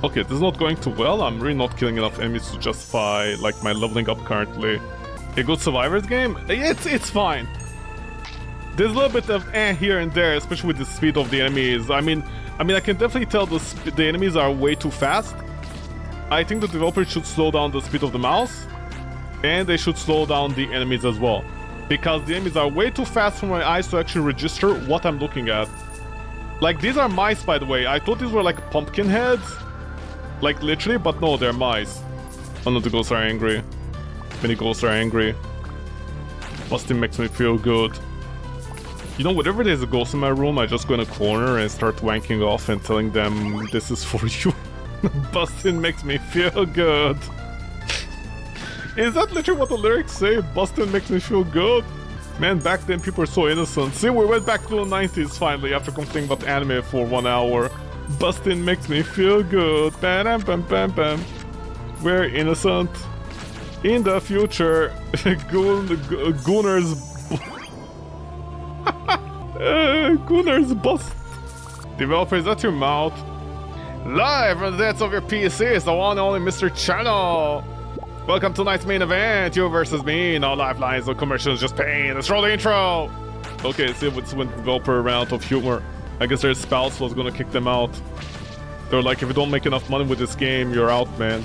Okay, this is not going too well. I'm really not killing enough enemies to justify like my leveling up currently. A good Survivors game? It's fine. There's a little bit of here and there, especially with the speed of the enemies. I mean I can definitely tell the enemies are way too fast. I think the developers should slow down the speed of the mouse, and they should slow down the enemies as well. Because the enemies are way too fast for my eyes to actually register what I'm looking at. Like, these are mice, by the way. I thought these were like pumpkin heads. Like, literally, but no, they're mice. Oh no, the ghosts are angry. Many ghosts are angry. Busting makes me feel good. You know, whenever there's a ghost in my room, I just go in a corner and start wanking off and telling them, this is for you. Busting makes me feel good. Is that literally what the lyrics say? Bustin' makes me feel good? Man, back then people were so innocent. See, we went back to the 90s finally after complaining about anime for 1 hour. Bustin' makes me feel good. Bam, bam, bam, bam. We're innocent. In the future, Gooners... Gooners bust. Developer, is that your mouth? Live from the depths of your PC is the one and only Mr. Channel. Welcome to tonight's main event, you versus me. No lifelines, no commercials, just pain. Let's roll the intro! Okay, see if it's when the developer ran out of humor. I guess their spouse was gonna kick them out. They're like, if you don't make enough money with this game, you're out, man.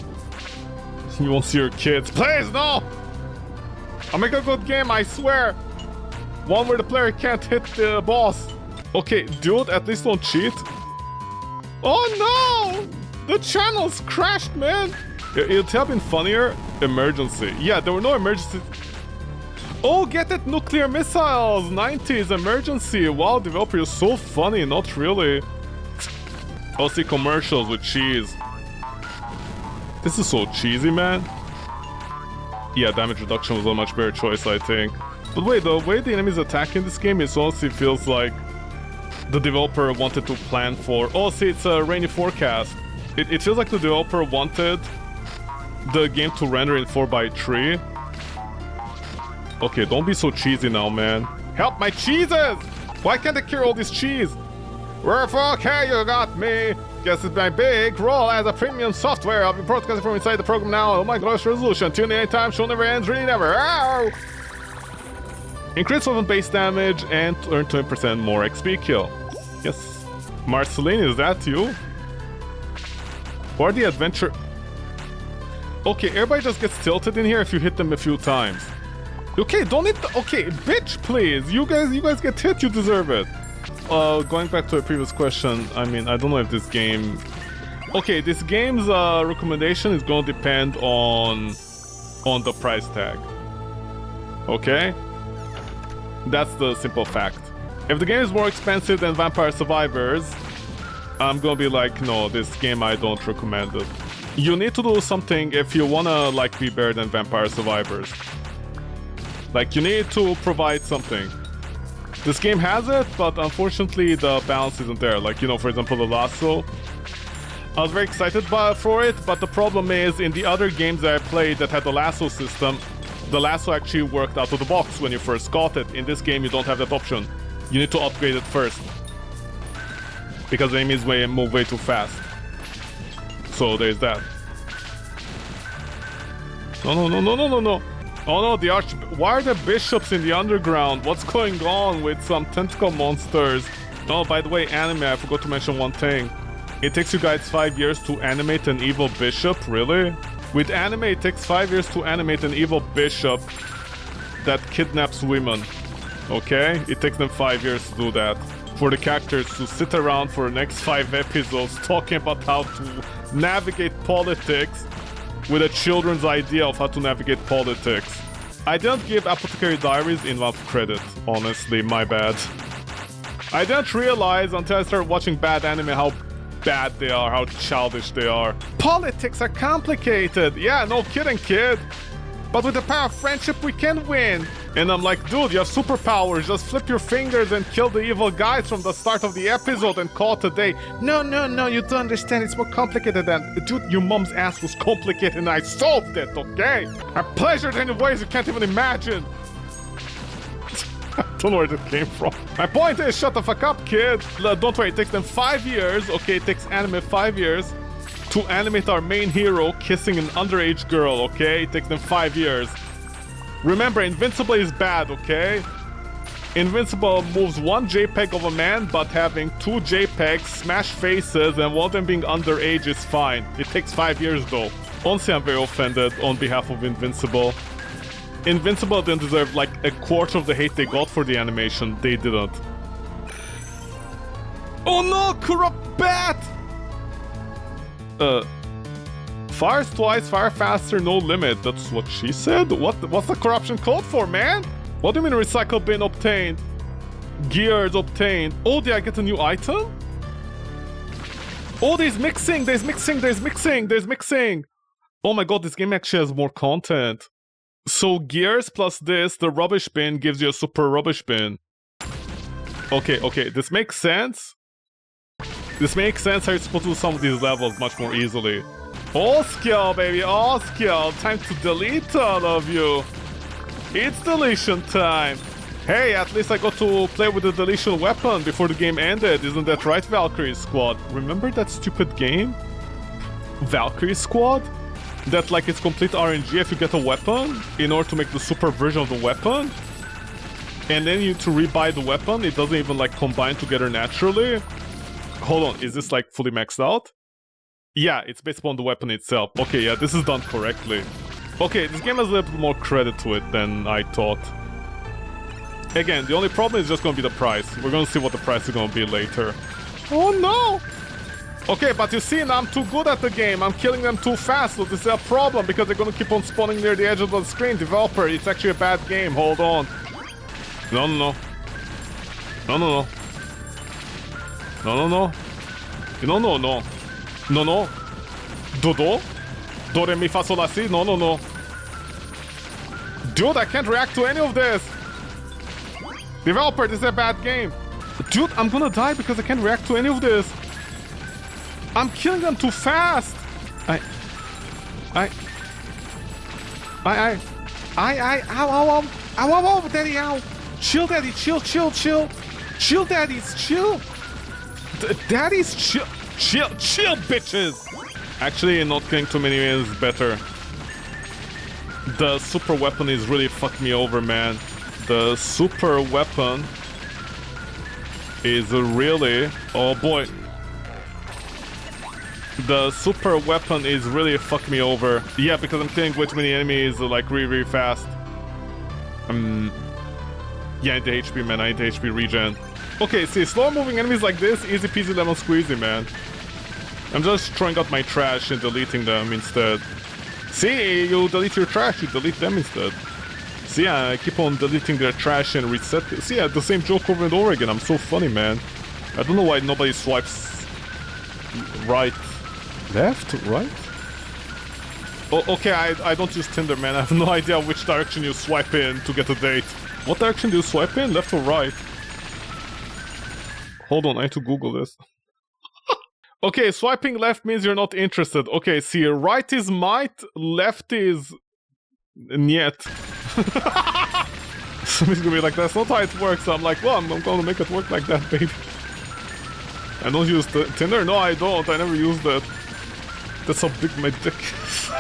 You won't see your kids. Please, no! I'll make a good game, I swear! One where the player can't hit the boss. Okay, dude, at least don't cheat. Oh no! The channel's crashed, man! It'd have been funnier. Emergency. Yeah, there were no emergencies. Oh, get it! Nuclear missiles! 90s emergency! Wow, developer, you're so funny. Not really. I'll see commercials with cheese. This is so cheesy, man. Yeah, damage reduction was a much better choice, I think. But wait, the way the enemies attack in this game, it honestly feels like the developer wanted to plan for... Oh, see, it's a rainy forecast. It feels like the developer wanted the game to render in 4:3. Okay, don't be so cheesy now, man. Help my cheeses! Why can't I cure all this cheese? Wherefore, okay, you got me. Guess it's my big role as a premium software. I'll be broadcasting from inside the program now. Oh my gosh, resolution. Tune in anytime, show never ends, really never. Ow! Increase weapon base damage and earn 20% more XP kill. Yes. Marceline, is that you? Or the adventure... Okay, everybody just gets tilted in here if you hit them a few times. Okay, don't hit the... Okay, bitch, please. You guys get hit, you deserve it. Going back to a previous question, I mean, I don't know if this game... Okay, this game's recommendation is gonna depend on the price tag. Okay? That's the simple fact. If the game is more expensive than Vampire Survivors, I'm gonna be like, no, this game I don't recommend it. You need to do something if you wanna like be better than Vampire Survivors. Like, you need to provide something. This game has it, but unfortunately the balance isn't there. Like, you know, for example, the Lasso. I was very excited for it, but the problem is in the other games that I played that had the Lasso system, the Lasso actually worked out of the box when you first got it. In this game, you don't have that option. You need to upgrade it first. Because the enemies move way too fast. So there's that. No. Oh no, the arch... Why are the bishops in the underground? What's going on with some tentacle monsters? Oh, by the way, anime, I forgot to mention one thing. It takes you guys 5 years to animate an evil bishop, really? With anime, it takes 5 years to animate an evil bishop that kidnaps women. Okay? It takes them 5 years to do that. For the characters to sit around for the next 5 episodes talking about how to navigate politics with a children's idea of how to navigate politics. I didn't give Apothecary Diaries enough credit, honestly, my bad. I didn't realize until I started watching bad anime how bad they are, how childish they are. Politics are complicated! Yeah, no kidding, kid! But with the power of friendship, we can win! And I'm like, dude, you have superpowers, just flip your fingers and kill the evil guys from the start of the episode and call it a day. No, you don't understand, it's more complicated than... Dude, your mom's ass was complicated and I solved it, okay? I pleasured in ways you can't even imagine! I don't know where that came from. My point is, shut the fuck up, kid! Don't worry, it takes them 5 years, okay, it takes anime 5 years to animate our main hero kissing an underage girl, okay? It takes them 5 years. Remember, Invincible is bad, okay? Invincible moves one JPEG of a man, but having 2 JPEGs, smash faces, and one of them being underage is fine. It takes 5 years though. Honestly, I'm very offended on behalf of Invincible. Invincible didn't deserve like a quarter of the hate they got for the animation. They didn't. Oh no, corrupt bat! Fires twice, fire faster, no limit. That's what she said? What's the corruption code for, man? What do you mean recycle bin obtained? Gears obtained. Oh, did I get a new item? Oh, there's mixing! Oh my god, this game actually has more content. So gears plus this, the rubbish bin gives you a super rubbish bin. Okay, this makes sense. This makes sense how you're supposed to do some of these levels much more easily. All skill, baby, all skill. Time to delete all of you. It's deletion time. Hey, at least I got to play with the deletion weapon before the game ended. Isn't that right, Valkyrie Squad? Remember that stupid game? Valkyrie Squad? That like it's complete RNG if you get a weapon in order to make the super version of the weapon. And then you to rebuy the weapon, it doesn't even like combine together naturally. Hold on, is this like fully maxed out? Yeah, it's based upon the weapon itself. Okay, yeah, this is done correctly. Okay, this game has a little bit more credit to it than I thought. Again, the only problem is just gonna be the price. We're gonna see what the price is gonna be later. Oh no! Okay, but you see, now I'm too good at the game. I'm killing them too fast, so this is a problem because they're gonna keep on spawning near the edge of the screen. Developer, it's actually a bad game. Hold on. No. Dodo? Do, re, mi, fa, sol, la, si? No. Dude, I can't react to any of this. Developer, this is a bad game. Dude, I'm gonna die because I can't react to any of this. I'm killing them too fast. Ow, daddy, ow. Chill, daddy, chill. Chill, daddies, chill. Daddies, chill, bitches. Actually, not killing too many is better. The super weapon is really fucked me over, man. The super weapon is really... Oh boy. The super weapon is really fucked me over. Yeah, because I'm killing way too many enemies like really fast. Yeah, I need the HP, man. I need the HP regen. Okay, see, slow moving enemies like this, easy peasy lemon squeezy, man. I'm just throwing out my trash and deleting them instead. See, you delete your trash, you delete them instead. See, I keep on deleting their trash and reset. See, the same joke over and over again. I'm so funny, man. I don't know why nobody swipes right. Left? Right? Oh, okay, I don't use Tinder, man. I have no idea which direction you swipe in to get a date. What direction do you swipe in? Left or right? Hold on, I need to Google this. Okay, swiping left means you're not interested. Okay, see, right is might, left is... Niet. Somebody's gonna be like, that's not how it works. So I'm like, well, I'm gonna make it work like that, baby. I don't use Tinder? No, I don't. I never used it. That's how big my dick is.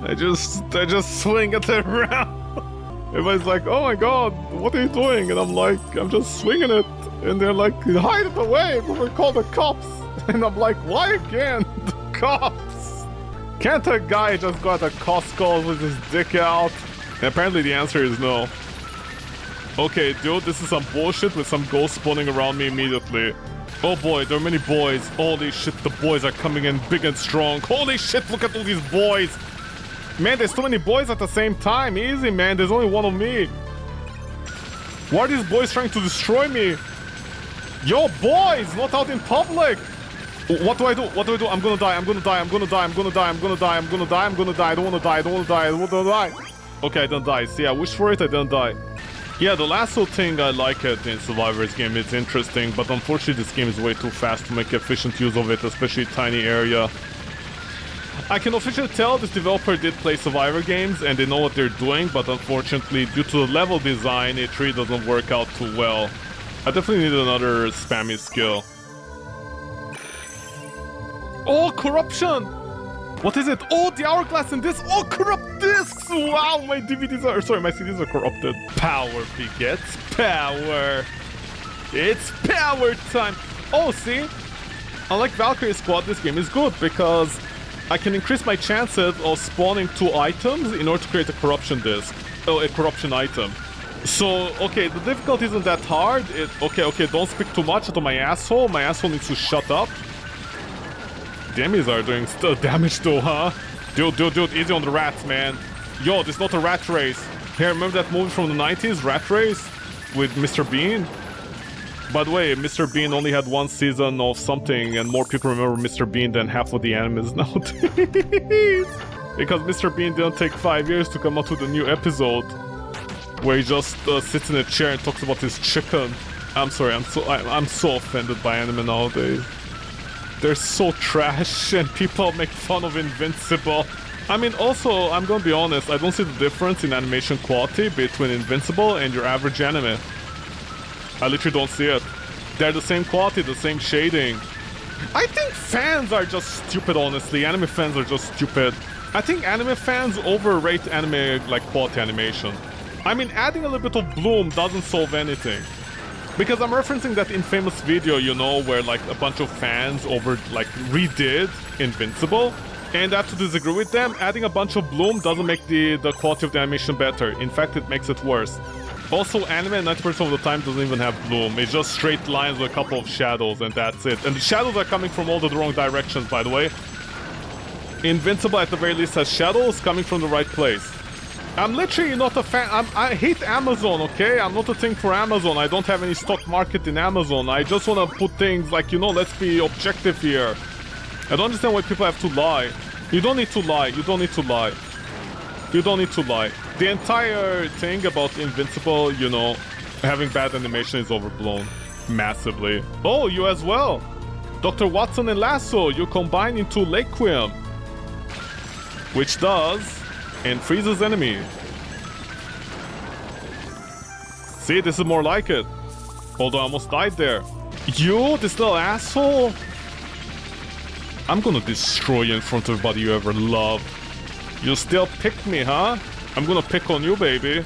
I just swing it around. Everybody's like, oh my god, what are you doing? And I'm like, I'm just swinging it. And they're like, hide it away, we're called the cops. And I'm like, why again? The cops? Can't a guy just go at a Costco with his dick out? And apparently the answer is no. Okay, dude, this is some bullshit with some ghosts spawning around me immediately. Oh boy, there are many boys. Holy shit, the boys are coming in big and strong. Holy shit, look at all these boys. Man, there's too many boys at the same time. Easy, man, there's only one of me. Why are these boys trying to destroy me? Yo, boys, not out in public. What do I do? What do I do? I'm gonna die, I'm gonna die, I'm gonna die, I'm gonna die, I'm gonna die, I'm gonna die, I'm gonna die, I don't wanna die, I don't wanna die, I don't wanna die. Okay, I didn't die. See, I wished for it, I didn't die. Yeah, the lasso thing, I like it in Survivor's game, it's interesting, but unfortunately this game is way too fast to make efficient use of it, especially tiny area. I can officially tell this developer did play Survivor games and they know what they're doing, but unfortunately, due to the level design, it really doesn't work out too well. I definitely need another spammy skill. Oh, corruption! What is it? Oh, the hourglass in this! Oh, corrupt discs! Wow, my DVDs are... Sorry, my CDs are corrupted. Power begets power. It's power time! Oh, see? Unlike Valkyrie Squad, this game is good because I can increase my chances of spawning 2 items in order to create a corruption disc. Oh, a corruption item. So, okay, the difficulty isn't that hard. Okay, don't speak too much to my asshole. My asshole needs to shut up. Demis are doing still damage though, huh? Dude, easy on the rats, man. Yo, this is not a rat race. Hey, remember that movie from the 90s, Rat Race? With Mr. Bean? By the way, Mr. Bean only had 1 season of something, and more people remember Mr. Bean than half of the animes nowadays. Because Mr. Bean didn't take 5 years to come out with a new episode, where he just sits in a chair and talks about his chicken. I'm sorry, I'm so offended by anime nowadays. They're so trash, and people make fun of Invincible. I mean, also, I'm gonna be honest, I don't see the difference in animation quality between Invincible and your average anime. I literally don't see it. They're the same quality, the same shading. I think fans are just stupid, honestly. Anime fans are just stupid. I think anime fans overrate anime, like, quality animation. I mean, adding a little bit of bloom doesn't solve anything. Because I'm referencing that infamous video, you know, where like a bunch of fans redid Invincible, and I have to disagree with them. Adding a bunch of bloom doesn't make the quality of the animation better. In fact, it makes it worse. Also, anime 90% of the time doesn't even have bloom. It's just straight lines with a couple of shadows, and that's it. And the shadows are coming from all the wrong directions, by the way. Invincible at the very least has shadows coming from the right place. I'm literally not a fan. I hate Amazon, okay? I'm not a thing for Amazon. I don't have any stock market in Amazon. I just want to put things like, you know, let's be objective here. I don't understand why people have to lie. You don't need to lie. You don't need to lie. You don't need to lie. The entire thing about Invincible, you know, having bad animation is overblown. Massively. Oh, you as well. Dr. Watson and Lasso, you combine into Lakequim. Which does... and freezes enemy. See, this is more like it. Although I almost died there. You, this little asshole. I'm gonna destroy you in front of everybody you ever loved. You still pick me, huh? I'm gonna pick on you, baby.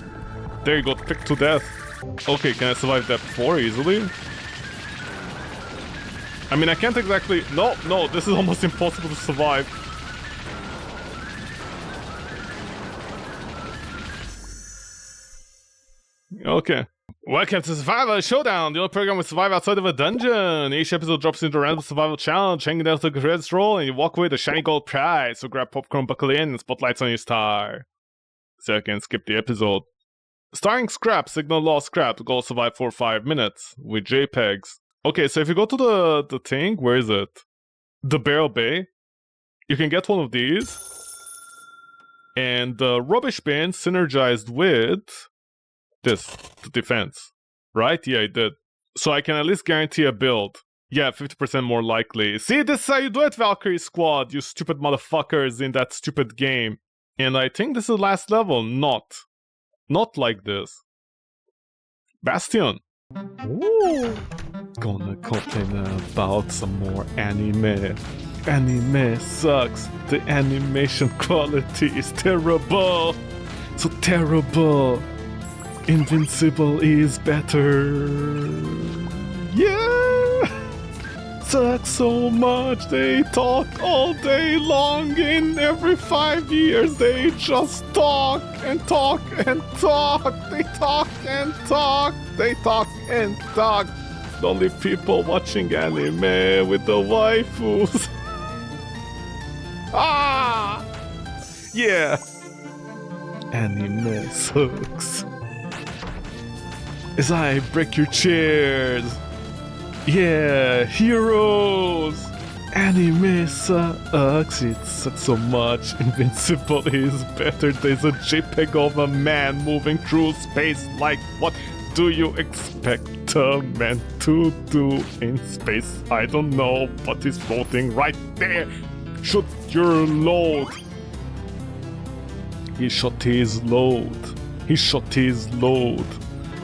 There you go, picked to death. Okay, can I survive that 4 easily? I mean, I can't exactly... No, this is almost impossible to survive. Okay. Welcome to Survival Showdown, the only program we survive outside of a dungeon. Each episode drops into a random survival challenge, hanging down to the credits roll, and you walk away with a shiny gold prize. So grab popcorn, buckle in, and spotlights on your star. So I can skip the episode. Starring Scrap, Signal Lost Scrap, to go survive for 5 minutes with JPEGs. Okay, so if you go to the thing, where is it? The Barrel Bay. You can get one of these. And the rubbish bin synergized with... this, the defense. Right? Yeah, I did. So I can at least guarantee a build. Yeah, 50% more likely. See, this is how you do it, Valkyrie Squad, you stupid motherfuckers in that stupid game. And I think this is the last level. Not like this. Bastion. Ooh. Gonna complain about some more anime. Anime sucks. The animation quality is terrible. So terrible. Invincible is better. Yeah! Sucks so much. They talk all day long. In every 5 years, they just talk and talk and talk. They talk and talk. They talk and talk. The only people watching anime with the waifus. Ah! Yeah. Anime sucks. As I break your chairs. Yeah, heroes. Anime sucks. It sucks so much. Invincible is better. There's a JPEG of a man moving through space. Like, what do you expect a man to do in space? I don't know, but he's floating right there. Shoot your load. He shot his load. He shot his load.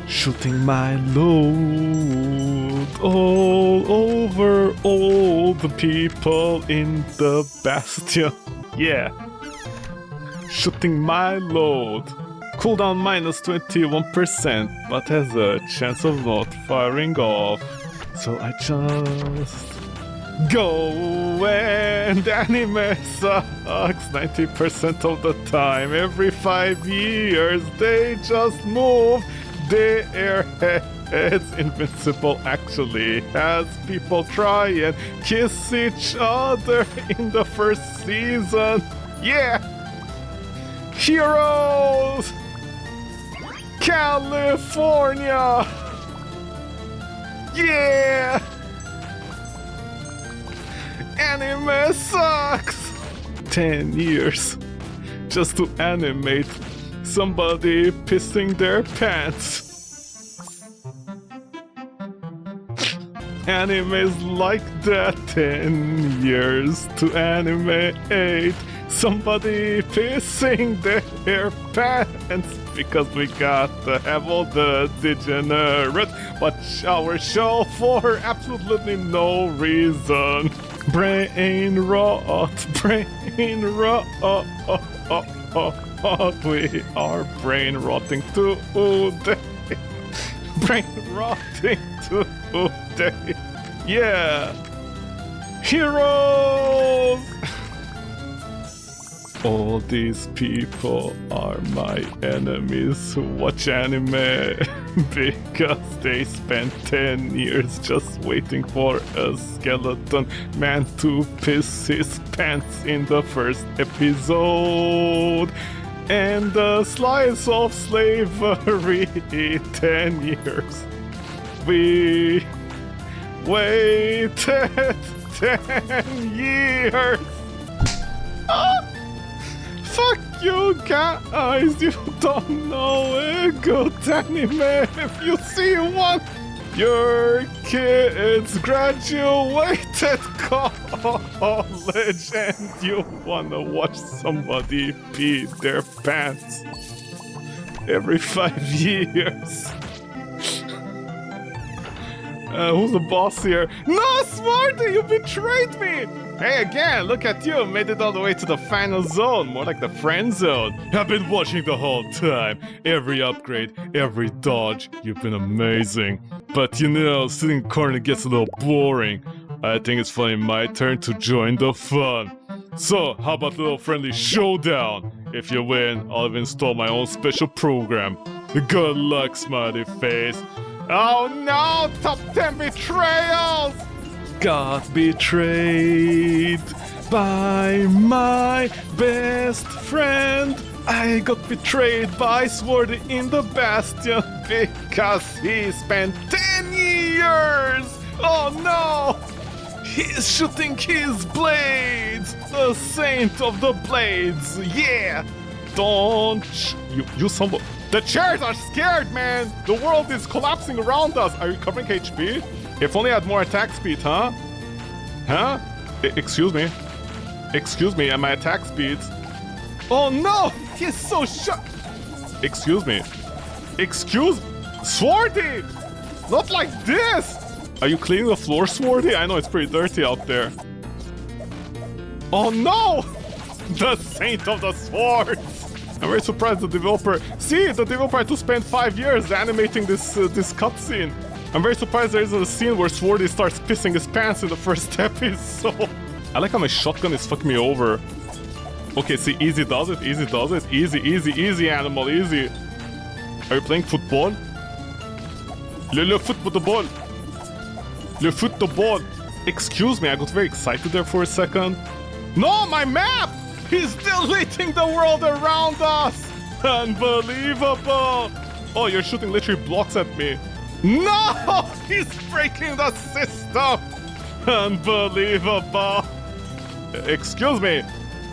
Shooting my load all over all the people in the bastion. Yeah. Shooting my load. Cooldown minus 21%, but has a chance of not firing off. So I just go, and anime sucks 90% of the time. Every 5 years they just move their heads. Invincible actually has people try and kiss each other in the first season. Yeah! Heroes! California! Yeah! Anime sucks! 10 years just to animate somebody pissing their pants. Animes like that. 10 years to animate somebody pissing their pants. Because we got to have all the degenerates watch our show for absolutely no reason. Brain rot, brain rot. We are brain rotting today. Brain rotting today. Yeah. Heroes! All these people are my enemies who watch anime because they spent 10 years just waiting for a skeleton man to piss his pants in the first episode. And a slice of slavery, 10 years. We waited 10 years. Fuck you guys, you don't know a good anime if you see one. Your kids graduated college and you wanna watch somebody pee their pants every 5 years. Who's the boss here? No, Smarty, you betrayed me! Hey, again, look at you, made it all the way to the final zone, more like the friend zone. I've been watching the whole time. Every upgrade, every dodge, you've been amazing. But you know, sitting in the corner gets a little boring. I think it's finally my turn to join the fun. So, how about a little friendly showdown? If you win, I'll even install my own special program. Good luck, Smiley Face. Oh no! Top 10 betrayals! Got betrayed by my best friend. I got betrayed by Swordy in the Bastion because he spent 10 years! Oh no! He's shooting his blades! The saint of the blades! Yeah! Don't... You somebody... The chairs are scared, man! The world is collapsing around us! Are you covering HP? If only I had more attack speed, huh? Huh? Excuse me. Excuse me, and my attack speeds. Oh no! He's so shut. Excuse me. Excuse... Swordy! Not like this! Are you cleaning the floor, Swordy? I know it's pretty dirty out there. Oh no! The Saint of the Swords! I'm very surprised the developer... See, the developer had to spend 5 years animating this cutscene. I'm very surprised there isn't a scene where Swordy starts pissing his pants in the first episode. I like how my shotgun is fucking me over. Okay, see, easy does it, easy does it. Easy, easy, easy, animal, easy. Are you playing football? Le football. Le football. Excuse me, I got very excited there for a second. No, my map! He's deleting the world around us! Unbelievable! Oh, you're shooting literally blocks at me. No! He's breaking the system! Unbelievable! Excuse me.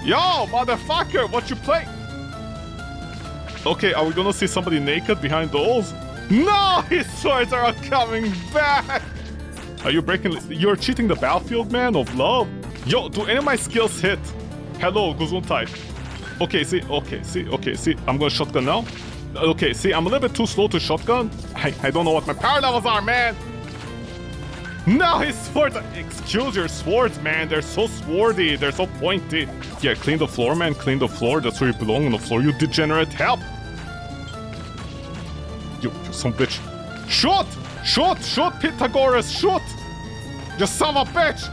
Yo, motherfucker, what you play? Okay, are we gonna see somebody naked behind those? No! His swords are coming back! Are you breaking... You're cheating the battlefield, man, of love? Yo, do any of my skills hit? Hello, Gesundheit. Okay, see. I'm gonna shotgun now. Okay, see, I'm a little bit too slow to shotgun. I don't know what my power levels are, man. No, his swords... Excuse your swords, man. They're so swordy. They're so pointy. Yeah, clean the floor, man. Clean the floor. That's where you belong, on the floor. You degenerate. Help! You son of a bitch. Shoot! Shoot, Pythagoras, shoot! You son of a bitch!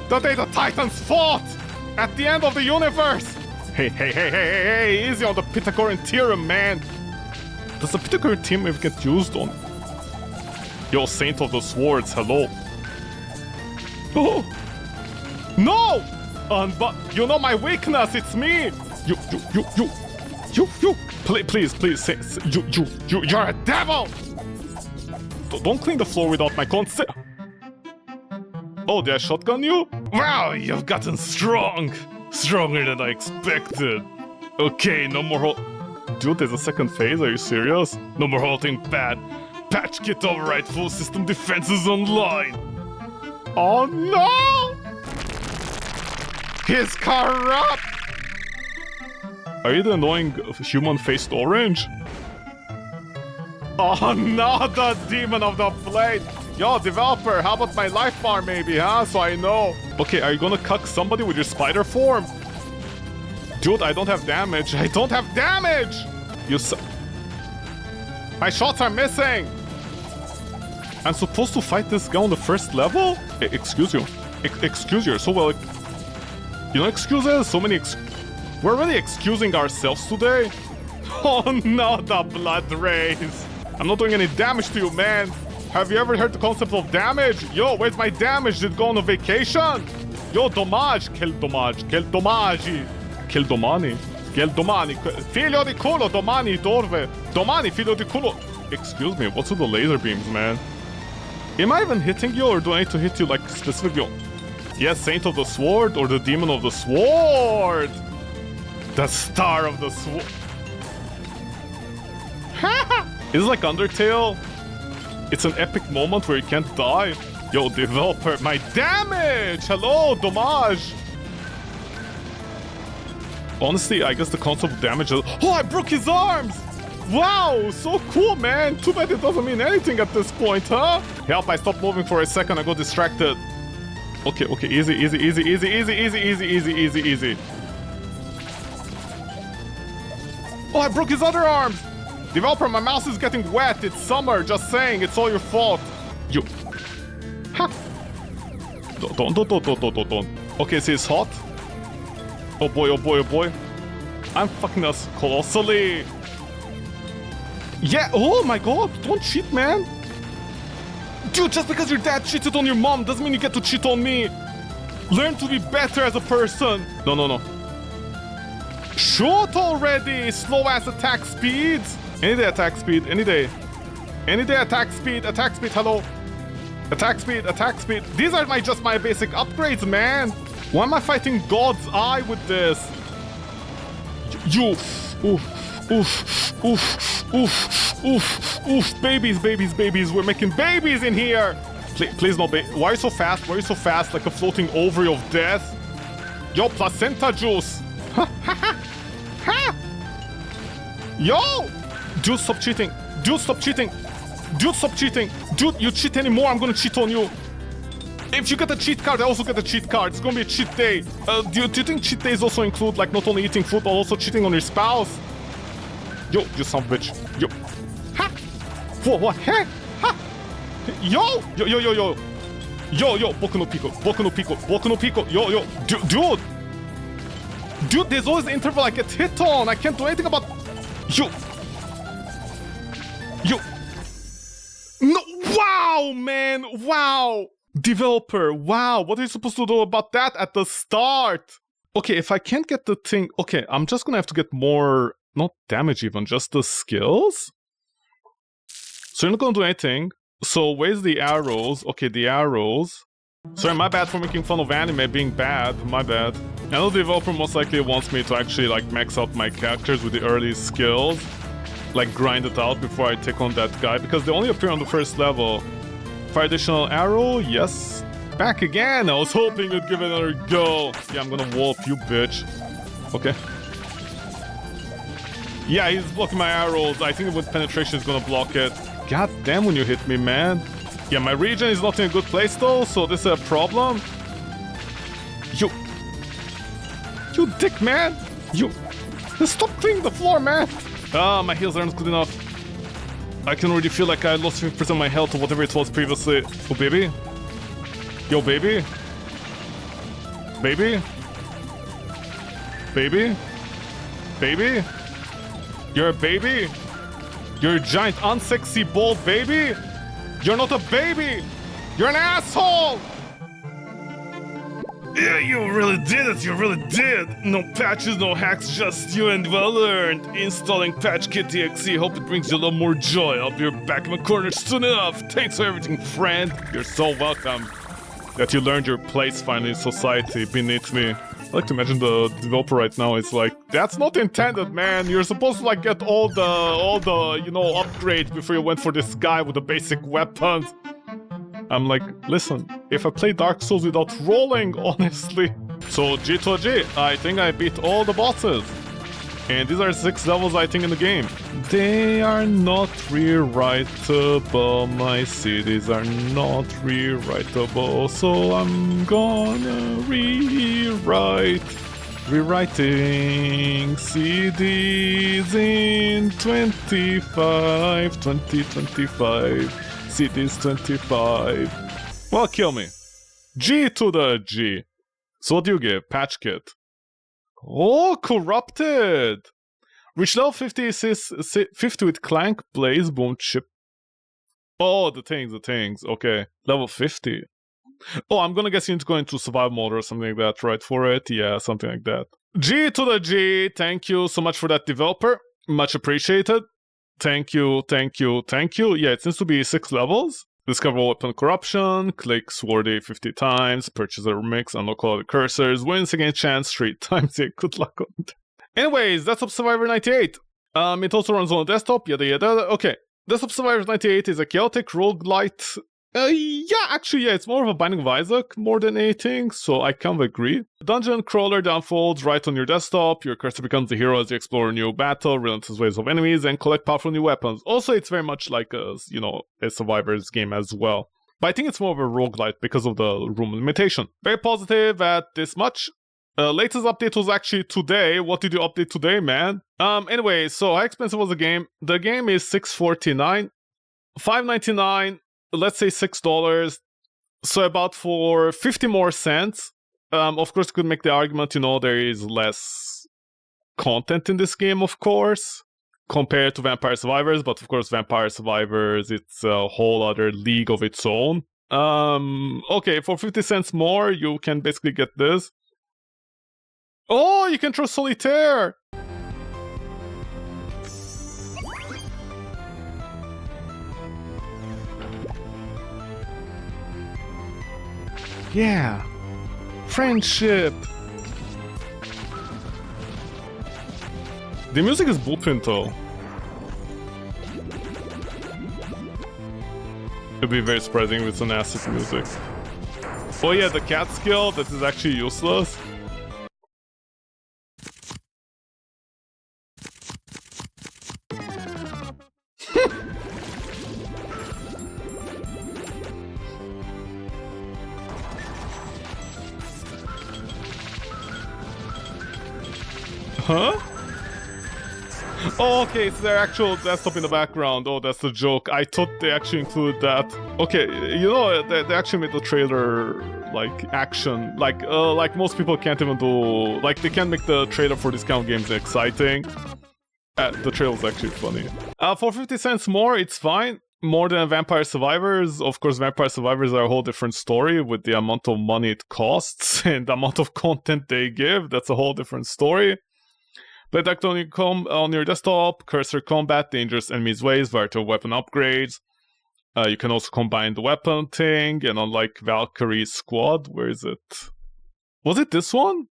The day the Titans fought! At the end of the universe! Hey, easy on the Pythagorean theorem, man! Does the Pythagorean theorem ever get used on? Yo, Saint of the Swords, hello. Oh! No! But you know my weakness, it's me! You! Please, say, you're a devil! Don't clean the floor without my consent. Oh, did I shotgun you? Wow, you've gotten strong! Stronger than I expected. Okay, no more Dude, there's a second phase, are you serious? No more halting pad. Patch kit override, full system defenses online. Oh no! He's corrupt! Are you the annoying human-faced orange? Oh no, the demon of the blade! Yo, developer, how about my life bar maybe, huh? So I know. Okay, are you gonna cuck somebody with your spider form? Dude, I don't have damage. I don't have damage! My shots are missing! I'm supposed to fight this guy on the first level? Excuse you. Excuse you, so well... You know excuses? So many We're really excusing ourselves today? Oh no, the blood rays! I'm not doing any damage to you, man! Have you ever heard the concept of damage? Yo, where's my damage? Did it go on a vacation? Yo, domage! Quel domage! Quel domage! Quel domani! Quel domani! Figlio di culo! Domani dorve! Domani, figlio di culo! Excuse me, what's with the laser beams, man? Am I even hitting you, or do I need to hit you like specifically? Yes, Saint of the Sword, or the Demon of the Sword! The Star of the Sword! Is it like Undertale? It's an epic moment where you can't die. Yo, developer, my damage! Hello, domage! Honestly, I guess the concept of damage is... Oh, I broke his arms! Wow, so cool, man! Too bad it doesn't mean anything at this point, huh? Help, I stopped moving for a second, I got distracted. Okay, easy. Oh, I broke his other arms! Developer, my mouse is getting wet. It's summer, just saying. It's all your fault. You... Ha! Don't. Okay, see, it's hot. Oh boy. I'm fucking us colossally. Yeah, oh my god, don't cheat, man. Dude, just because your dad cheated on your mom doesn't mean you get to cheat on me. Learn to be better as a person. No. Shoot already, slow-ass attack speeds. Any day attack speed, any day. Any day attack speed, hello. Attack speed. These are just my basic upgrades, man. Why am I fighting God's Eye with this? You. Oof. Babies. We're making babies in here. Please no baby. Why are you so fast? Like a floating ovary of death. Yo, placenta juice. Yo! Dude, stop cheating. Dude, you cheat anymore, I'm gonna cheat on you. If you get a cheat card, I also get a cheat card. It's gonna be a cheat day. Do you think cheat days also include, like, not only eating food, but also cheating on your spouse? Yo, you son of a bitch. Yo. Ha! Whoa, what? Huh? Ha! Yo! Yo, yo, yo, yo. Yo, yo, Boku no Pico. Boku no Pico. Boku no Pico. Yo, yo. Dude! Dude, there's always the interval I get hit on. I can't do anything about... Yo! Yo! No! Wow, man! Wow! Developer, wow, what are you supposed to do about that at the start? Okay, if I can't get the thing... Okay, I'm just gonna have to get more... Not damage even, just the skills? So you're not gonna do anything. So where's the arrows? Okay, the arrows. Sorry, my bad for making fun of anime being bad. My bad. I know the developer most likely wants me to actually, like, max out my characters with the early skills. Like, grind it out before I take on that guy, because they only appear on the first level. Fire additional arrow, yes. Back again, I was hoping you'd give it another go. Yeah, I'm gonna wallop you, bitch. Okay. Yeah, he's blocking my arrows. I think with penetration is gonna block it. God damn when you hit me, man. Yeah, my region is not in a good place though, so this is a problem. You dick, man. You stop cleaning the floor, man. Ah, my heals aren't good enough. I can already feel like I lost 50% of my health or whatever it was previously. Oh, baby? Yo, baby? Baby? Baby? Baby? You're a baby? You're a giant, unsexy, bald baby? You're not a baby! You're an asshole! Yeah, you really did it, you really did! No patches, no hacks, just you and well earned. Installing PatchKit.exe, hope it brings you a lot more joy. I'll be back in my corner soon enough. Thanks for everything, friend. You're so welcome. That you learned your place finally in society beneath me. I like to imagine the developer right now is like, that's not intended, man. You're supposed to, like, get all the, you know, upgrades before you went for this guy with the basic weapons. I'm like, listen, if I play Dark Souls without rolling, honestly. So G to a G, I think I beat all the bosses. And these are 6 levels, I think, in the game. They are not rewritable, my cities are not rewritable, so I'm gonna rewrite. Rewriting CDs in 2025. Cities 25. Well, kill me. G to the G. So what do you give? PatchKit. Oh, corrupted! Reach level 50 with Clank, Blaze, Boom, Chip. Oh, the things. Okay. Level 50. Oh, I'm gonna guess you need to go into survival mode or something like that, right? For it? Yeah, something like that. G to the G. Thank you so much for that, developer. Much appreciated. Thank you. Yeah, it seems to be 6 levels. Discover weapon corruption, click Swordy 50 times, purchase a remix, unlock all the cursors, wins against chance 3 times. Yeah, good luck on that. Anyways, Desktop Survivor 98. It also runs on a desktop, yada. Okay, Desktop Survivor 98 is a chaotic roguelite. Yeah, it's more of a Binding of Isaac more than anything, so I kind of agree. Dungeon crawler unfolds right on your desktop. Your cursor becomes the hero as you explore a new battle, relentless waves of enemies, and collect powerful new weapons. Also, it's very much like a Survivor's game as well. But I think it's more of a roguelite because of the room limitation. Very positive at this much. Latest update was actually today. What did you update today, man? Anyway, so how expensive was the game? The game is $6.49, $5.99. Let's say $6, so about for 50 more cents. Of course, you could make the argument, there is less content in this game, of course, compared to Vampire Survivors, but of course, Vampire Survivors, it's a whole other league of its own. Okay, for 50 cents more, you can basically get this. Oh, you can throw Solitaire! Yeah, friendship. The music is bullpen though. It'd be very surprising if it's an acid music. Oh yeah, the cat skill that is actually useless. Huh? Oh, okay, it's their actual desktop in the background. Oh, that's the joke. I thought they actually included that. Okay, you know, they actually made the trailer, like, action. Like most people can't even do... Like, they can't make the trailer for this kind of games exciting. The trailer's actually funny. For 50 cents more, it's fine. More than Vampire Survivors. Of course, Vampire Survivors are a whole different story with the amount of money it costs and the amount of content they give. That's a whole different story. Play that on your desktop, cursor combat, dangerous enemies ways, variety of weapon upgrades. You can also combine the weapon thing, and unlike Valkyrie's Squad, where is it? Was it this one?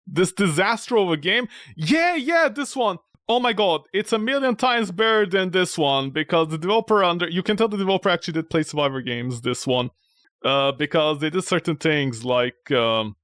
This disaster of a game? Yeah, this one! Oh my god, it's a million times better than this one, because the developer you can tell the developer actually did play Survivor games, this one. Because they did certain things like, you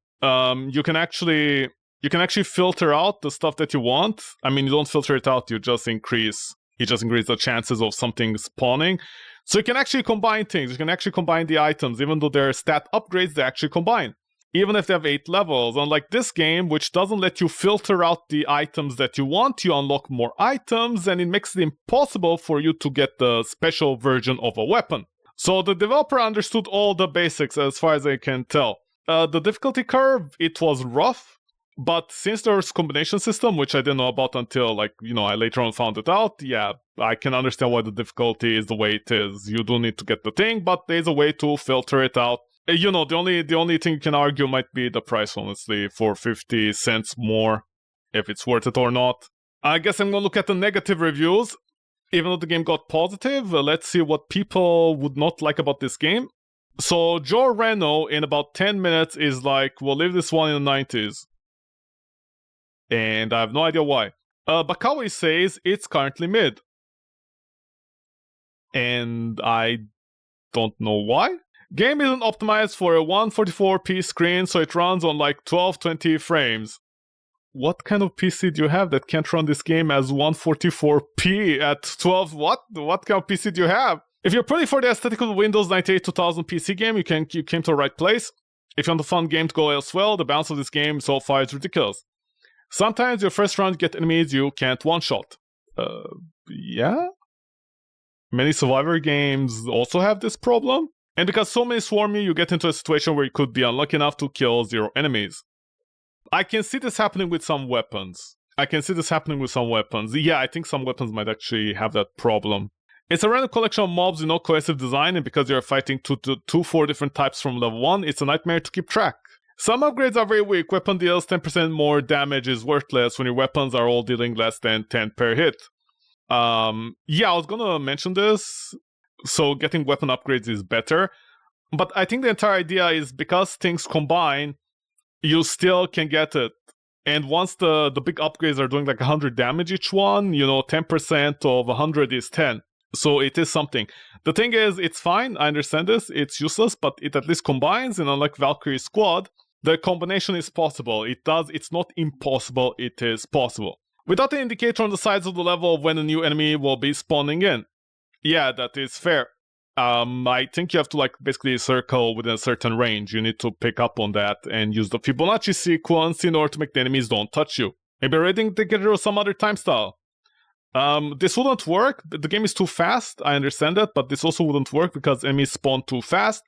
can actually filter out the stuff that you want. I mean, you don't filter it out, you just increase the chances of something spawning. So you can actually combine things. You can actually combine the items. Even though they're stat upgrades, they actually combine. Even if they have 8 levels. Unlike this game, which doesn't let you filter out the items that you want, you unlock more items, and it makes it impossible for you to get the special version of a weapon. So the developer understood all the basics as far as I can tell. The difficulty curve, it was rough. But since there's combination system, which I didn't know about until, like, you know, I later on found it out, yeah, I can understand why the difficulty is the way it is. You do need to get the thing, but there's a way to filter it out. You know, the only thing you can argue might be the price, honestly, for 50 cents more, if it's worth it or not. I guess I'm gonna look at the negative reviews. Even though the game got positive, let's see what people would not like about this game. So, Joe Reno, in about 10 minutes, is like, we'll leave this one in the 90s. And I have no idea why. Bakawi says it's currently mid. And I don't know why. Game isn't optimized for a 144p screen, so it runs on like 1220 frames. What kind of PC do you have that can't run this game as 144p at 12? What? What kind of PC do you have? If you're pretty for the aesthetic of the Windows 98 2000 PC game, you came to the right place. If you want a fun game to go elsewhere, the balance of this game so far is ridiculous. Sometimes your first round get enemies you can't one-shot. Yeah? Many Survivor games also have this problem. And because so many swarm you get into a situation where you could be unlucky enough to kill 0 enemies. I can see this happening with some weapons. Yeah, I think some weapons might actually have that problem. It's a random collection of mobs with no cohesive design, and because you're fighting 4 different types from level 1, it's a nightmare to keep track. Some upgrades are very weak. Weapon deals 10% more damage is worthless when your weapons are all dealing less than 10 per hit. Yeah, I was gonna mention this. So getting weapon upgrades is better. But I think the entire idea is because things combine, you still can get it. And once the big upgrades are doing like 100 damage each one, you know, 10% of 100 is 10. So it is something. The thing is, it's fine, I understand this, it's useless, but it at least combines, and unlike Valkyrie's Squad, the combination is possible. It's not impossible, it is possible. Without an indicator on the sides of the level of when a new enemy will be spawning in. Yeah, that is fair. I think you have to like basically circle within a certain range. You need to pick up on that and use the Fibonacci sequence in order to make the enemies don't touch you. Maybe a raid indicator or some other time style. This wouldn't work. The game is too fast, I understand that, but this also wouldn't work because enemies spawn too fast.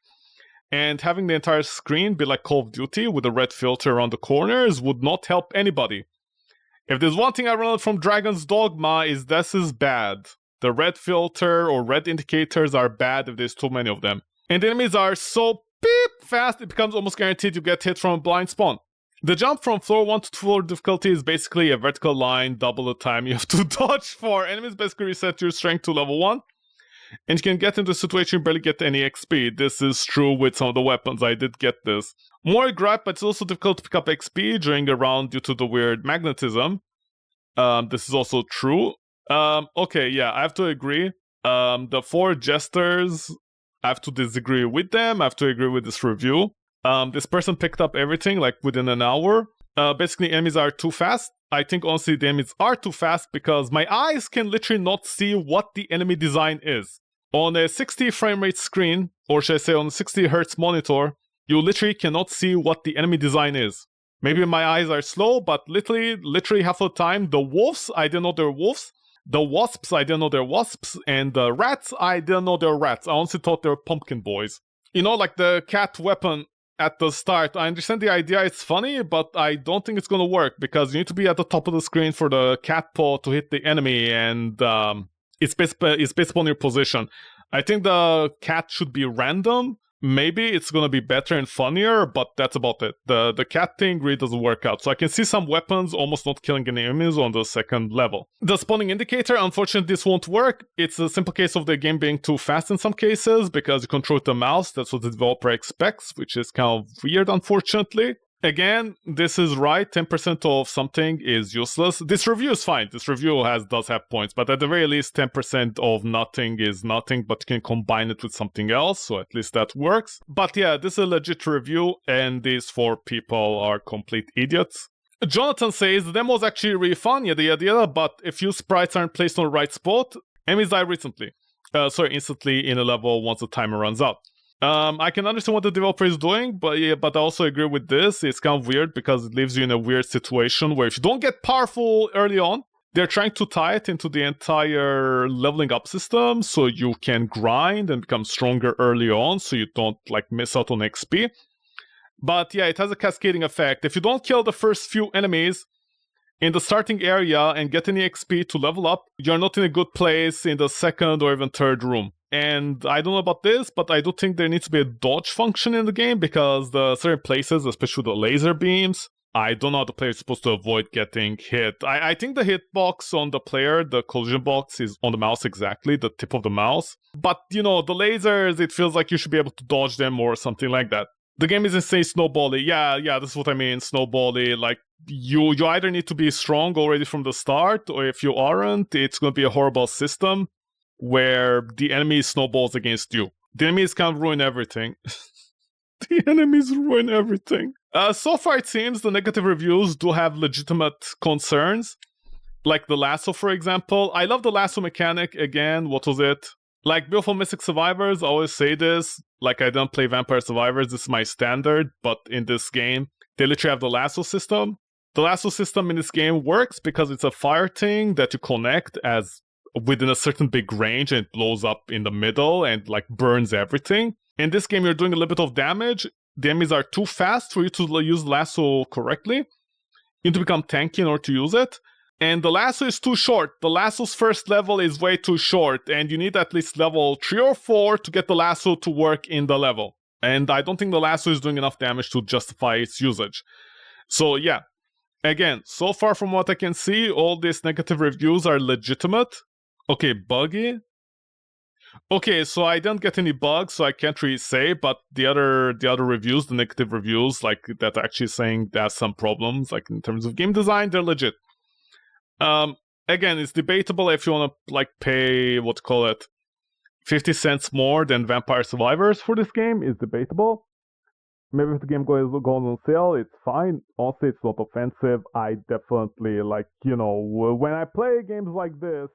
And having the entire screen be like Call of Duty with a red filter around the corners would not help anybody. If there's one thing I learned from Dragon's Dogma is this is bad. The red filter or red indicators are bad if there's too many of them. And the enemies are so beep fast it becomes almost guaranteed you get hit from a blind spawn. The jump from floor 1 to floor difficulty is basically a vertical line, double the time you have to dodge for. Enemies basically reset your strength to level 1. And you can get into a situation you barely get any XP. This is true with some of the weapons, I did get this. More gripe, but it's also difficult to pick up XP during a round due to the weird magnetism. This is also true. Okay, yeah, I have to agree. The 4 jesters, I have to disagree with them. I have to agree with this review. This person picked up everything like within an hour. Basically, enemies are too fast. I think honestly the enemies are too fast because my eyes can literally not see what the enemy design is. On a 60 frame rate screen, or should I say on a 60 Hz monitor, you literally cannot see what the enemy design is. Maybe my eyes are slow, but literally half of the time, the wolves, I didn't know they're wolves. The wasps, I didn't know they're wasps. And the rats, I didn't know they're rats. I honestly thought they were pumpkin boys. You know, like the cat weapon at the start. I understand the idea, it's funny, but I don't think it's gonna work because you need to be at the top of the screen for the cat paw to hit the enemy, and it's based upon your position. I think the cat should be random. Maybe it's gonna be better and funnier, but that's about it. The cat thing really doesn't work out. So I can see some weapons almost not killing any enemies on the second level. The spawning indicator, unfortunately this won't work. It's a simple case of the game being too fast in some cases because you control the mouse. That's what the developer expects, which is kind of weird, unfortunately. Again, this is right, 10% of something is useless. This review is fine, this review does have points, but at the very least 10% of nothing is nothing, but you can combine it with something else, so at least that works. But yeah, this is a legit review, and these 4 people are complete idiots. Jonathan says, the demo was actually really fun, yada yada yada, but a few sprites aren't placed on the right spot. Enemies die instantly in a level once the timer runs out. I can understand what the developer is doing, but I also agree with this. It's kind of weird because it leaves you in a weird situation where if you don't get powerful early on, they're trying to tie it into the entire leveling up system so you can grind and become stronger early on so you don't like miss out on XP. But yeah, it has a cascading effect. If you don't kill the first few enemies in the starting area and get any XP to level up, you're not in a good place in the second or even third room. And I don't know about this, but I do think there needs to be a dodge function in the game because the certain places, especially the laser beams, I don't know how the player is supposed to avoid getting hit. I think the hitbox on the player, the collision box, is on the mouse exactly, the tip of the mouse. But, you know, the lasers, it feels like you should be able to dodge them or something like that. The game is insane snowbally. Yeah, this is what I mean, snowbally. Like, you either need to be strong already from the start, or if you aren't, it's going to be a horrible system where the enemy snowballs against you. The enemies can ruin everything. The enemies ruin everything. So far it seems the negative reviews do have legitimate concerns. Like the lasso, for example. I love the lasso mechanic. Again, what was it? Like Beautiful Mystic Survivors, I always say this. Like, I don't play Vampire Survivors, this is my standard. But in this game, they literally have the lasso system. The lasso system in this game works because it's a fire thing that you connect as within a certain big range and it blows up in the middle and like burns everything. In this game, you're doing a little bit of damage. The enemies are too fast for you to use lasso correctly. You need to become tanky in order to use it. And the lasso is too short. The lasso's first level is way too short, and you need at least level 3 or 4 to get the lasso to work in the level. And I don't think the lasso is doing enough damage to justify its usage. So yeah, again, so far from what I can see, all these negative reviews are legitimate. Okay, buggy. Okay, so I didn't get any bugs, so I can't really say, but the other reviews, the negative reviews, like that actually saying there's some problems, like in terms of game design, they're legit. Again, it's debatable if you want to like pay 50 cents more than Vampire Survivors for this game. Is debatable. Maybe if the game goes on sale, it's fine. Also, it's not offensive. I definitely when I play games like this,